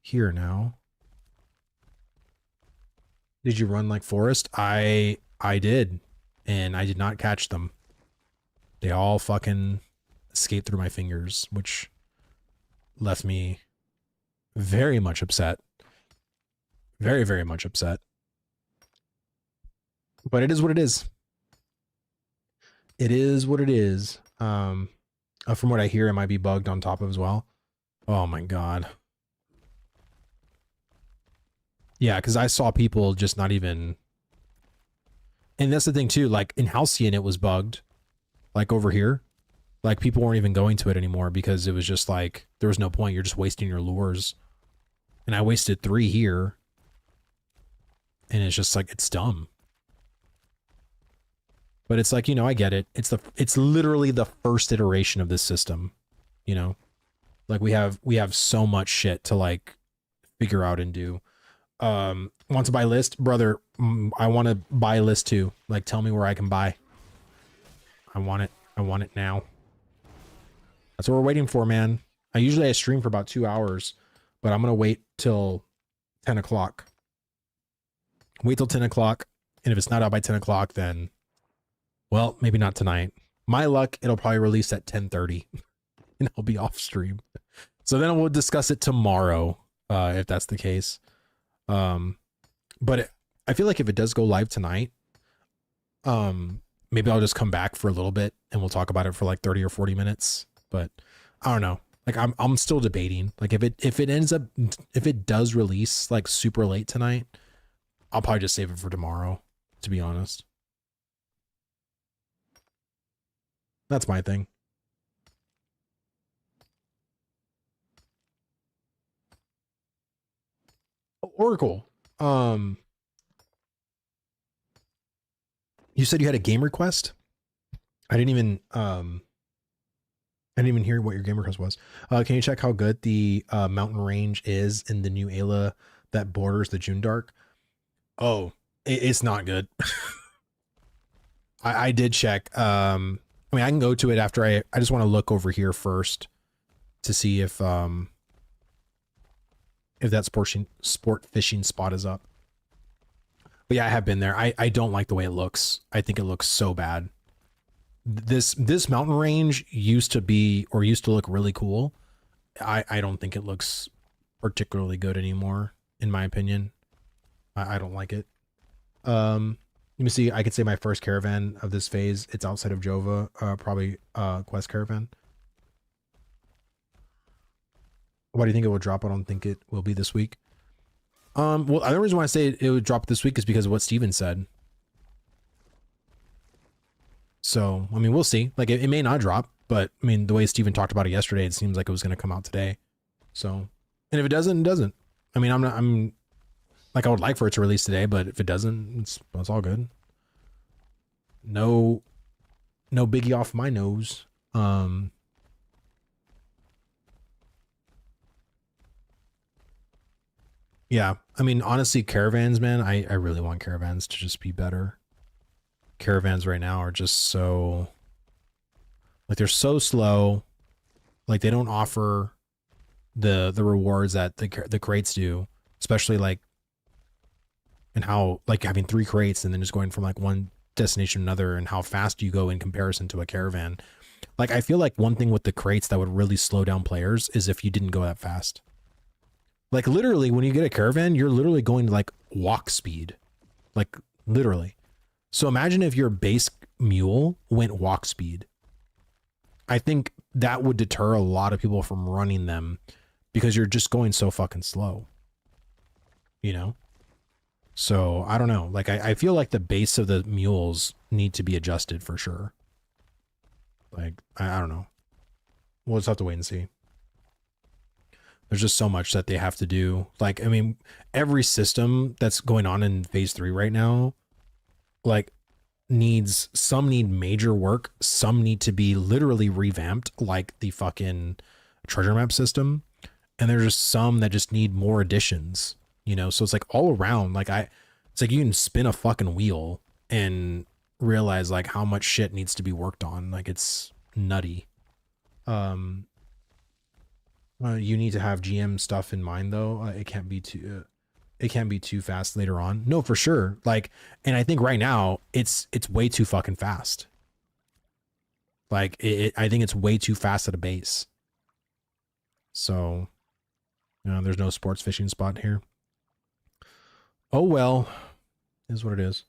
here now. Did you run like Forrest? I did, and I did not catch them. They all fucking escaped through my fingers, which left me very much upset. Very, very much upset. But it is what it is. It is what it is. From what I hear, it might be bugged on top of as well. Oh my god. Yeah, because I saw people just not even... And that's the thing too, like in Halcyon it was bugged. Like over here. Like people weren't even going to it anymore because it was just like, there was no point, you're just wasting your lures. And I wasted 3 here. And it's just like, it's dumb. But it's like, you know, I get it. It's literally the first iteration of this system, you know? Like we have so much shit to like figure out and do. Want to buy list? Brother, I want to buy list too. Like tell me where I can buy. I want it. I want it now. That's what we're waiting for, man. I stream for about 2 hours, but I'm going to wait till 10 o'clock. Wait till 10 o'clock. And if it's not out by 10 o'clock, then, well, maybe not tonight. My luck, it'll probably release at 10:30 and I'll be off stream. So then we'll discuss it tomorrow, if that's the case. But I feel like if it does go live tonight, maybe I'll just come back for a little bit and we'll talk about it for like 30 or 40 minutes. But I don't know. Like I'm still debating. Like if it does release like super late tonight, I'll probably just save it for tomorrow, to be honest. That's my thing. Oracle. You said you had a game request? I didn't even hear what your game request was. Can you check how good the mountain range is in the new Ayla that borders the June Dark? Oh, it's not good. I did check. I mean, I can go to it after I just want to look over here first to see if that sport fishing spot is up. But yeah, I have been there. I don't like the way it looks. I think it looks so bad. This mountain range used to look really cool. I don't think it looks particularly good anymore, in my opinion. I don't like it. Let me see. I could say my first caravan of this phase. It's outside of Jova, probably Quest Caravan. Why do you think it will drop? I don't think it will be this week. Well, the other reason why I say it would drop this week is because of what Steven said. So, I mean, we'll see. Like, it may not drop, but I mean, the way Steven talked about it yesterday, it seems like it was going to come out today. So, and if it doesn't, it doesn't. I mean, I'm like, I would like for it to release today, but if it doesn't, it's all good. No biggie off my nose. Yeah, I mean, honestly, caravans, man, I really want caravans to just be better. Caravans right now are just so, like, they're so slow. Like, they don't offer the rewards that the crates do, especially like, and how, like, having 3 crates and then just going from like one destination to another, and how fast you go in comparison to a caravan. Like, I feel like one thing with the crates that would really slow down players is if you didn't go that fast. Like, literally, when you get a caravan, you're literally going to like walk speed, like literally. So imagine if your base mule went walk speed. I think that would deter a lot of people from running them because you're just going so fucking slow, you know? So I don't know. Like, I feel like the base of the mules need to be adjusted for sure. Like, I don't know. We'll just have to wait and see. There's just so much that they have to do. Like, I mean, every system that's going on in phase 3 right now, like, some need major work. Some need to be literally revamped, like the fucking treasure map system. And there's just some that just need more additions, you know? So it's like all around, like it's like you can spin a fucking wheel and realize like how much shit needs to be worked on. Like, it's nutty. You need to have GM stuff in mind though. It can't be too fast later on. No, for sure. Like, and I think right now it's way too fucking fast. Like, I think it's way too fast at a base. So, there's no sports fishing spot here. Oh well, is what it is.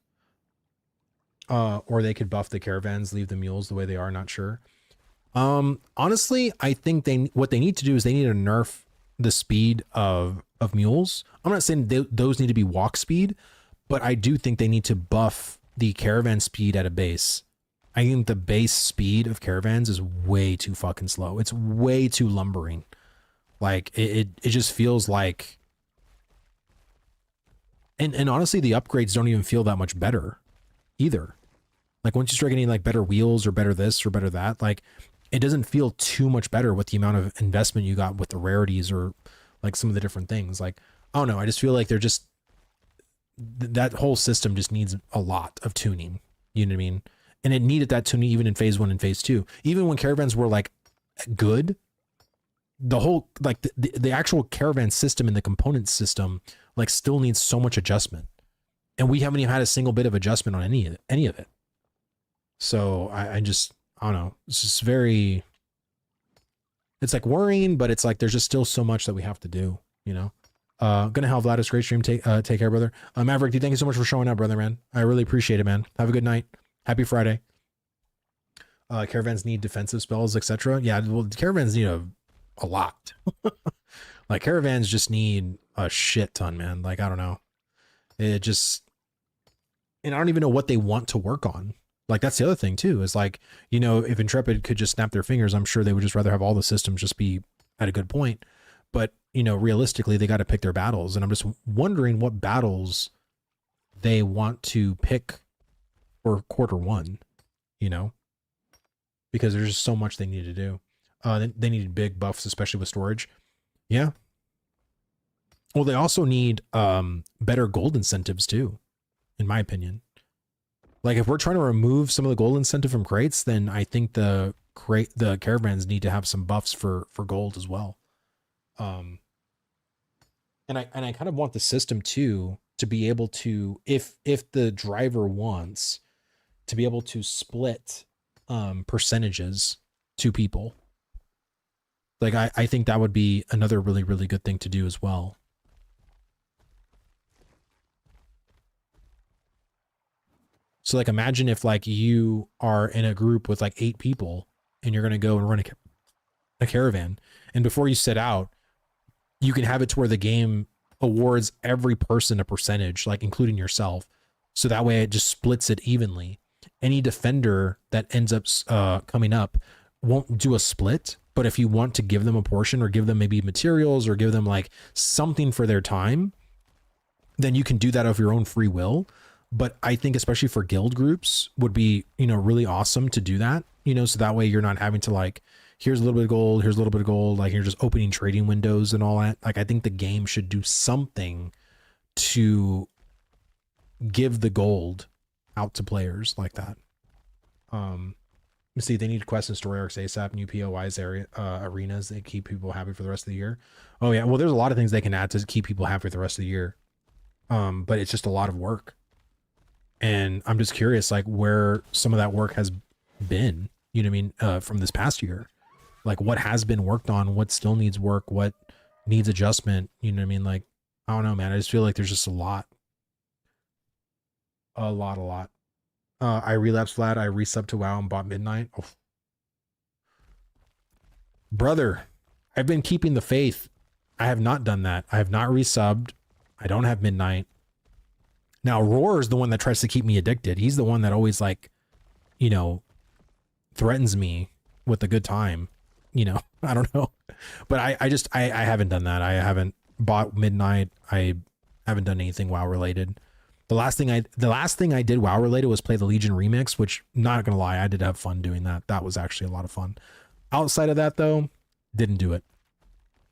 Or they could buff the caravans, leave the mules the way they are. Not sure. Honestly, I think what they need to do is they need to nerf the speed of mules. I'm not saying those need to be walk speed, but I do think they need to buff the caravan speed at a base. I think the base speed of caravans is way too fucking slow. It's way too lumbering. Like, it just feels like, and honestly, the upgrades don't even feel that much better either. Like, once you start getting like better wheels or better this or better that, like, it doesn't feel too much better with the amount of investment you got with the rarities or like some of the different things. Like, I don't know. I just feel like they're just, that whole system just needs a lot of tuning. You know what I mean? And it needed that tuning even in phase 1 and phase 2. Even when caravans were like good, the whole, like the actual caravan system and the component system, like still needs so much adjustment. And we haven't even had a single bit of adjustment on any of it. So I don't know. It's just very, it's like worrying, but it's like, there's just still so much that we have to do, you know? Gonna have Vladis, great stream. Take care, brother. Maverick, thank you so much for showing up, brother, man. I really appreciate it, man. Have a good night. Happy Friday. Caravans need defensive spells, etc. Yeah, well, caravans need a lot. Like caravans just need a shit ton, man. Like, I don't know. It just, and I don't even know what they want to work on. Like, that's the other thing too, is like, you know, if Intrepid could just snap their fingers, I'm sure they would just rather have all the systems just be at a good point. But, you know, realistically, they got to pick their battles. And I'm just wondering what battles they want to pick for quarter one, you know, because there's just so much they need to do. They need big buffs, especially with storage. Yeah. Well, they also need better gold incentives too, in my opinion. Like, if we're trying to remove some of the gold incentive from crates, then I think the caravans need to have some buffs for gold as well. And I kind of want the system too to be able to, if the driver wants, to be able to split percentages to people. Like, I think that would be another really, really good thing to do as well. So like, imagine if like you are in a group with like 8 people and you're going to go and run a caravan, and before you set out, you can have it to where the game awards every person a percentage, like including yourself. So that way it just splits it evenly. Any defender that ends up coming up won't do a split, but if you want to give them a portion or give them maybe materials or give them like something for their time, then you can do that of your own free will. But I think especially for guild groups would be, you know, really awesome to do that, you know, so that way you're not having to like, here's a little bit of gold, here's a little bit of gold, like you're just opening trading windows and all that. Like, I think the game should do something to give the gold out to players like that. See, they need quests and story arcs ASAP, new POIs, arenas. They keep people happy for the rest of the year. Oh yeah, well, there's a lot of things they can add to keep people happy for the rest of the year. But it's just a lot of work. And I'm just curious, like, where some of that work has been, you know what I mean, from this past year. Like, what has been worked on, what still needs work, what needs adjustment, you know what I mean? Like, I don't know, man. I just feel like there's just a lot. A lot. I relapsed flat. I resubbed to WoW and bought Midnight. Oh. Brother, I've been keeping the faith. I have not done that. I have not resubbed. I don't have Midnight. Now, Roar is the one that tries to keep me addicted. He's the one that always, like, you know, threatens me with a good time. You know, I don't know. But I haven't done that. I haven't bought Midnight. I haven't done anything WoW related. The last thing I did WoW related was play the Legion remix, which, not gonna lie, I did have fun doing that. That was actually a lot of fun. Outside of that though, didn't do it.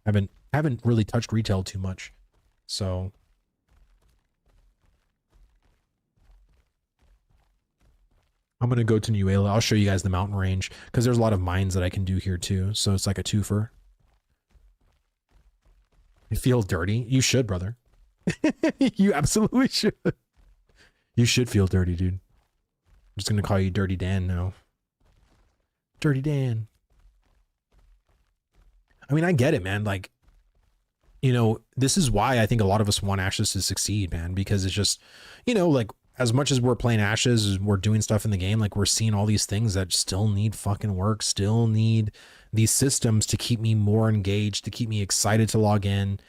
Haven't really touched retail too much. So I'm going to go to Nuela. I'll show you guys the mountain range because there's a lot of mines that I can do here too. So it's like a twofer. You feel dirty? You should, brother. You absolutely should. You should feel dirty, dude. I'm just going to call you Dirty Dan now. Dirty Dan. I mean, I get it, man. Like, you know, this is why I think a lot of us want Ashes to succeed, man, because it's just, you know, like, as much as we're playing Ashes, we're doing stuff in the game, like, we're seeing all these things that still need fucking work, still need these systems to keep me more engaged, to keep me excited to log in,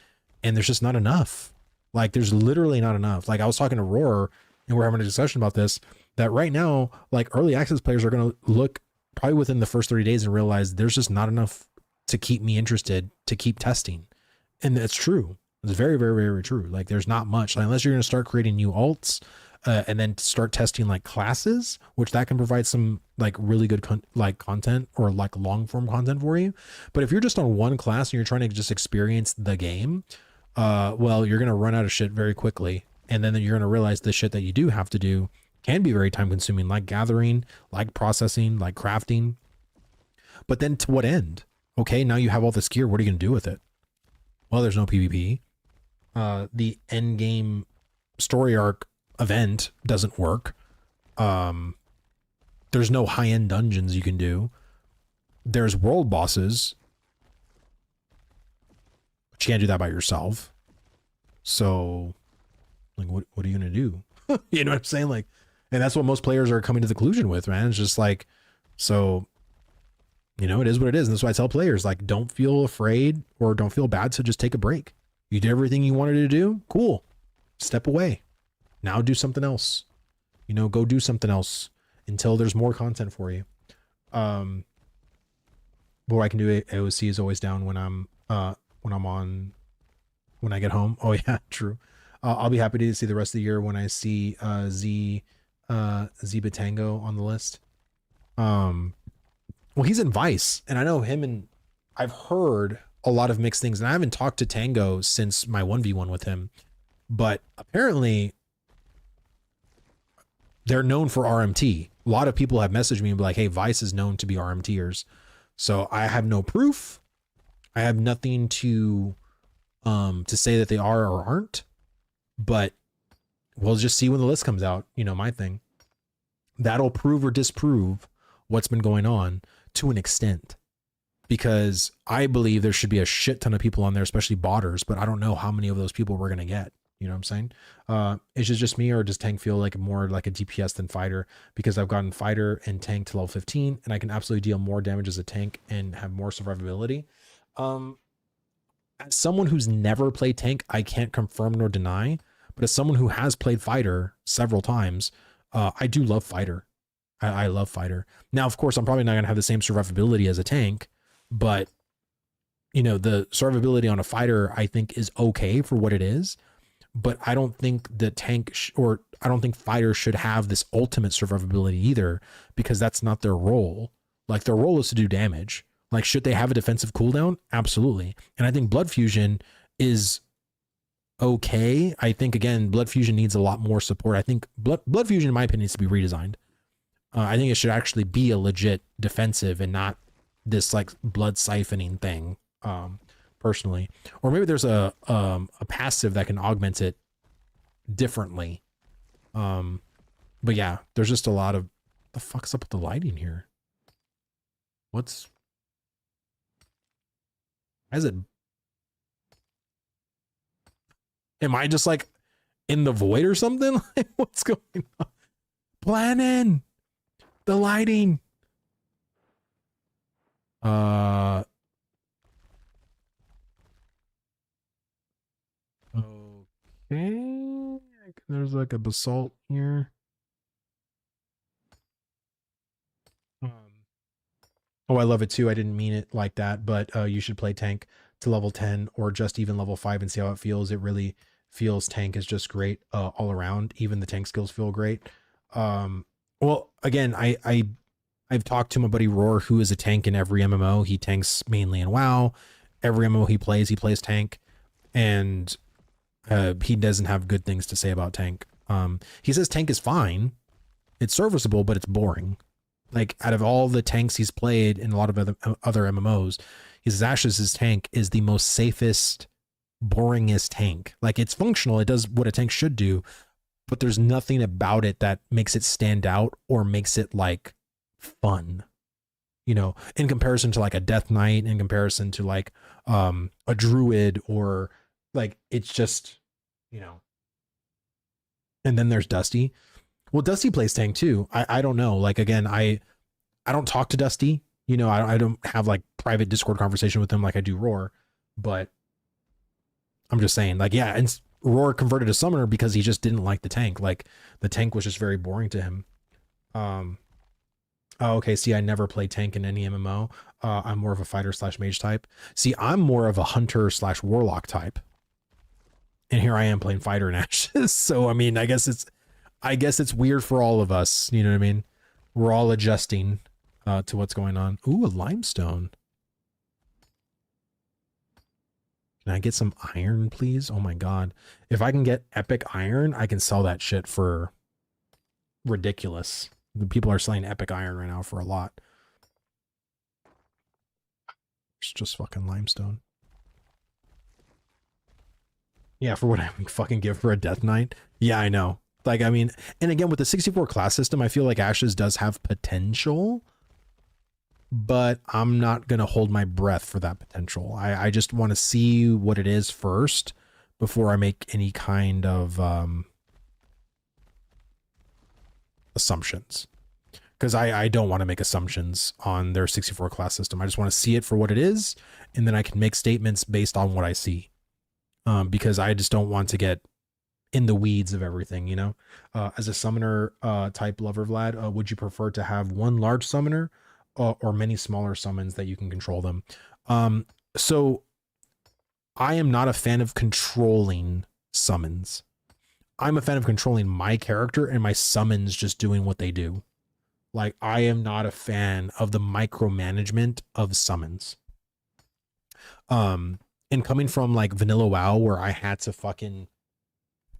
and there's just not enough. Like, there's literally not enough. Like, I was talking to Roar, and we're having a discussion about this, that right now, like, early access players are going to look probably within the first 30 days and realize there's just not enough to keep me interested, to keep testing. And that's true. It's very, very, very true. Like, there's not much, like, unless you're going to start creating new alts, and then start testing like classes, which that can provide some like really good content or like long form content for you. But if you're just on one class and you're trying to just experience the game, well, you're going to run out of shit very quickly. And then you're going to realize the shit that you do have to do can be very time consuming, like gathering, like processing, like crafting. But then to what end? Okay, now you have all this gear. What are you going to do with it? Well, there's no PvP. The end game story arc event doesn't work. There's no high-end dungeons you can do. There's world bosses, but you can't do that by yourself. So, like, what are you gonna do? You know what I'm saying? Like, and that's what most players are coming to the conclusion with, man. It's just like, so, you know, it is what it is. And that's why I tell players, like, don't feel afraid or don't feel bad to just take a break. You did everything you wanted to do. Cool. Step away. Now do something else. You know, go do something else until there's more content for you. What I can do AOC is always down when I'm when I get home. Oh yeah, true. I'll be happy to see the rest of the year when I see Z Batango on the list. Well, he's in Vice, and I know him, and I've heard a lot of mixed things, and I haven't talked to Tango since my 1v1 with him, but apparently they're known for RMT. A lot of people have messaged me and be like, hey, Vice is known to be RMTers. So I have no proof. I have nothing to say that they are or aren't, but we'll just see when the list comes out. You know, my thing. That'll prove or disprove what's been going on to an extent, because I believe there should be a shit ton of people on there, especially botters, but I don't know how many of those people we're going to get. You know what I'm saying? Is it just me, or does tank feel like more like a DPS than fighter? Because I've gotten fighter and tank to level 15, and I can absolutely deal more damage as a tank and have more survivability. As someone who's never played tank, I can't confirm nor deny, but as someone who has played fighter several times, I do love fighter. I love fighter. Now, of course, I'm probably not going to have the same survivability as a tank, but you know, the survivability on a fighter, I think, is okay for what it is. But I don't think the tank or I don't think fighters should have this ultimate survivability either, because that's not their role. Like, their role is to do damage. Like, should they have a defensive cooldown? Absolutely. And I think blood fusion is okay. I think, again, blood fusion needs a lot more support. I think blood fusion, in my opinion, needs to be redesigned. I think it should actually be a legit defensive and not this like blood siphoning thing. Personally, or maybe there's a passive that can augment it differently. But yeah, there's just a lot of the fuck's up with the lighting here. Is it? Am I just like in the void or something? Like, what's going on? Planning the lighting. Okay, there's like a basalt here. Oh, I love it too. I didn't mean it like that, but you should play tank to level 10 or just even level 5 and see how it feels. It really feels tank is just great all around. Even the tank skills feel great. Well, again, I've talked to my buddy Roar, who is a tank in every MMO. He tanks mainly in WoW. Every MMO he plays tank, and he doesn't have good things to say about tank. He says tank is fine. It's serviceable, but it's boring. Like, out of all the tanks he's played in a lot of other MMOs, his Ashes' tank is the most safest, boringest tank. Like, it's functional. It does what a tank should do, but there's nothing about it that makes it stand out or makes it like fun, you know, in comparison to like a Death Knight, in comparison to like a Druid, or like, it's just, you know. And then there's Dusty. Well, Dusty plays tank too. I don't know. Like, again, I don't talk to Dusty. You know, I don't have like private Discord conversation with him like I do Roar. But I'm just saying, like, yeah, and Roar converted to summoner because he just didn't like the tank. Like, the tank was just very boring to him. Oh, okay. See, I never play tank in any MMO. I'm more of a fighter / mage type. See, I'm more of a hunter / warlock type. And here I am playing fighter in Ashes. So, I mean, I guess it's weird for all of us. You know what I mean? We're all adjusting to what's going on. Ooh, a limestone. Can I get some iron, please? Oh my God. If I can get epic iron, I can sell that shit for ridiculous. The people are selling epic iron right now for a lot. It's just fucking limestone. Yeah, for what I would fucking give for a Death Knight. Yeah, I know. Like, I mean, and again, with the 64 class system, I feel like Ashes does have potential, but I'm not going to hold my breath for that potential. I just want to see what it is first before I make any kind of assumptions. Because I don't want to make assumptions on their 64 class system. I just want to see it for what it is, and then I can make statements based on what I see. Because I just don't want to get in the weeds of everything, you know? As a summoner type lover, Vlad, would you prefer to have one large summoner or many smaller summons that you can control them? So I am not a fan of controlling summons. I'm a fan of controlling my character and my summons just doing what they do. Like, I am not a fan of the micromanagement of summons. And coming from like vanilla WoW, where I had to fucking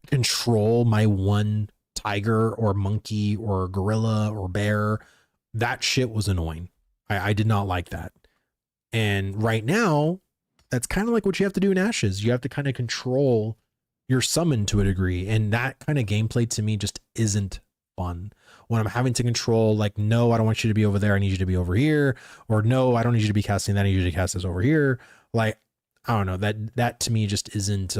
control my one tiger or monkey or gorilla or bear, that shit was annoying. I did not like that. And right now, that's kind of like what you have to do in Ashes. You have to kind of control your summon to a degree. And that kind of gameplay to me just isn't fun. When I'm having to control, like, no, I don't want you to be over there. I need you to be over here. Or no, I don't need you to be casting that. I need you to cast this over here. Like, I don't know, that to me just isn't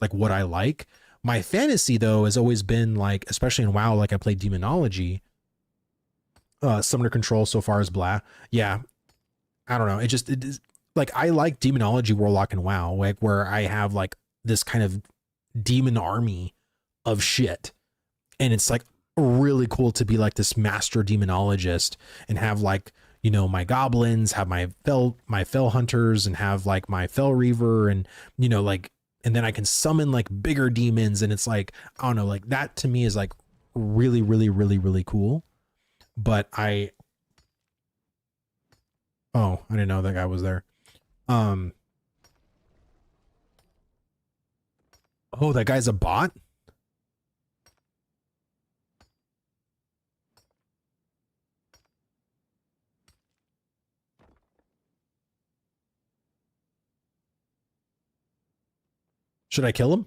like what I like. My fantasy though has always been like, especially in WoW, like I played Demonology. Summoner control so far is blah. Yeah, I don't know. It is like, I like Demonology Warlock and WoW, like where I have like this kind of demon army of shit, and it's like really cool to be like this master demonologist and have like, you know, my goblins, have my fell hunters, and have like my fell reaver, and you know, like, and then I can summon like bigger demons, and it's like, I don't know, like that to me is like really, really, really, really cool. But oh, I didn't know that guy was there. Um, oh, that guy's a bot? Should I kill him?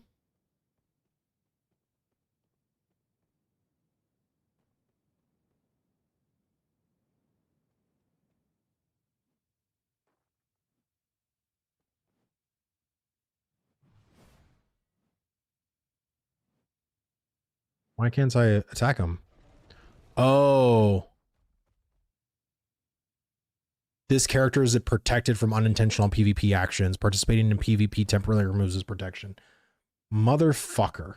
Why can't I attack him? Oh, this character is protected from unintentional PvP actions. Participating in PvP temporarily removes his protection. Motherfucker.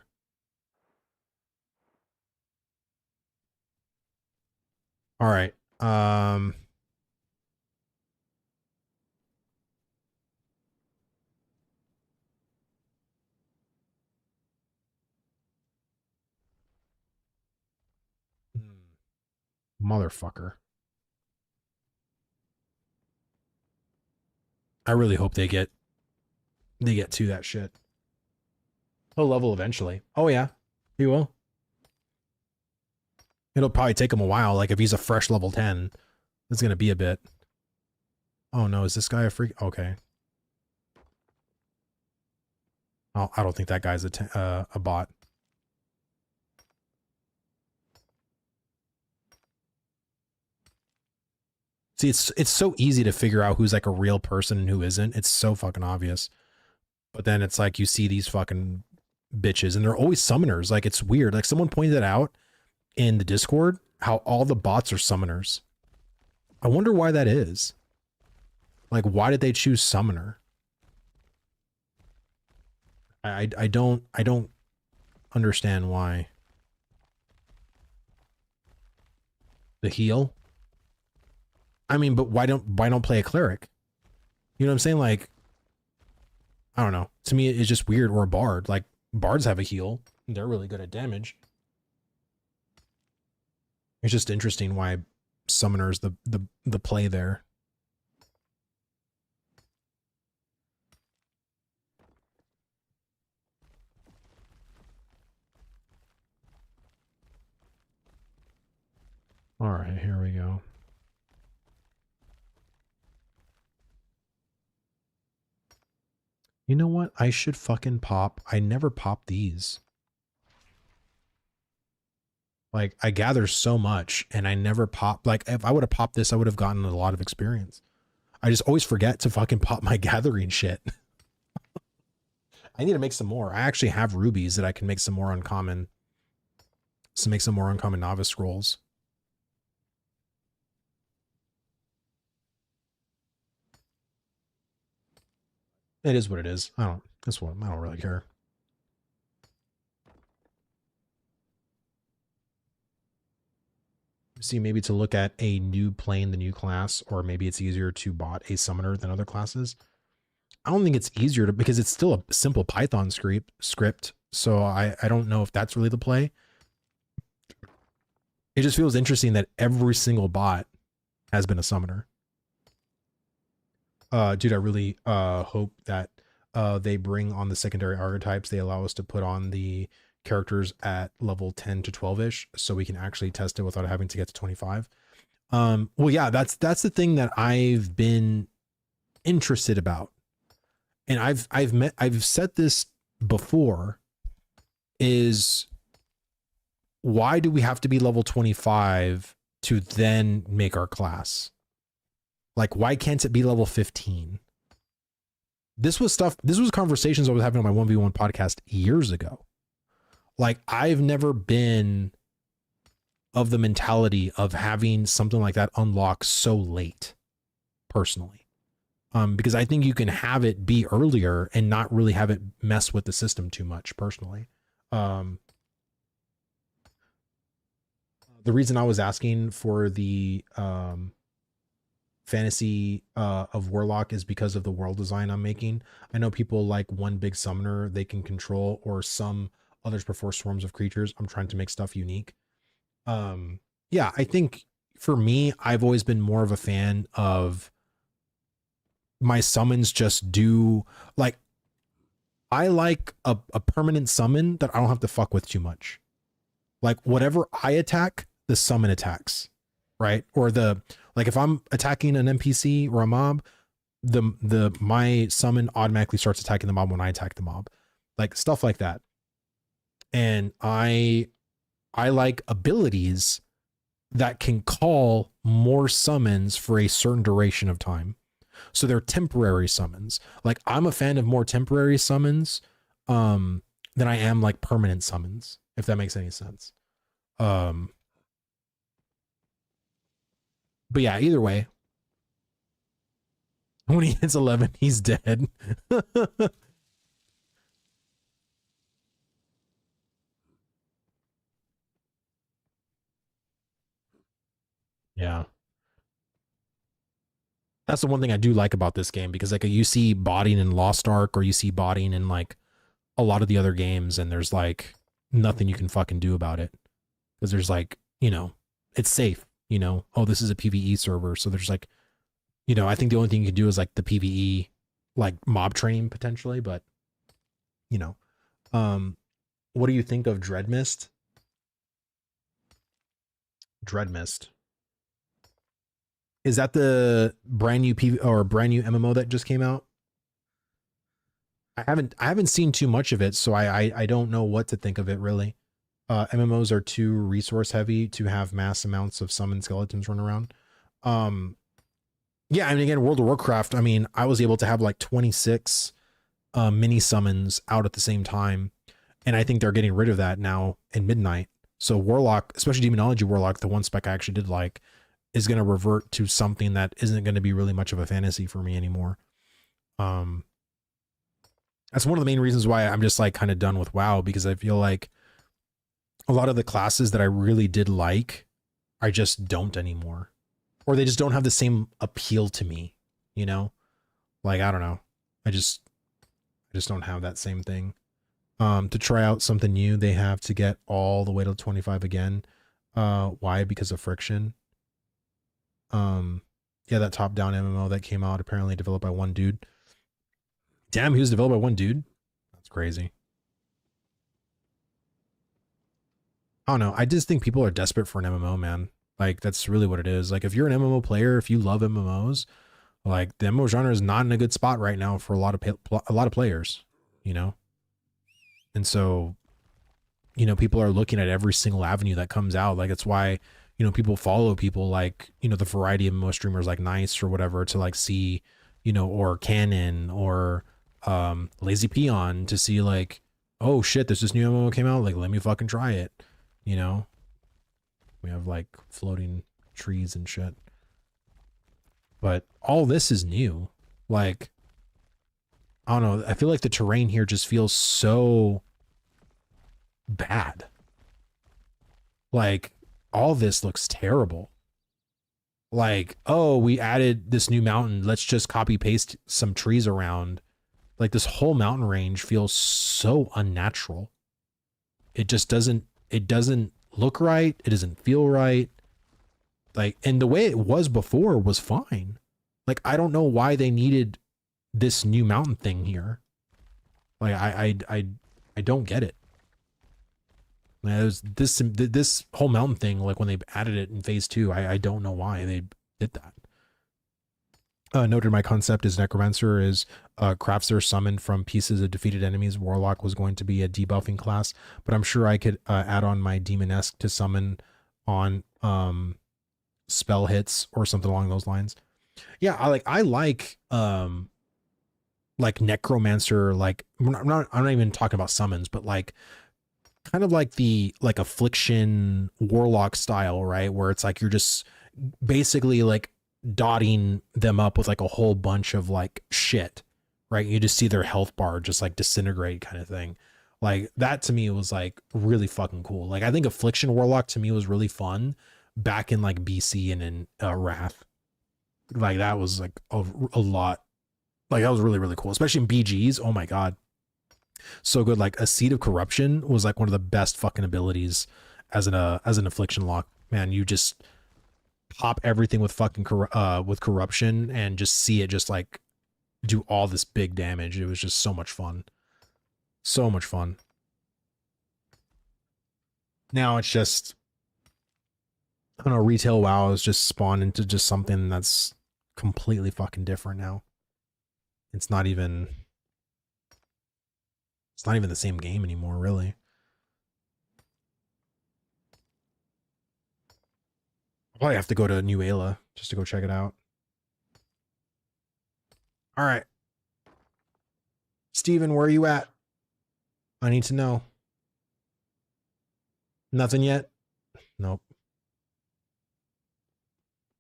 All right. Motherfucker. I really hope they get to that shit. He'll level eventually. Oh yeah, he will. It'll probably take him a while. Like if he's a fresh level 10, it's gonna be a bit. Oh no, is this guy a freak? Okay. Oh, I don't think that guy's a bot. See, it's so easy to figure out who's like a real person and who isn't. It's so fucking obvious. But then it's like you see these fucking bitches, and they're always summoners. Like it's weird. Like someone pointed it out in the Discord how all the bots are summoners. I wonder why that is. Like, why did they choose summoner? I don't understand why. The heal. I mean, but why don't play a cleric? You know what I'm saying? Like, I don't know. To me, it's just weird. Or a bard. Like bards have a heal. They're really good at damage. It's just interesting why summoners the play there. All right, here we go. You know what? I should fucking pop. I never pop these. Like, I gather so much and I never pop. Like, if I would have popped this, I would have gotten a lot of experience. I just always forget to fucking pop my gathering shit. I need to make some more. I actually have rubies that I can make some more uncommon. So make some more uncommon novice scrolls. It is what it is. I don't really care. See, maybe to look at a new plane, the new class, or maybe it's easier to bot a summoner than other classes. I don't think it's easier to, because it's still a simple Python script. So I don't know if that's really the play. It just feels interesting that every single bot has been a summoner. Dude, I really hope that they bring on the secondary archetypes. They allow us to put on the characters at level 10 to 12-ish, so we can actually test it without having to get to 25. Well, yeah, that's the thing that I've been interested about. And I've said this before, is why do we have to be level 25 to then make our class? Like, why can't it be level 15? This was conversations I was having on my 1v1 podcast years ago. Like, I've never been of the mentality of having something like that unlock so late, personally. Because I think you can have it be earlier and not really have it mess with the system too much, personally. The reason I was asking for the fantasy of Warlock is because of the world design I'm making. I know people like one big summoner they can control, or some others prefer swarms of creatures. I'm trying to make stuff unique. Yeah, I think for me, I've always been more of a fan of my summons just do, like, I like a permanent summon that I don't have to fuck with too much. Like, whatever I attack, the summon attacks, right? Or like if I'm attacking an NPC or a mob, my summon automatically starts attacking the mob when I attack the mob. Like, stuff like that. And I like abilities that can call more summons for a certain duration of time. So they're temporary summons. Like, I'm a fan of more temporary summons than I am like permanent summons, if that makes any sense. But yeah, either way, when he hits 11, he's dead. Yeah. That's the one thing I do like about this game, because like you see botting in Lost Ark, or you see botting in like a lot of the other games, and there's like nothing you can fucking do about it, because there's like, it's safe, oh, this is a PvE server, so there's like, I think the only thing you can do is like the PvE like mob training potentially, but what do you think of Dreadmist? Dreadmist, is that the brand new brand new MMO that just came out? I haven't seen too much of it, so I don't know what to think of it, really. MMOs are too resource heavy to have mass amounts of summoned skeletons run around. Yeah, I mean, again, World of Warcraft, I mean, I was able to have like 26 mini summons out at the same time, and I think they're getting rid of that now in Midnight. So Warlock, especially Demonology Warlock, the one spec I actually did like, is going to revert to something that isn't going to be really much of a fantasy for me anymore. That's one of the main reasons why I'm just like kind of done with WoW, because I feel like a lot of the classes that I really did like, I just don't anymore, or they just don't have the same appeal to me, like, I don't know. I just don't have that same thing. To try out something new, they have to get all the way to 25 again. Why? Because of friction. Yeah, that top-down MMO that came out, apparently developed by one dude. Damn, he was developed by one dude? That's crazy. I don't know. I just think people are desperate for an MMO, man. Like, that's really what it is. Like, if you're an MMO player, if you love MMOs, Like the MMO genre is not in a good spot right now for a lot of players, you know. And so, you know, people are looking at every single avenue that comes out. Like it's why, you know, people follow people like, you know, the variety of MMO streamers like Nice or whatever to like see, you know, or Canon or Lazy Peon to see like, oh shit, this new MMO came out. Like, let me fucking try it. You know, we have like floating trees and shit. But all this is new. Like, I don't know. I feel like the terrain here just feels so bad. Like, all this looks terrible. Like, oh, we added this new mountain. Let's just copy paste some trees around. Like, this whole mountain range feels so unnatural. It just doesn't look right. It doesn't feel right. Like, and the way it was before was fine. Like, I don't know why they needed this new mountain thing here. Like, I don't get it. There's this whole mountain thing, like when they added it in phase 2, I don't know why they did that. Noted my concept is Necromancer is crafts are summoned from pieces of defeated enemies. Warlock was going to be a debuffing class, but I'm sure I could add on my Demonesque to summon on spell hits or something along those lines. Yeah, I like Necromancer, like I'm not even talking about summons, but like kind of like the like affliction warlock style, right? Where it's like you're just basically like dotting them up with like a whole bunch of like shit, right? You just see their health bar just like disintegrate kind of thing. Like that to me was like really fucking cool. Like I think affliction warlock to me was really fun back in like BC and in Wrath. Like that was like a lot. Like that was really, really cool, especially in BGs. Oh my God. So good. Like a Seed of Corruption was like one of the best fucking abilities as an affliction lock. Man, you just pop everything with fucking with corruption and just see it just like do all this big damage. It was just so much fun. So much fun. Now it's just, I don't know, retail WoW has just spawned into just something that's completely fucking different now. It's not even the same game anymore, really. I'll probably have to go to New Ayla just to go check it out. All right. Steven, where are you at? I need to know. Nothing yet? Nope.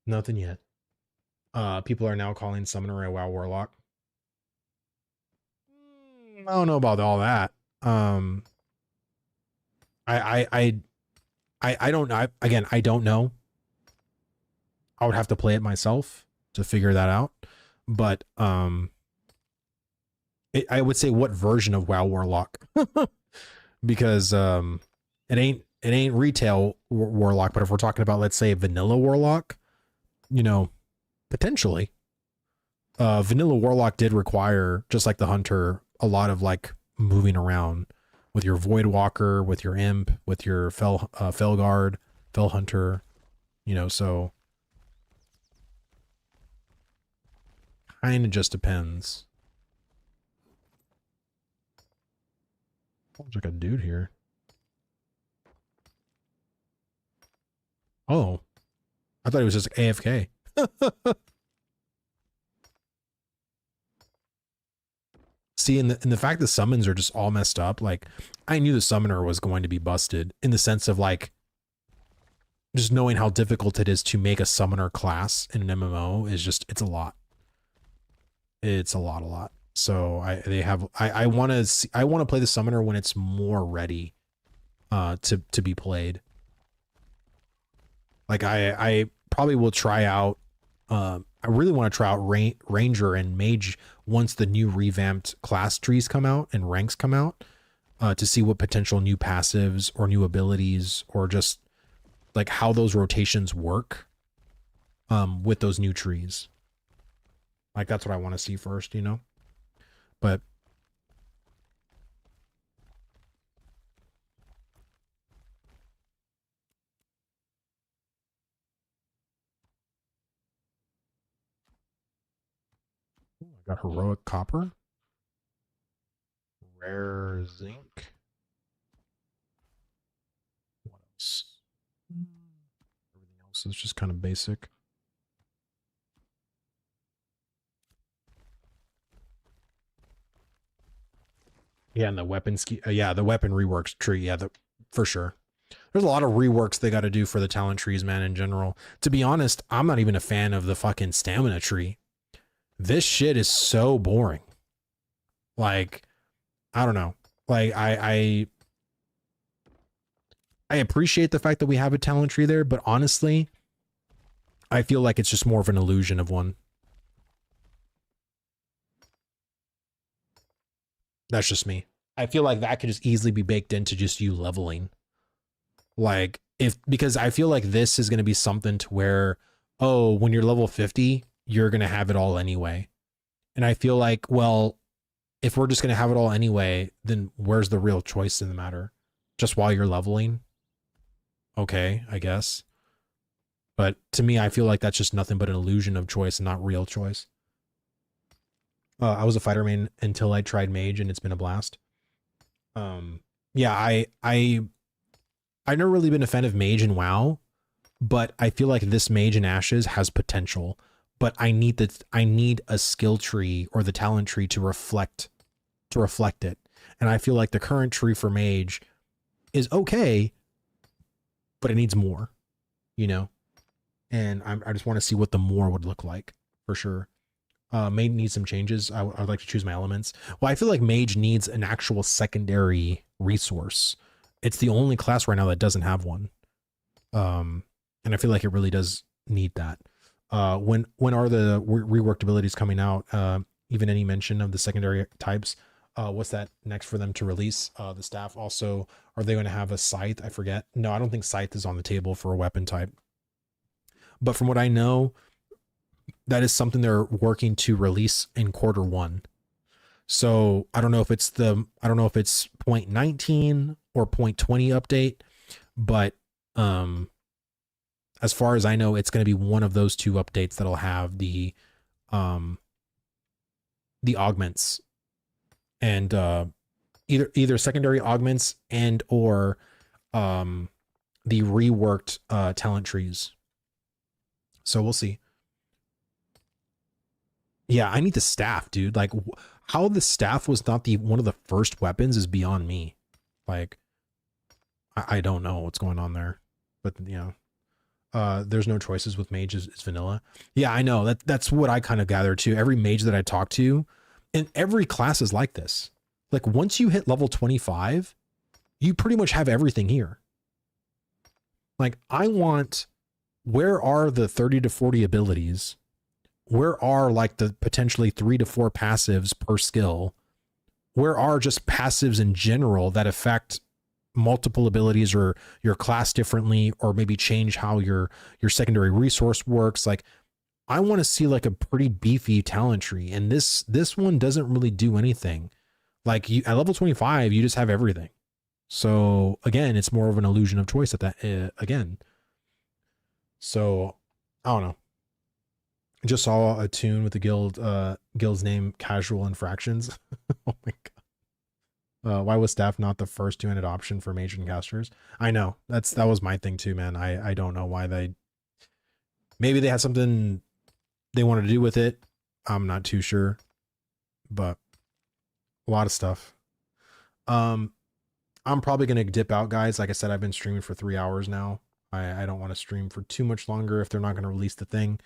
Nothing yet. People are now calling Summoner a WoW Warlock. I don't know about all that. I don't know. Again, I don't know. I would have to play it myself to figure that out. But I would say what version of WoW Warlock, because it ain't retail Warlock. But if we're talking about, let's say, vanilla Warlock, you know, potentially. Vanilla Warlock did require, just like the Hunter, a lot of like moving around with your Void Walker, with your Imp, with your Fel Guard, Fel Hunter, you know, so kind of just depends. There's like a dude here. Oh, I thought he was just AFK. See, in the fact the summons are just all messed up, like I knew the summoner was going to be busted in the sense of like just knowing how difficult it is to make a summoner class in an MMO is just, it's a lot. It's a lot. So I want to play the summoner when it's more ready to be played. Like I probably will try out I really want to try out Ranger and Mage once the new revamped class trees come out and ranks come out, to see what potential new passives or new abilities or just like how those rotations work with those new trees. Like that's what I want to see first, you know? But I got heroic copper, rare zinc. What else? Everything else is just kind of basic. Yeah, and the weapon ski. Yeah, the weapon reworks tree. Yeah, for sure. There's a lot of reworks they got to do for the talent trees, man. In general, to be honest, I'm not even a fan of the fucking stamina tree. This shit is so boring. Like, I don't know. Like, I appreciate the fact that we have a talent tree there, but honestly, I feel like it's just more of an illusion of one. That's just me. I feel like that could just easily be baked into just you leveling. Like, because I feel like this is going to be something to where, oh, when you're level 50, you're going to have it all anyway. And I feel like, well, if we're just going to have it all anyway, then where's the real choice in the matter? Just while you're leveling? Okay, I guess. But to me, I feel like that's just nothing but an illusion of choice and not real choice. I was a fighter main until I tried mage, and it's been a blast. Yeah, I've never really been a fan of mage and WoW, but I feel like this mage in Ashes has potential. But I need a skill tree or the talent tree to reflect it. And I feel like the current tree for mage is okay, but it needs more, you know? And I just want to see what the more would look like for sure. Mage needs some changes. I'd like to choose my elements. Well, I feel like mage needs an actual secondary resource. It's the only class right now that doesn't have one. And I feel like it really does need that. When are the reworked abilities coming out? Even any mention of the secondary types? What's that next for them to release? The staff also, are they going to have a scythe? I forget. No, I don't think scythe is on the table for a weapon type. But from what I know, that is something they're working to release in Q1. So I don't know if it's 0.19 or 0.20 update, but as far as I know, it's going to be one of those two updates that'll have the augments and either secondary augments and or the reworked talent trees. So we'll see. Yeah, I need the staff, dude. Like, how the staff was not one of the first weapons is beyond me. Like, I don't know what's going on there, but you know, there's no choices with mage. It's vanilla. Yeah, I know that's what I kind of gathered too. Every mage that I talk to, and every class is like this. Like, once you hit level 25, you pretty much have everything here. Like, where are the 30 to 40 abilities? Where are like the potentially 3 to 4 passives per skill? Where are just passives in general that affect multiple abilities or your class differently, or maybe change how your secondary resource works? Like, I want to see like a pretty beefy talent tree, and this one doesn't really do anything. Like, at level 25, you just have everything. So again, it's more of an illusion of choice at that again. So I don't know. I just saw a tune with the guild's name, Casual Infractions. Oh my god. Why was staff not the first two-handed option for mage and casters? I know that was my thing too, man. I don't know why maybe they had something they wanted to do with it. I'm not too sure, but a lot of stuff. I'm probably going to dip out, guys. Like I said, I've been streaming for 3 hours now. I don't want to stream for too much longer if they're not going to release the thing.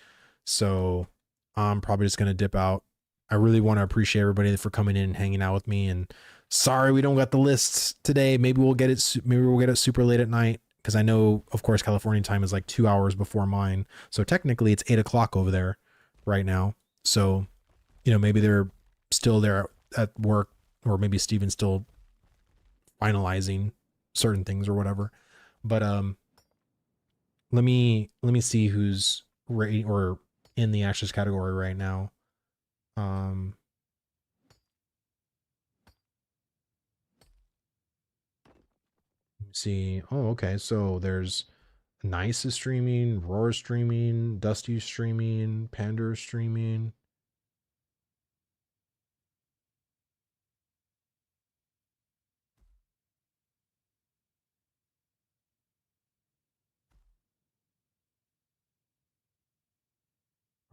So I'm probably just going to dip out. I really want to appreciate everybody for coming in and hanging out with me. And sorry we don't got the lists today. Maybe we'll get it. Maybe we'll get it super late at night, because I know, of course, California time is like 2 hours before mine. So technically it's 8 o'clock over there right now. So, you know, maybe they're still there at work, or maybe Steven's still finalizing certain things or whatever. But let me see who's ready or in the Ashes category right now. Let me see. Oh, okay. So there's Nice is streaming, Roar is streaming, Dusty is streaming, Pander is streaming.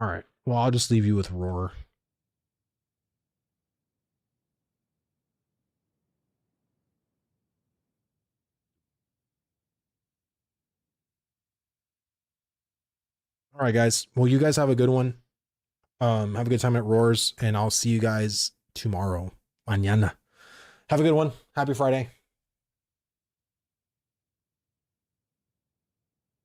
All right. Well, I'll just leave you with Roar. All right, guys. Well, you guys have a good one. Have a good time at Roars, and I'll see you guys tomorrow. Mañana. Have a good one. Happy Friday.